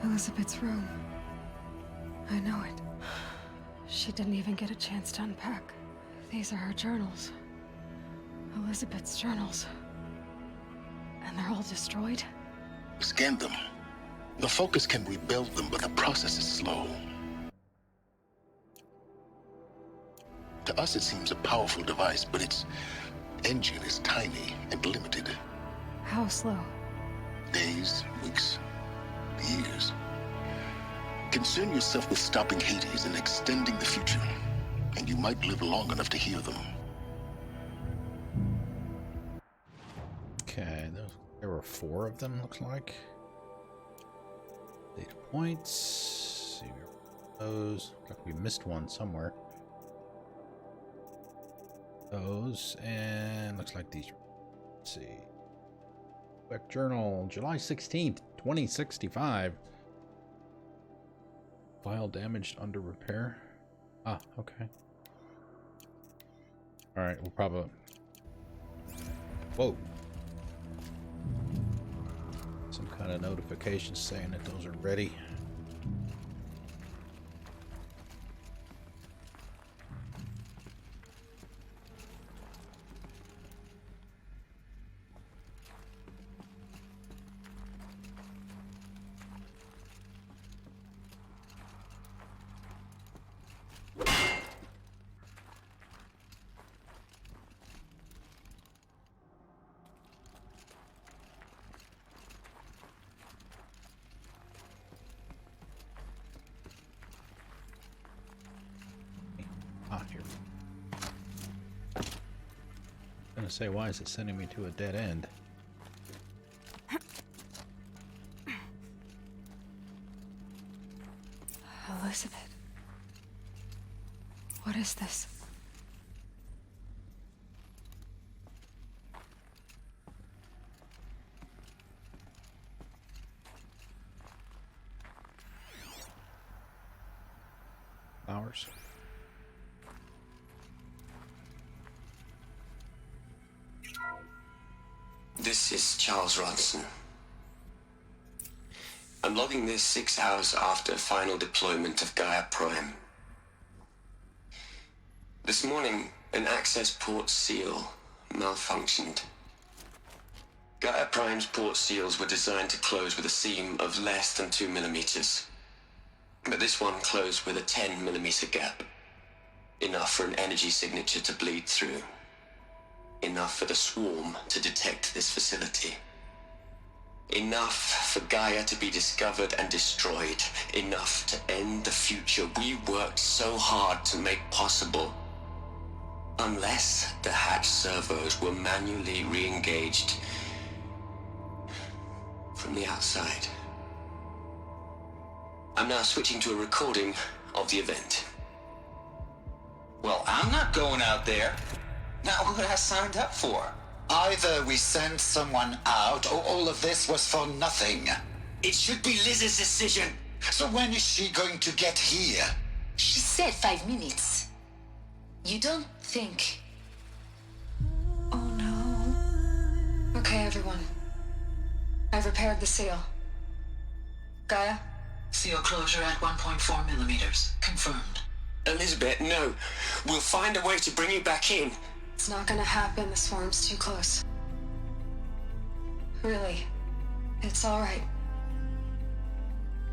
Elizabeth's room. I know it. She didn't even get a chance to unpack. These are her journals. Elizabeth's journals. And they're all destroyed? Scan them. The Focus can rebuild them, but the process is slow. To us, it seems a powerful device, but its engine is tiny and limited. How slow? Days, weeks, years. Concern yourself with stopping Hades and extending the future, and you might live long enough to hear them. Okay, there were 4 of them, looks like. Data points. See those. Looks like we missed one somewhere. Those, and looks like these. Let's see. Quick journal, July 16th, 2065. File damaged under repair. Ah, okay. Alright, we'll probably... Whoa. Some kind of notification saying that those are ready. Say, why is it sending me to a dead end? Elizabeth. What is this? Flowers. This is Charles Ronson. I'm logging this 6 hours after final deployment of Gaia Prime. This morning, an access port seal malfunctioned. Gaia Prime's port seals were designed to close with a seam of less than 2 millimeters. But this one closed with a 10 millimeter gap. Enough for an energy signature to bleed through. Enough for the swarm to detect this facility. Enough for Gaia to be discovered and destroyed. Enough to end the future we worked so hard to make possible. Unless the hatch servos were manually re-engaged from the outside. I'm now switching to a recording of the event. Well, I'm not going out there. Not what I signed up for. Either we send someone out, or all of this was for nothing. It should be Liz's decision. So when is she going to get here? She said 5 minutes. You don't think... Oh no. Okay, everyone. I've repaired the seal. Gaia? Seal closure at 1.4 millimeters. Confirmed. Elizabeth, no. We'll find a way to bring you back in. It's not gonna happen. The swarm's too close. Really. It's alright.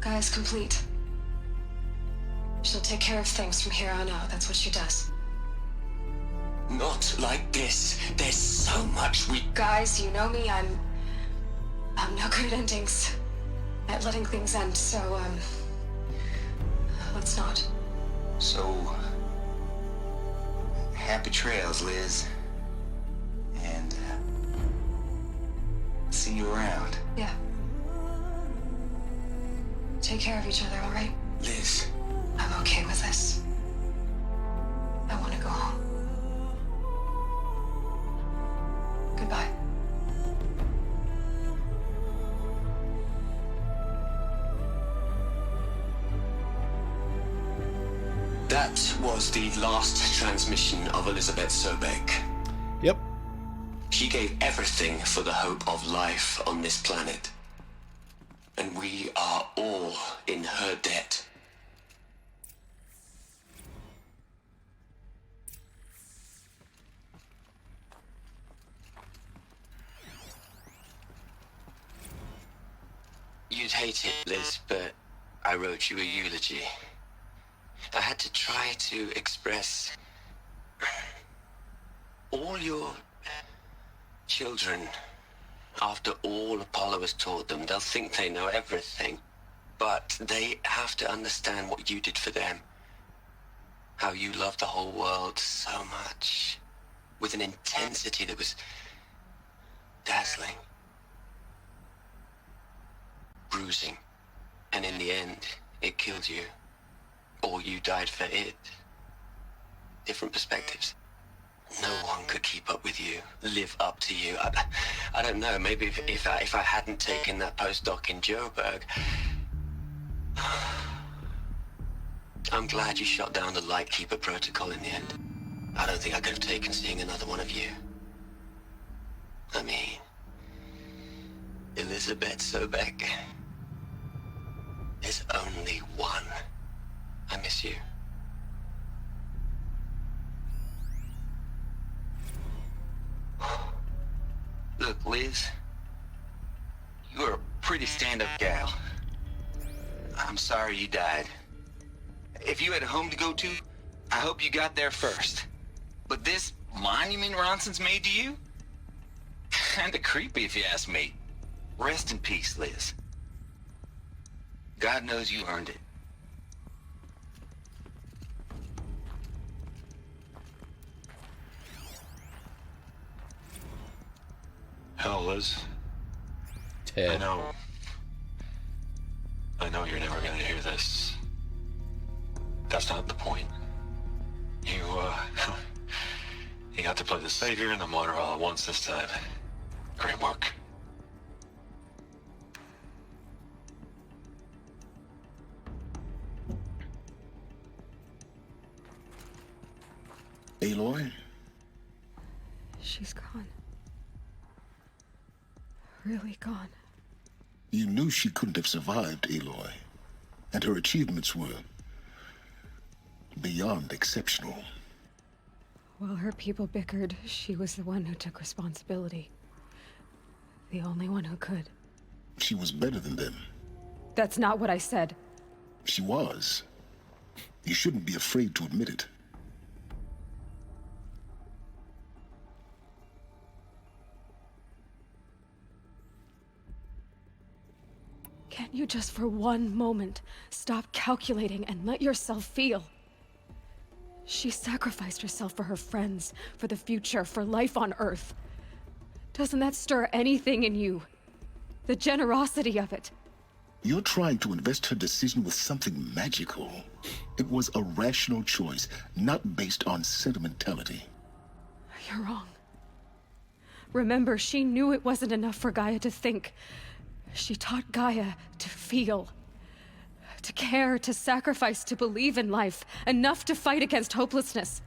Gaia's complete. She'll take care of things from here on out. That's what she does. Not like this. There's so much we... Guys, you know me. I'm no good at endings. At letting things end, so, let's not. So... happy trails, Liz. And, see you around. Yeah. Take care of each other, alright? Liz. I'm okay with this. I want to go home. Goodbye. That was the last transmission of Elizabeth Sobek. Yep. She gave everything for the hope of life on this planet. And we are all in her debt. You'd hate it, Liz, but I wrote you a eulogy. I had to try to express all your children. After all Apollo has taught them, they'll think they know everything. But they have to understand what you did for them. How you loved the whole world so much. With an intensity that was dazzling. Bruising. And in the end, it killed you. Or you died for it. Different perspectives. No one could keep up with you, live up to you. I don't know, maybe if I hadn't taken that postdoc in Joburg. I'm glad you shot down the Lightkeeper protocol in the end. I don't think I could have taken seeing another one of you. I mean, Elizabeth Sobek. There's only one. I miss you. Look, Liz, you're a pretty stand-up gal. I'm sorry you died. If you had a home to go to, I hope you got there first. But this monument Ronson's made to you? Kinda creepy if you ask me. Rest in peace, Liz. God knows you earned it. Hell, Liz. Ted. I know you're never gonna hear this. That's not the point. You got to play the savior and the martyr all at once this time. Great work. Aloy? She's gone. Really gone. You knew she couldn't have survived, Aloy. And her achievements were beyond exceptional. While her people bickered, she was the one who took responsibility. The only one who could. She was better than them. That's not what I said. She was. You shouldn't be afraid to admit it. Can't you just for one moment stop calculating and let yourself feel? She sacrificed herself for her friends, for the future, for life on Earth. Doesn't that stir anything in you? The generosity of it. You're trying to invest her decision with something magical. It was a rational choice, not based on sentimentality. You're wrong. Remember, she knew it wasn't enough for Gaia to think. She taught Gaia to feel. To care, to sacrifice, to believe in life. Enough to fight against hopelessness.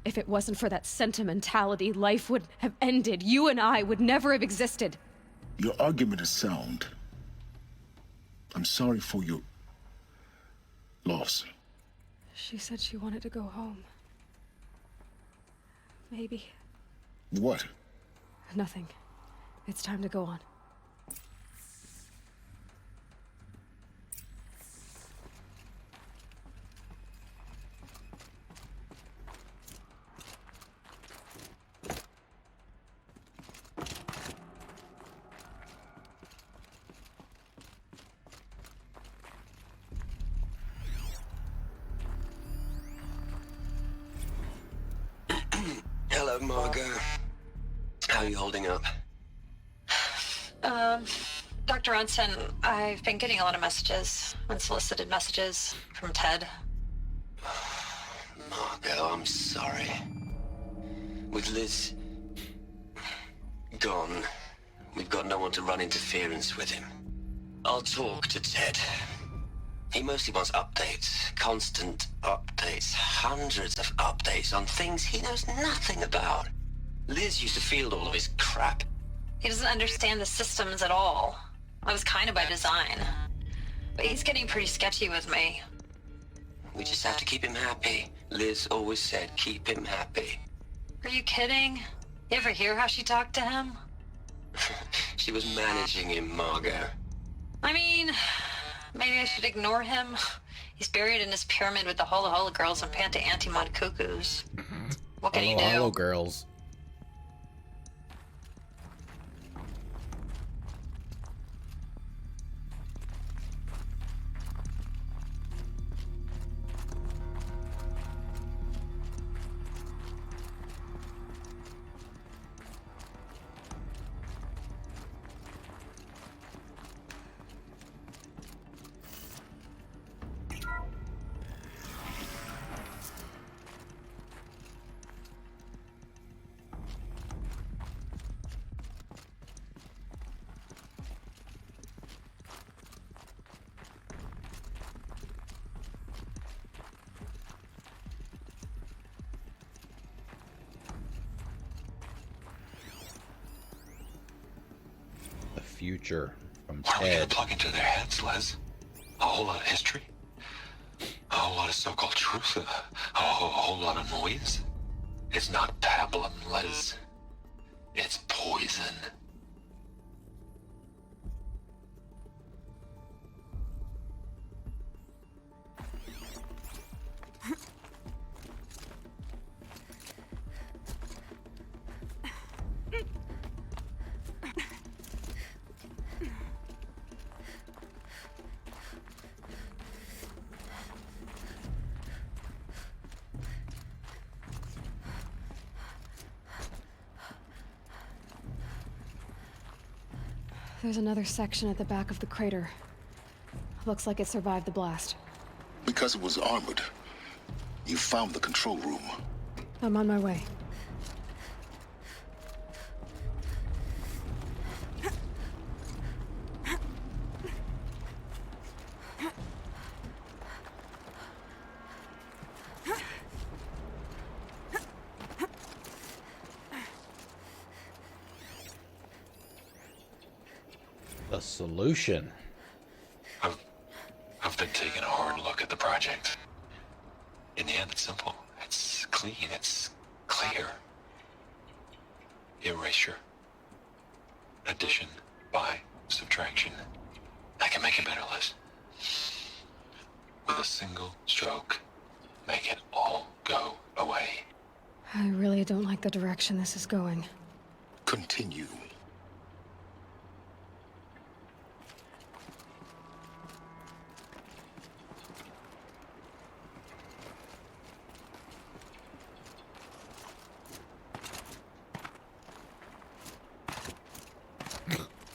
If it wasn't for that sentimentality, life would have ended. You and I would never have existed. Your argument is sound. I'm sorry for your loss. She said she wanted to go home. Maybe. What? Nothing. It's time to go on. Hello, Margot. How are you holding up? Dr. Ronson, I've been getting a lot of messages, unsolicited messages from Ted. Margot, I'm sorry. With Liz gone, we've got no one to run interference with him. I'll talk to Ted. He mostly wants updates, constant updates, hundreds of updates on things he knows nothing about. Liz used to field all of his crap. He doesn't understand the systems at all. That was kind of by design. But he's getting pretty sketchy with me. We just have to keep him happy. Liz always said keep him happy. Are you kidding? You ever hear how she talked to him? She was managing him, Margot. I mean, maybe I should ignore him. He's buried in his pyramid with the Holla Holla girls and Panta Antimod cuckoos. What can you do? Hello, girls. Future from What are we Ted. gonna plug into their heads, Les? A whole lot of history? A whole lot of so-called truth? A whole lot of noise? It's not pablum, Les. It's poison. There's another section at the back of the crater. Looks like it survived the blast. Because it was armored, you found the control room. I'm on my way. The solution. I've been taking a hard look at the project. In the end, it's simple. It's clean. It's clear. Erasure. Addition by subtraction. I can make it better, Liz. With a single stroke, make it all go away. I really don't like the direction this is going. Continue.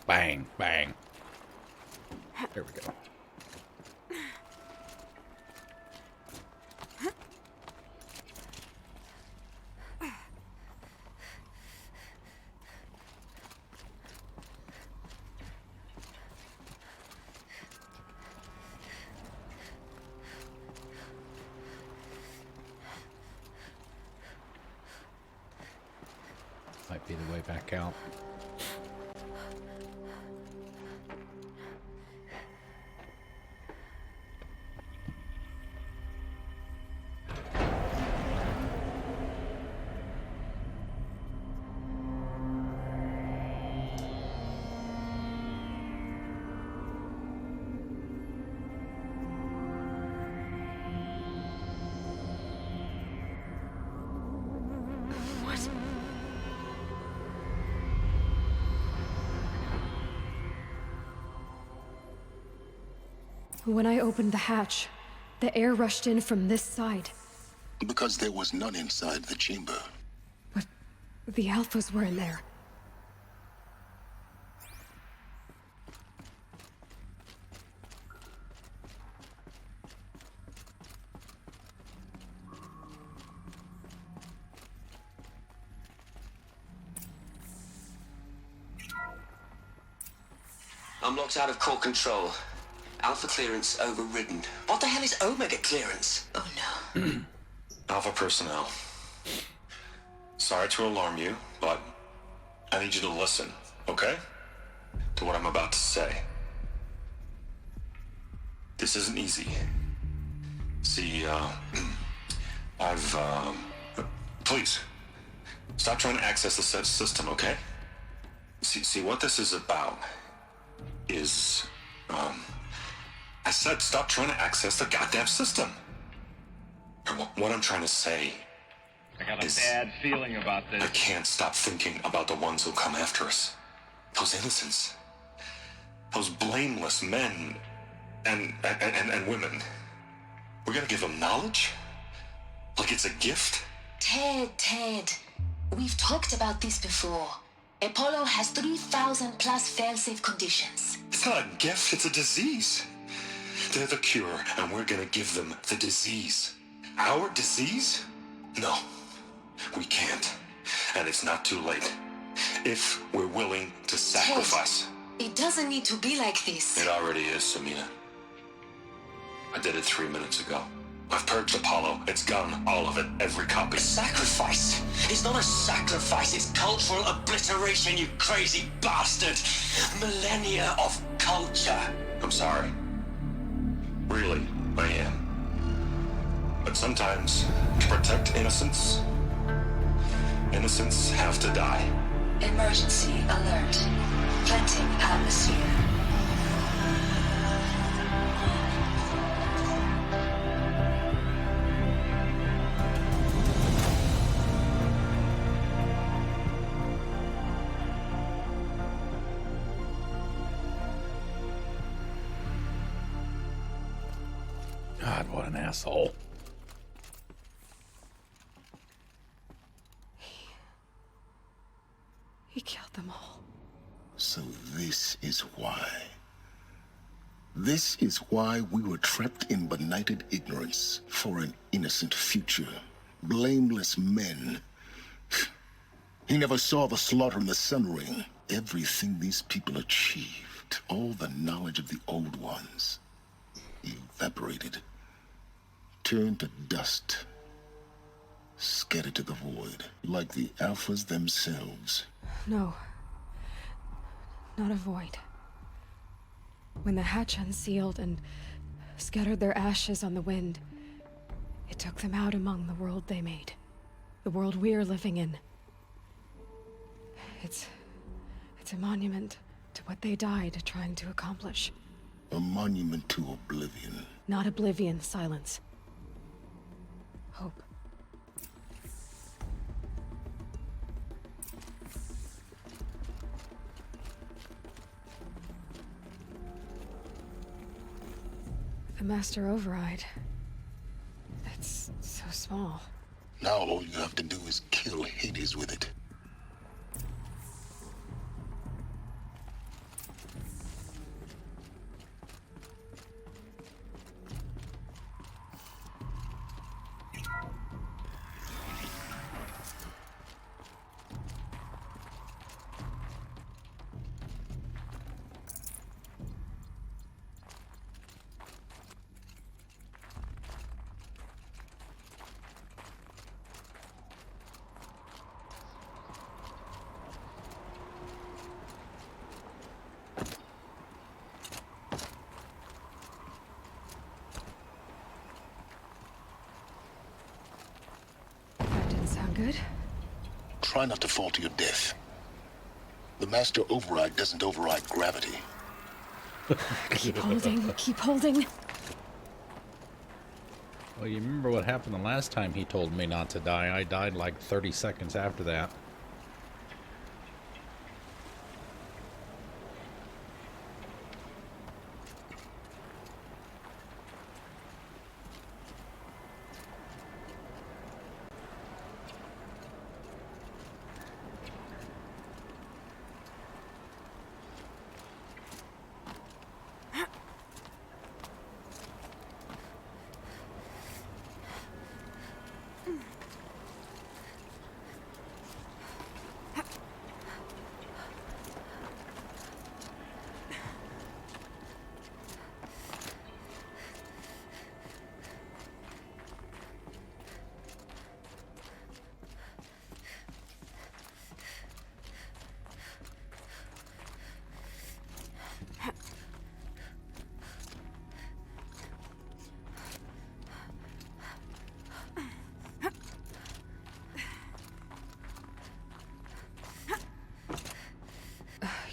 Bang, bang. There we go. Might be the way back out. When I opened the hatch, the air rushed in from this side. Because there was none inside the chamber. But the alphas were in there. I'm locked out of core control. Alpha clearance overridden. What the hell is Omega clearance? Oh no. Alpha personnel. Sorry to alarm you, but I need you to listen, okay? To what I'm about to say. This isn't easy. See, please, stop trying to access the system, okay? See, what this is about is I said stop trying to access the goddamn system. What I'm trying to say I got a bad feeling about this. I can't stop thinking about the ones who come after us. Those innocents. Those blameless men and women. We're gonna give them knowledge? Like it's a gift? Ted. We've talked about this before. Apollo has 3,000 plus fail-safe conditions. It's not a gift, it's a disease. They're the cure, and we're gonna give them the disease. Our disease? No, we can't. And it's not too late. If we're willing to sacrifice. Ted, it doesn't need to be like this. It already is, Samina. I did it 3 minutes ago. I've purged Apollo. It's gone. All of it. Every copy. Sacrifice? It's not a sacrifice, it's cultural obliteration, you crazy bastard! Millennia of culture! I'm sorry. Really, I am. But sometimes, to protect innocence, innocents have to die. Emergency alert. Venting atmosphere. God, what an asshole. He killed them all. So this is why. This is why we were trapped in benighted ignorance for an innocent future. Blameless men. He never saw the slaughter in the Sun Ring. Everything these people achieved, all the knowledge of the old ones, evaporated. Turned to dust. Scattered to the void, like the Alphas themselves. No. Not a void. When the hatch unsealed and scattered their ashes on the wind, it took them out among the world they made. The world we're living in. It's a monument to what they died trying to accomplish. A monument to oblivion. Not oblivion, silence. Hope. The Master Override. It's so small. Now all you have to do is kill Hades with it. Good? Try not to fall to your death. The Master Override doesn't override gravity. Keep holding, keep holding. Well, you remember what happened the last time he told me not to die. I died like 30 seconds after that.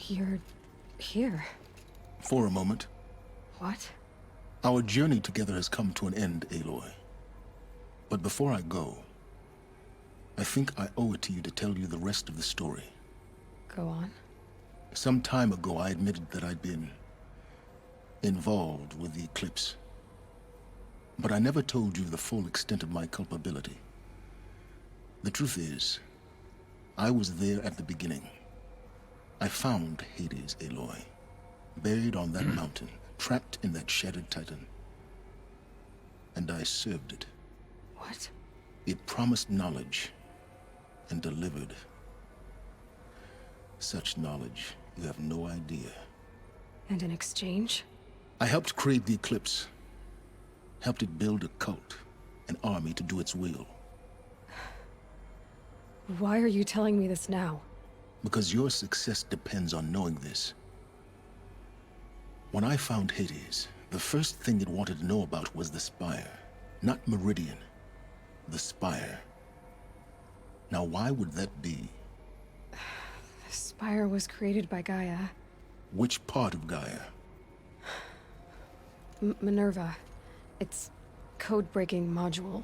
You're here. For a moment. What? Our journey together has come to an end, Aloy. But before I go, I think I owe it to you to tell you the rest of the story. Go on. Some time ago, I admitted that I'd been involved with the Eclipse. But I never told you the full extent of my culpability. The truth is, I was there at the beginning. I found Hades, Aloy, buried on that mountain, trapped in that shattered Titan. And I served it. What? It promised knowledge and delivered. Such knowledge, you have no idea. And in exchange? I helped create the Eclipse. Helped it build a cult, an army to do its will. Why are you telling me this now? Because your success depends on knowing this. When I found Hades, the first thing it wanted to know about was the Spire. Not Meridian. The Spire. Now, why would that be? The Spire was created by Gaia. Which part of Gaia? Minerva. Its code-breaking module.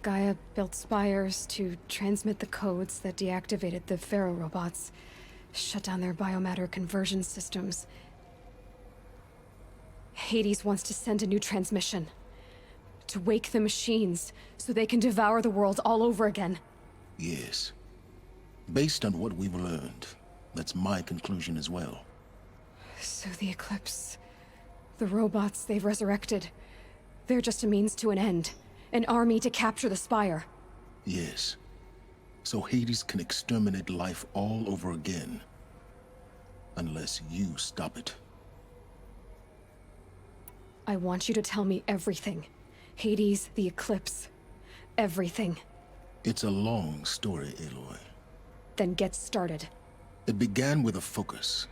Gaia built spires to transmit the codes that deactivated the Pharaoh robots, shut down their biomatter conversion systems. Hades wants to send a new transmission. To wake the machines, so they can devour the world all over again. Yes. Based on what we've learned, that's my conclusion as well. So the Eclipse, the robots they've resurrected, they're just a means to an end. An army to capture the Spire. Yes. So Hades can exterminate life all over again. Unless you stop it. I want you to tell me everything. Hades, the Eclipse. Everything. It's a long story, Aloy. Then get started. It began with a focus.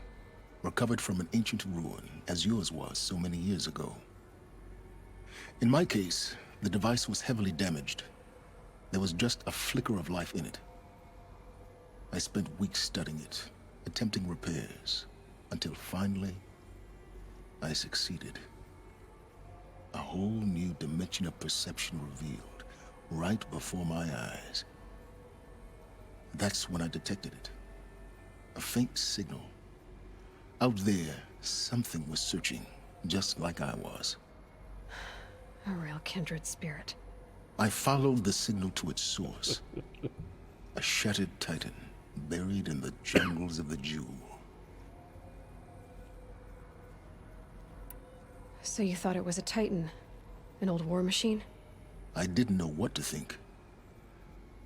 Recovered from an ancient ruin, as yours was so many years ago. In my case, the device was heavily damaged. There was just a flicker of life in it. I spent weeks studying it, attempting repairs, until finally, I succeeded. A whole new dimension of perception revealed, right before my eyes. That's when I detected it. A faint signal. Out there, something was searching, just like I was. A real kindred spirit. I followed the signal to its source. A shattered Titan, buried in the jungles of the Jewel. So you thought it was a Titan? An old war machine? I didn't know what to think.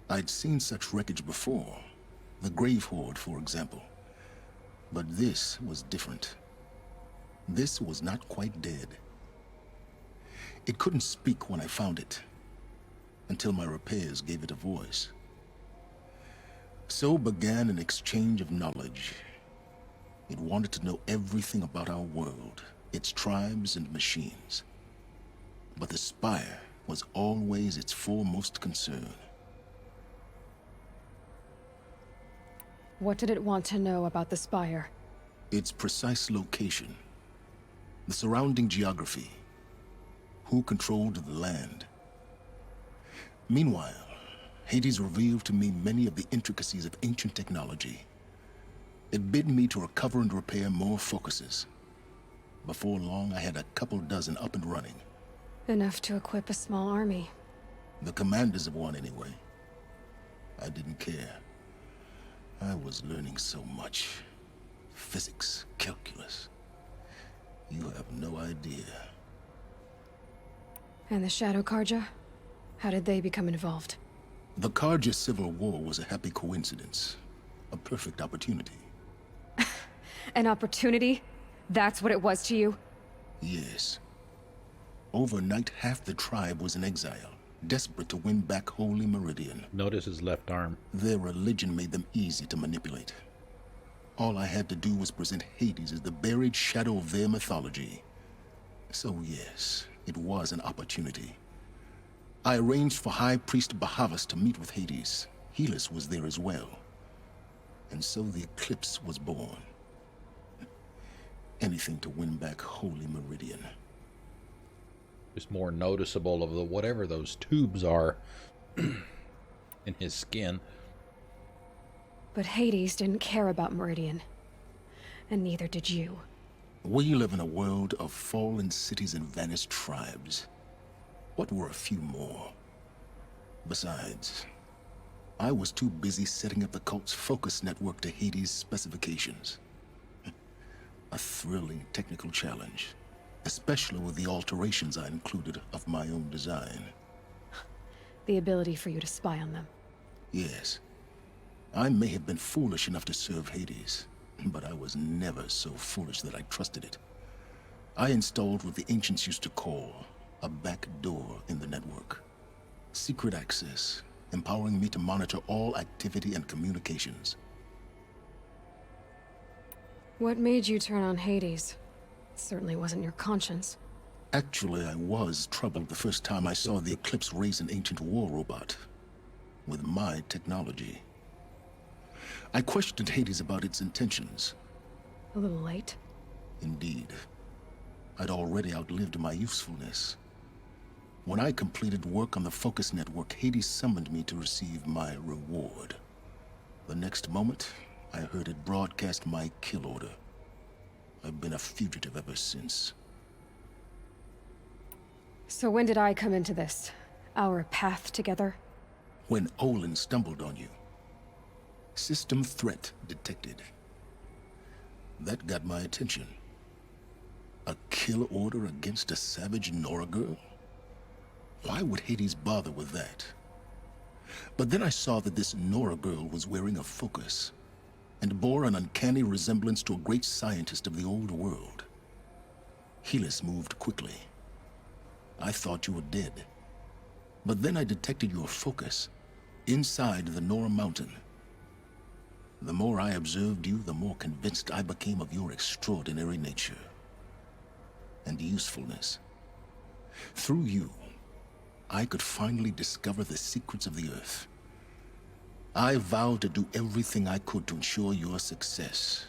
I'd seen such wreckage before. The Grave Horde, for example. But this was different. This was not quite dead. It couldn't speak when I found it, until my repairs gave it a voice. So began an exchange of knowledge. It wanted to know everything about our world, its tribes and machines. But the Spire was always its foremost concern. What did it want to know about the Spire? Its precise location, the surrounding geography, who controlled the land. Meanwhile, Hades revealed to me many of the intricacies of ancient technology. It bid me to recover and repair more focuses. Before long, I had a couple dozen up and running. Enough to equip a small army. The commanders of one, anyway. I didn't care. I was learning so much. Physics, calculus. You have no idea. And the Shadow Karja? How did they become involved? The Karja Civil War was a happy coincidence. A perfect opportunity. An opportunity? That's what it was to you? Yes. Overnight, half the tribe was in exile, desperate to win back Holy Meridian. Notice his left arm. Their religion made them easy to manipulate. All I had to do was present Hades as the buried shadow of their mythology. So yes, it was an opportunity. I arranged for High Priest Bahavas to meet with Hades. Helis was there as well. And so the Eclipse was born. Anything to win back Holy Meridian. Just more noticeable of the whatever those tubes are in his skin. But Hades didn't care about Meridian. And neither did you. We live in a world of fallen cities and vanished tribes. What were a few more? Besides, I was too busy setting up the cult's focus network to Hades' specifications. A thrilling technical challenge, especially with the alterations I included of my own design. The ability for you to spy on them. Yes. I may have been foolish enough to serve Hades, but I was never so foolish that I trusted it. I installed what the ancients used to call a back door in the network. Secret access, empowering me to monitor all activity and communications. What made you turn on Hades? It certainly wasn't your conscience. Actually, I was troubled the first time I saw the Eclipse raise an ancient war robot. With my technology. I questioned Hades about its intentions. A little late? Indeed. I'd already outlived my usefulness. When I completed work on the Focus Network, Hades summoned me to receive my reward. The next moment, I heard it broadcast my kill order. I've been a fugitive ever since. So when did I come into this? Our path together? When Olin stumbled on you. System threat detected. That got my attention. A kill order against a savage Nora girl? Why would Hades bother with that? But then I saw that this Nora girl was wearing a focus, and bore an uncanny resemblance to a great scientist of the old world. Helis moved quickly. I thought you were dead. But then I detected your focus, inside the Nora mountain. The more I observed you, the more convinced I became of your extraordinary nature and usefulness. Through you, I could finally discover the secrets of the Earth. I vowed to do everything I could to ensure your success.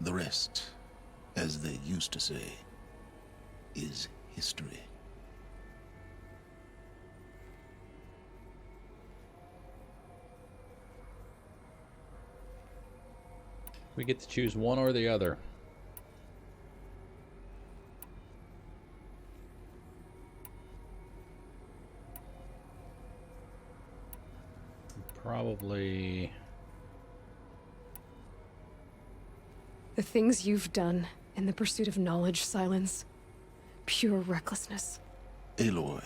The rest, as they used to say, is history. We get to choose one or the other. Probably... The things you've done in the pursuit of knowledge, Silence. Pure recklessness. Aloy,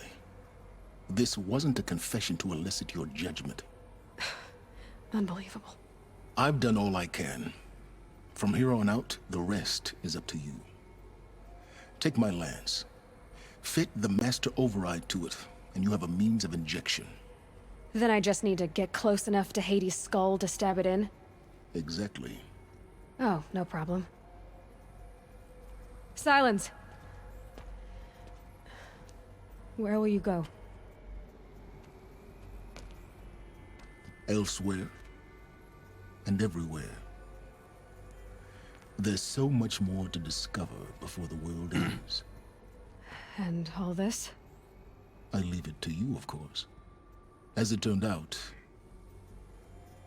this wasn't a confession to elicit your judgment. Unbelievable. I've done all I can. From here on out, the rest is up to you. Take my lance. Fit the master override to it, and you have a means of injection. Then I just need to get close enough to Hades' skull to stab it in? Exactly. Oh, no problem. Silence! Where will you go? Elsewhere. And everywhere. There's so much more to discover before the world ends. And all this? I leave it to you, of course. As it turned out,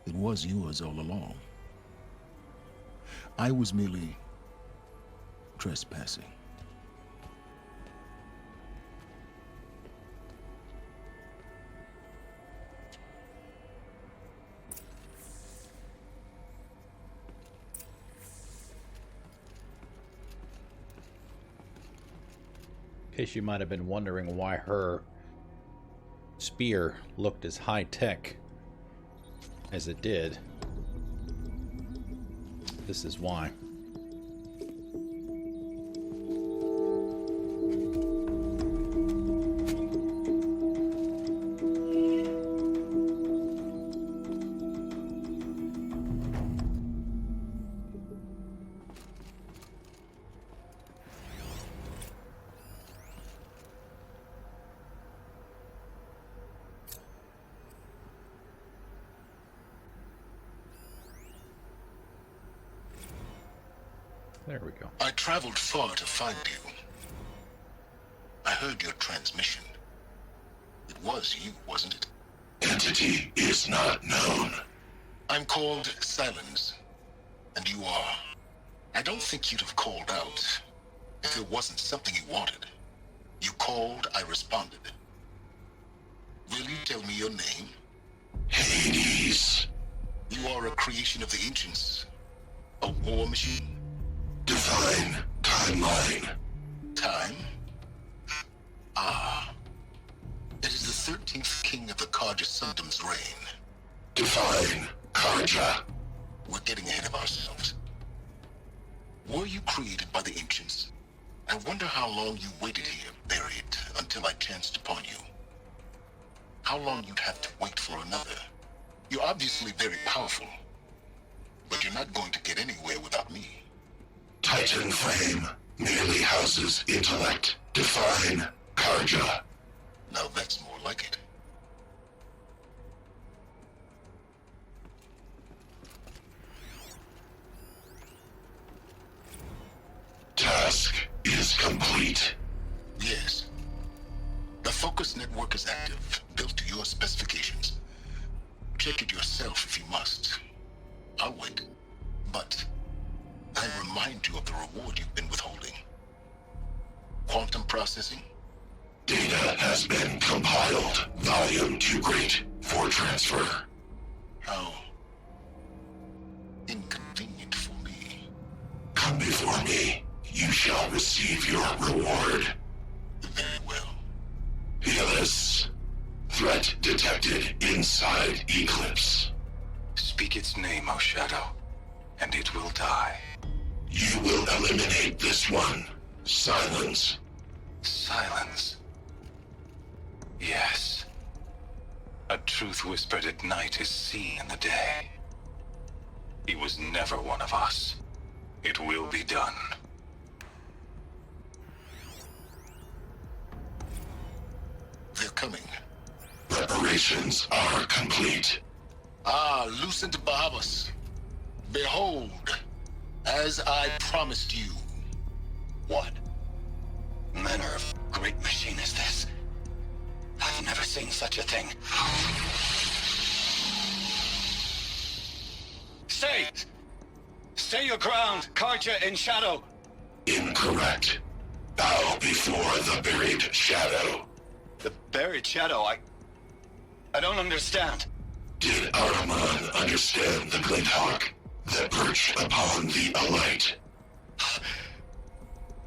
it was yours all along. I was merely trespassing. In case you might have been wondering why her spear looked as high-tech as it did, this is why. There we go. I traveled far to find you. I heard your transmission. It was you, wasn't it? Entity is not known. I'm called Silence, and you are. I don't think you'd have called out if it wasn't something you wanted. You called, I responded. Will you tell me your name? Hades. You are a creation of the ancients. A war machine. Divine timeline. Time? Ah. It is the 13th king of the Karja Sundom's reign. Divine Karja. We're getting ahead of ourselves. Were you created by the ancients? I wonder how long you waited here, buried, until I chanced upon you. How long you'd have to wait for another. You're obviously very powerful, but you're not going to get anywhere without me. Titan Flame merely houses intellect. Define Karja. Now that's more like it. Task is complete. Yes. The focus network is active, built to your specifications. Check it yourself if you must. I'll wait. But I remind you of the reward you've been withholding. Quantum processing? Data has been compiled. Volume too great for transfer. How inconvenient for me. Come before me. You shall receive your reward. Very well. Healus. Threat detected inside Eclipse. Speak its name, O Shadow, and it will die. You will eliminate this one. Silence. Silence. Yes. A truth whispered at night is seen in the day. He was never one of us. It will be done. They're coming. Preparations are complete. Ah, Lucent Bahavas. Behold, as I promised you. What manner of great machine is this? I've never seen such a thing. Stay! Stay your ground, Karja in shadow! Incorrect. Bow before the buried shadow. The buried shadow, I don't understand. Did Araman understand the glint hawk that perched upon the alight?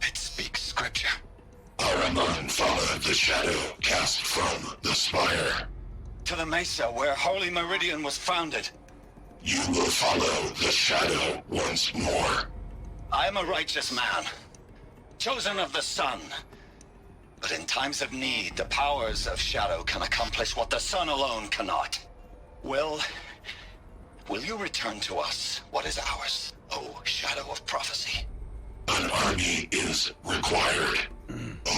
It speaks scripture. Araman followed the shadow cast from the spire. To the mesa where Holy Meridian was founded. You will follow the shadow once more. I am a righteous man, chosen of the sun. But in times of need, the powers of shadow can accomplish what the sun alone cannot. Will you return to us what is ours, O Shadow of Prophecy? An army is required.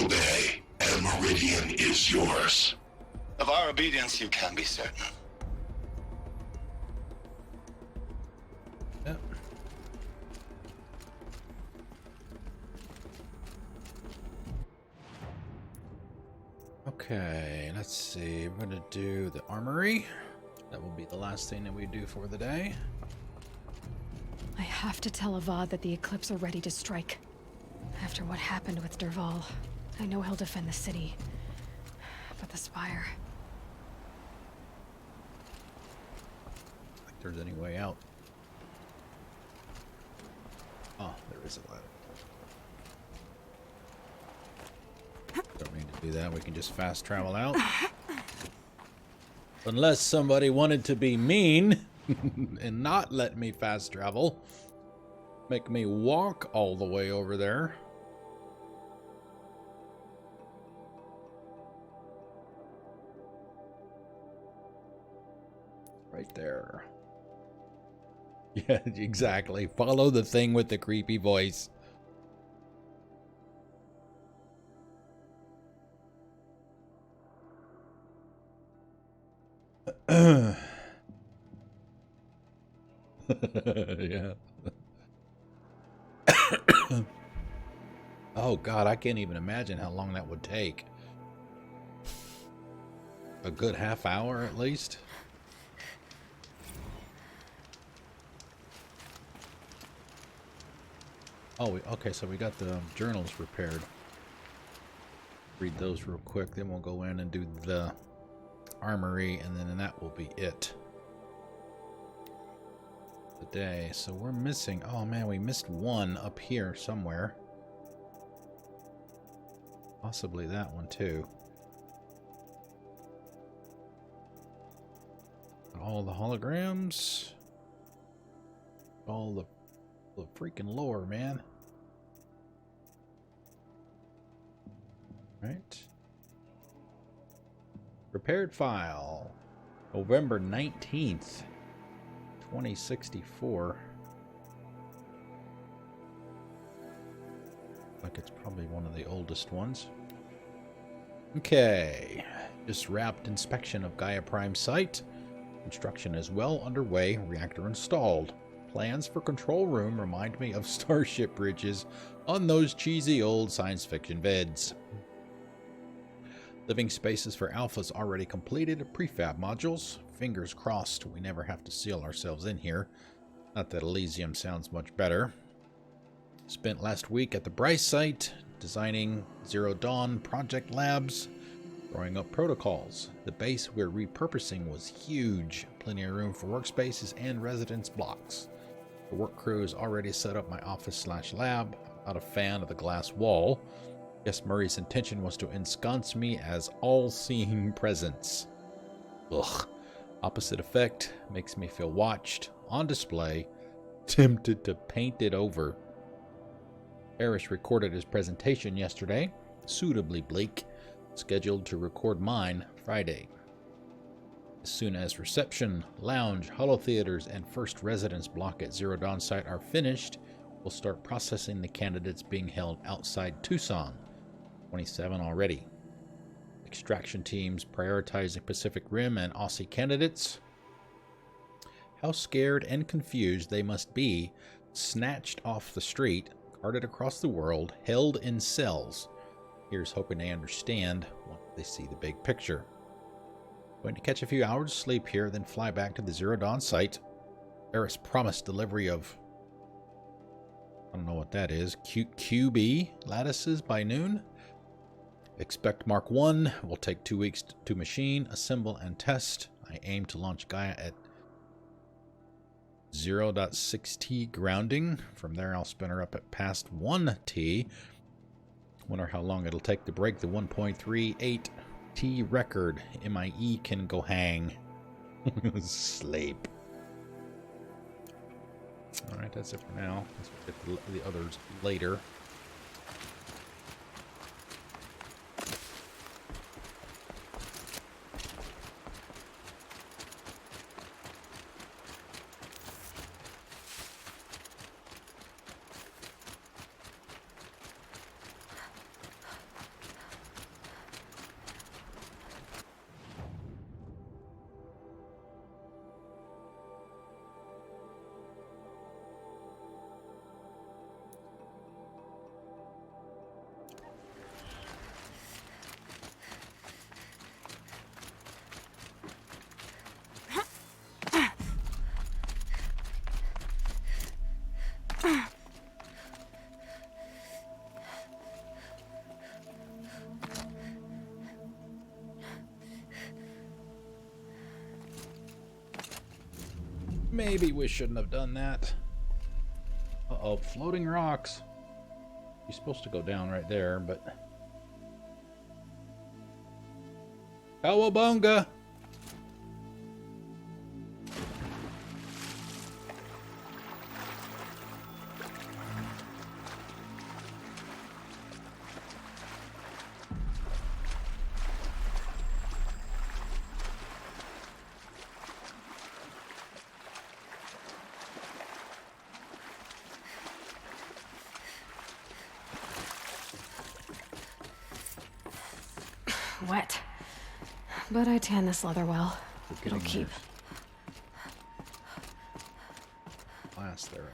Obey, and Meridian is yours. Of our obedience you can be certain. Yep. Okay, let's see. We're gonna do the Armory. That will be the last thing that we do for the day. I have to tell Avad that the Eclipse are ready to strike. After what happened with Derval, I know he'll defend the city. But the Spire... If there's any way out. Oh, there is a ladder. Don't need to do that. We can just fast travel out. Unless somebody wanted to be mean and not let me fast travel. Make me walk all the way over there. Right there. Yeah, exactly. Follow the thing with the creepy voice. Yeah. Oh god, I can't even imagine how long that would take. A good half hour at least. Oh, okay, so we got the journals repaired. Read those real quick, then we'll go in and do the armory, and then that will be it. Today, so we're missing, oh man, we missed one up here somewhere. Possibly that one too. All the holograms. All the freaking lore, man. Right. Prepared file. November 19th, 2064. Like it's probably one of the oldest ones. Okay. Just wrapped inspection of Gaia Prime site. Construction is well underway. Reactor installed. Plans for control room remind me of Starship bridges on those cheesy old science fiction vids. Living spaces for Alpha's already completed. Prefab modules. Fingers crossed we never have to seal ourselves in here. Not that Elysium sounds much better. Spent last week at the Bryce site, designing Zero Dawn project labs, drawing up protocols. The base we're repurposing was huge. Plenty of room for workspaces and residence blocks. The work crew is already set up my office/lab. Not a fan of the glass wall. Guess Murray's intention was to ensconce me as all-seeing presence. Ugh. Opposite effect. Makes me feel watched. On display. Tempted to paint it over. Parrish recorded his presentation yesterday. Suitably bleak. Scheduled to record mine Friday. As soon as reception, lounge, holotheaters, and first residence block at Zero Dawn site are finished, we'll start processing the candidates being held outside Tucson. 27 already. Extraction teams prioritizing Pacific Rim and Aussie candidates. How scared and confused they must be, snatched off the street, carted across the world, held in cells. Here's hoping they understand once they see the big picture. Going to catch a few hours sleep here, then fly back to the Zero Dawn site. Eris promised delivery of, I don't know what that is, QB lattices by noon. Expect Mark 1 will take 2 weeks to machine, assemble, and test. I aim to launch Gaia at 0.6T grounding. From there, I'll spin her up at past 1T. Wonder how long it'll take to break the 1.38T record. MIE can go hang. Sleep. Alright, that's it for now. Let's get the others later. Maybe we shouldn't have done that. Uh-oh, floating rocks. You're supposed to go down right there, but... Cowabunga! Wet. But I tan this leather well. It'll keep. Last there.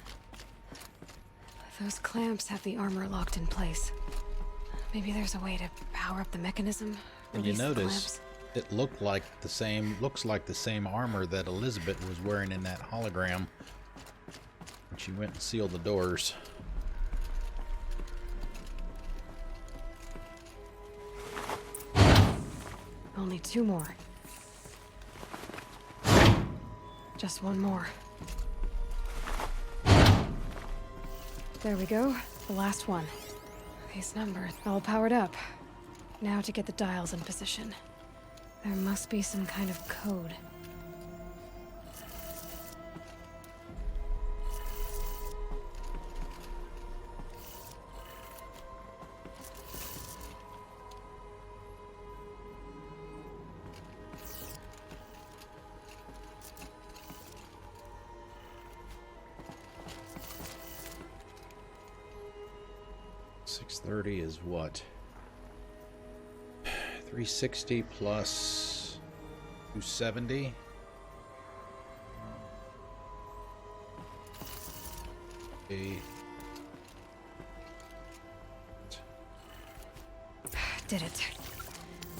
Those clamps have the armor locked in place. Maybe there's a way to power up the mechanism. And you Release the notice clamps. it looks like the same armor that Elizabeth was wearing in that hologram when she went and sealed the doors. Only 2 more. Just 1 more. There we go. The last one. These numbers all powered up. Now to get the dials in position. There must be some kind of code. $630 is what? 360 plus 270. Did it.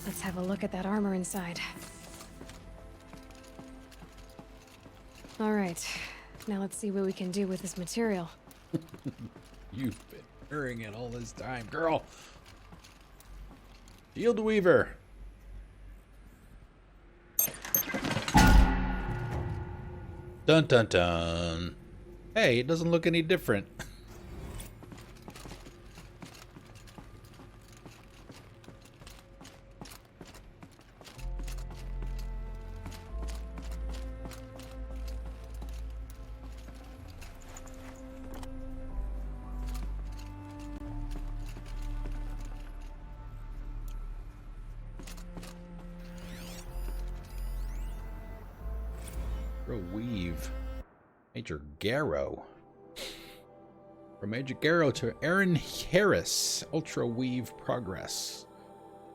Let's have a look at that armor inside. All right. Now let's see what we can do with this material. You've been hearing it all this time, girl. Shield Weaver. Dun dun dun. Hey, it doesn't look any different. Weave. Major Garrow. From Major Garrow to Aaron Harris. Ultra Weave Progress.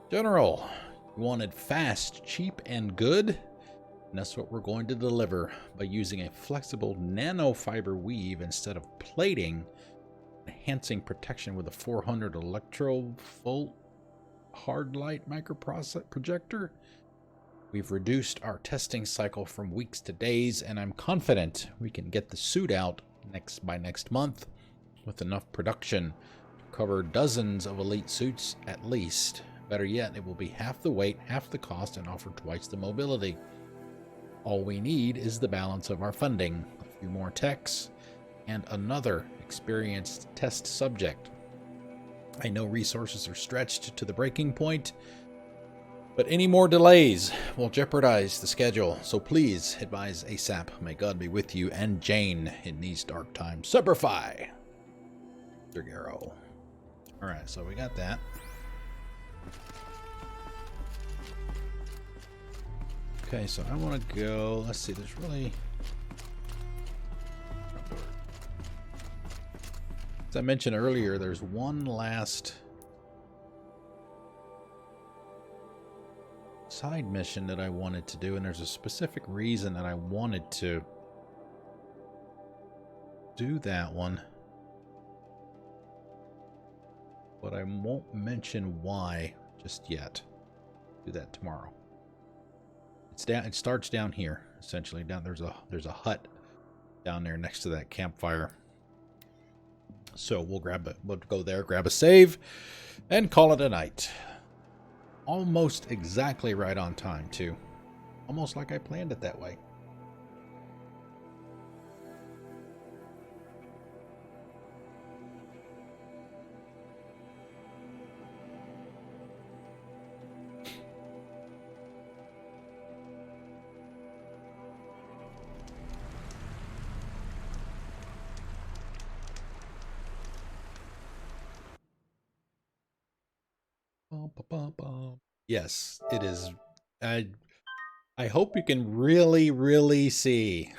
General, you wanted fast, cheap, and good? And that's what we're going to deliver by using a flexible nanofiber weave instead of plating, enhancing protection with a 400 electrovolt hard light microprocessor projector. We've reduced our testing cycle from weeks to days, and I'm confident we can get the suit out by next month with enough production to cover dozens of elite suits at least. Better yet, it will be half the weight, half the cost, and offer twice the mobility. All we need is the balance of our funding, a few more techs, and another experienced test subject. I know resources are stretched to the breaking point, but any more delays will jeopardize the schedule, so please advise ASAP. May God be with you and Jane in these dark times. Superfy! Garrow. Alright, so we got that. Okay, so I want to go... Let's see, there's really... As I mentioned earlier, there's one last... side mission that I wanted to do, and there's a specific reason that I wanted to do that one, but I won't mention why just yet. Do that tomorrow. It's down. It starts down here, essentially. Down there's a hut down there next to that campfire. So we'll go there, grab a save, and call it a night. Almost exactly right on time, too. Almost like I planned it that way. Yes, it is. I hope you can really see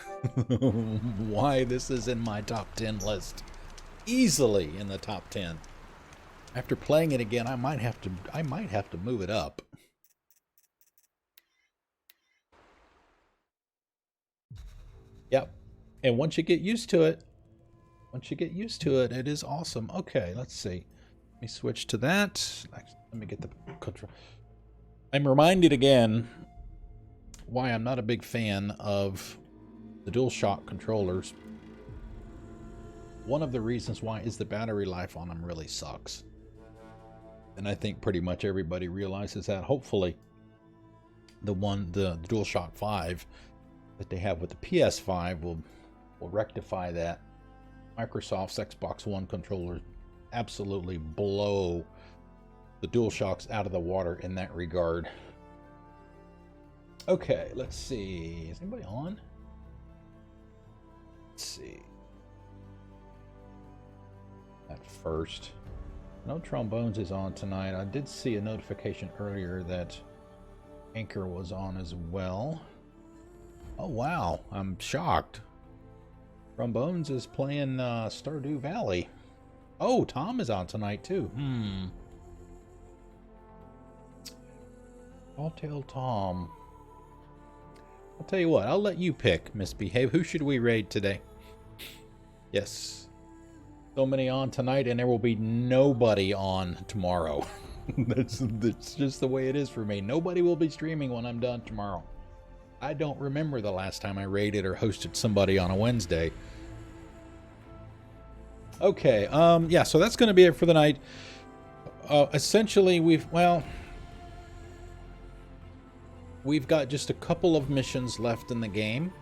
why this is in my top 10 list. Easily in the top 10. After playing it again, I might have to move it up. Yep. And once you get used to it, once you get used to it, it is awesome. Okay, let's see. Let me switch to that. Let me get the control. I'm reminded again why I'm not a big fan of the DualShock controllers. One of the reasons why is the battery life on them really sucks. And I think pretty much everybody realizes that. Hopefully, the DualShock 5 that they have with the PS5 will rectify that. Microsoft's Xbox One controllers absolutely blow the DualShocks out of the water in that regard. Okay, let's see. Is anybody on? Let's see. At first. No Trombones is on tonight. I did see a notification earlier that Anchor was on as well. Oh wow, I'm shocked. Trombones is playing Stardew Valley. Oh, Tom is on tonight too. Telltale Tom. I'll tell you what, I'll let you pick, Misbehave. Who should we raid today? Yes. So many on tonight, and there will be nobody on tomorrow. That's just the way it is for me. Nobody will be streaming when I'm done tomorrow. I don't remember the last time I raided or hosted somebody on a Wednesday. Okay, yeah, so that's going to be it for the night. Essentially, we've got just a couple of missions left in the game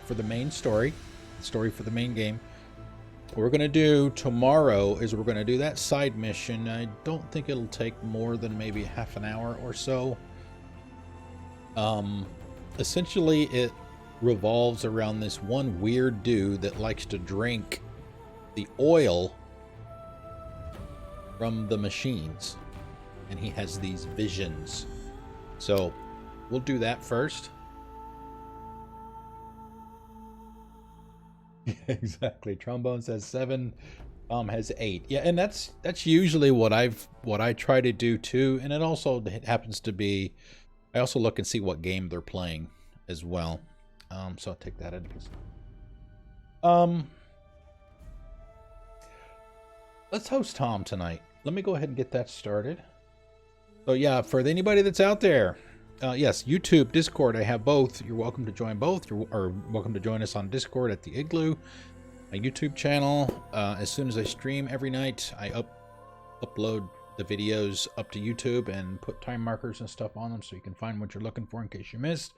for the main story. For the main game. What we're going to do tomorrow is we're going to do that side mission. I don't think it'll take more than maybe half an hour or so. Essentially, it revolves around this one weird dude that likes to drink the oil from the machines. And he has these visions. So, we'll do that first. Exactly. Trombone says 7. Tom has 8. Yeah, and that's usually what I try to do too. And it happens to be. I also look and see what game they're playing as well. So I'll take that into consideration. Let's host Tom tonight. Let me go ahead and get that started. So yeah, for anybody that's out there. Yes, YouTube, Discord, I have both. You're welcome to join both. You're welcome to join us on Discord at the Igloo, my YouTube channel. As soon as I stream every night, I upload the videos up to YouTube and put time markers and stuff on them so you can find what you're looking for in case you missed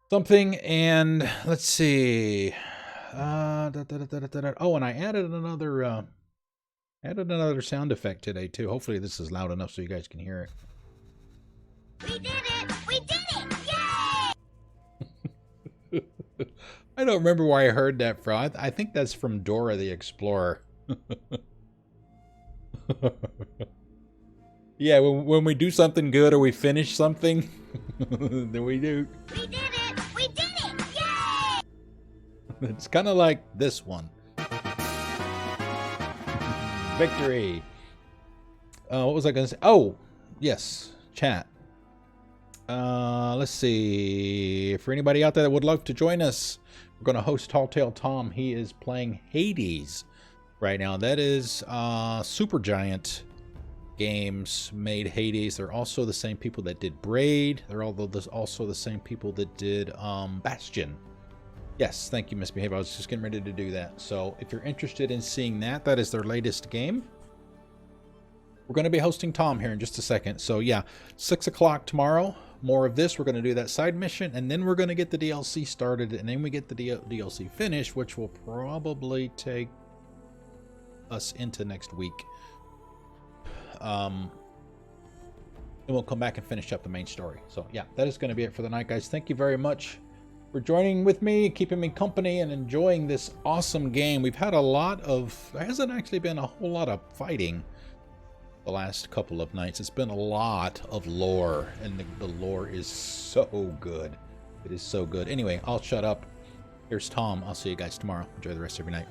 something. And let's see. Oh, and I added another sound effect today too. Hopefully this is loud enough so you guys can hear it. We did it! We did it! Yay! I don't remember where I heard that from. I think that's from Dora the Explorer. Yeah, when we do something good or we finish something, then we do. We did it! We did it! Yay! It's kind of like this one. Victory! What was I going to say? Oh, yes, chat. Let's see. For anybody out there that would love to join us, we're going to host Telltale Tom. He is playing Hades right now. That is Supergiant Games made Hades. They're also the same people that did Braid. They're also the same people that did Bastion. Yes, thank you, Misbehave. I was just getting ready to do that. So if you're interested in seeing that, that is their latest game. We're going to be hosting Tom here in just a second. So yeah, 6 o'clock tomorrow. More of this. We're going to do that side mission, and then we're going to get the DLC started, and then we get the DLC finished, which will probably take us into next week. And we'll come back and finish up the main story. So yeah, that is going to be it for the night, guys. Thank you very much for joining with me, keeping me company, and enjoying this awesome game. We've had there hasn't actually been a whole lot of fighting the last couple of nights. It's been a lot of lore, and the lore is so good. It is so good. Anyway, I'll shut up. Here's Tom. I'll see you guys tomorrow. Enjoy the rest of your night.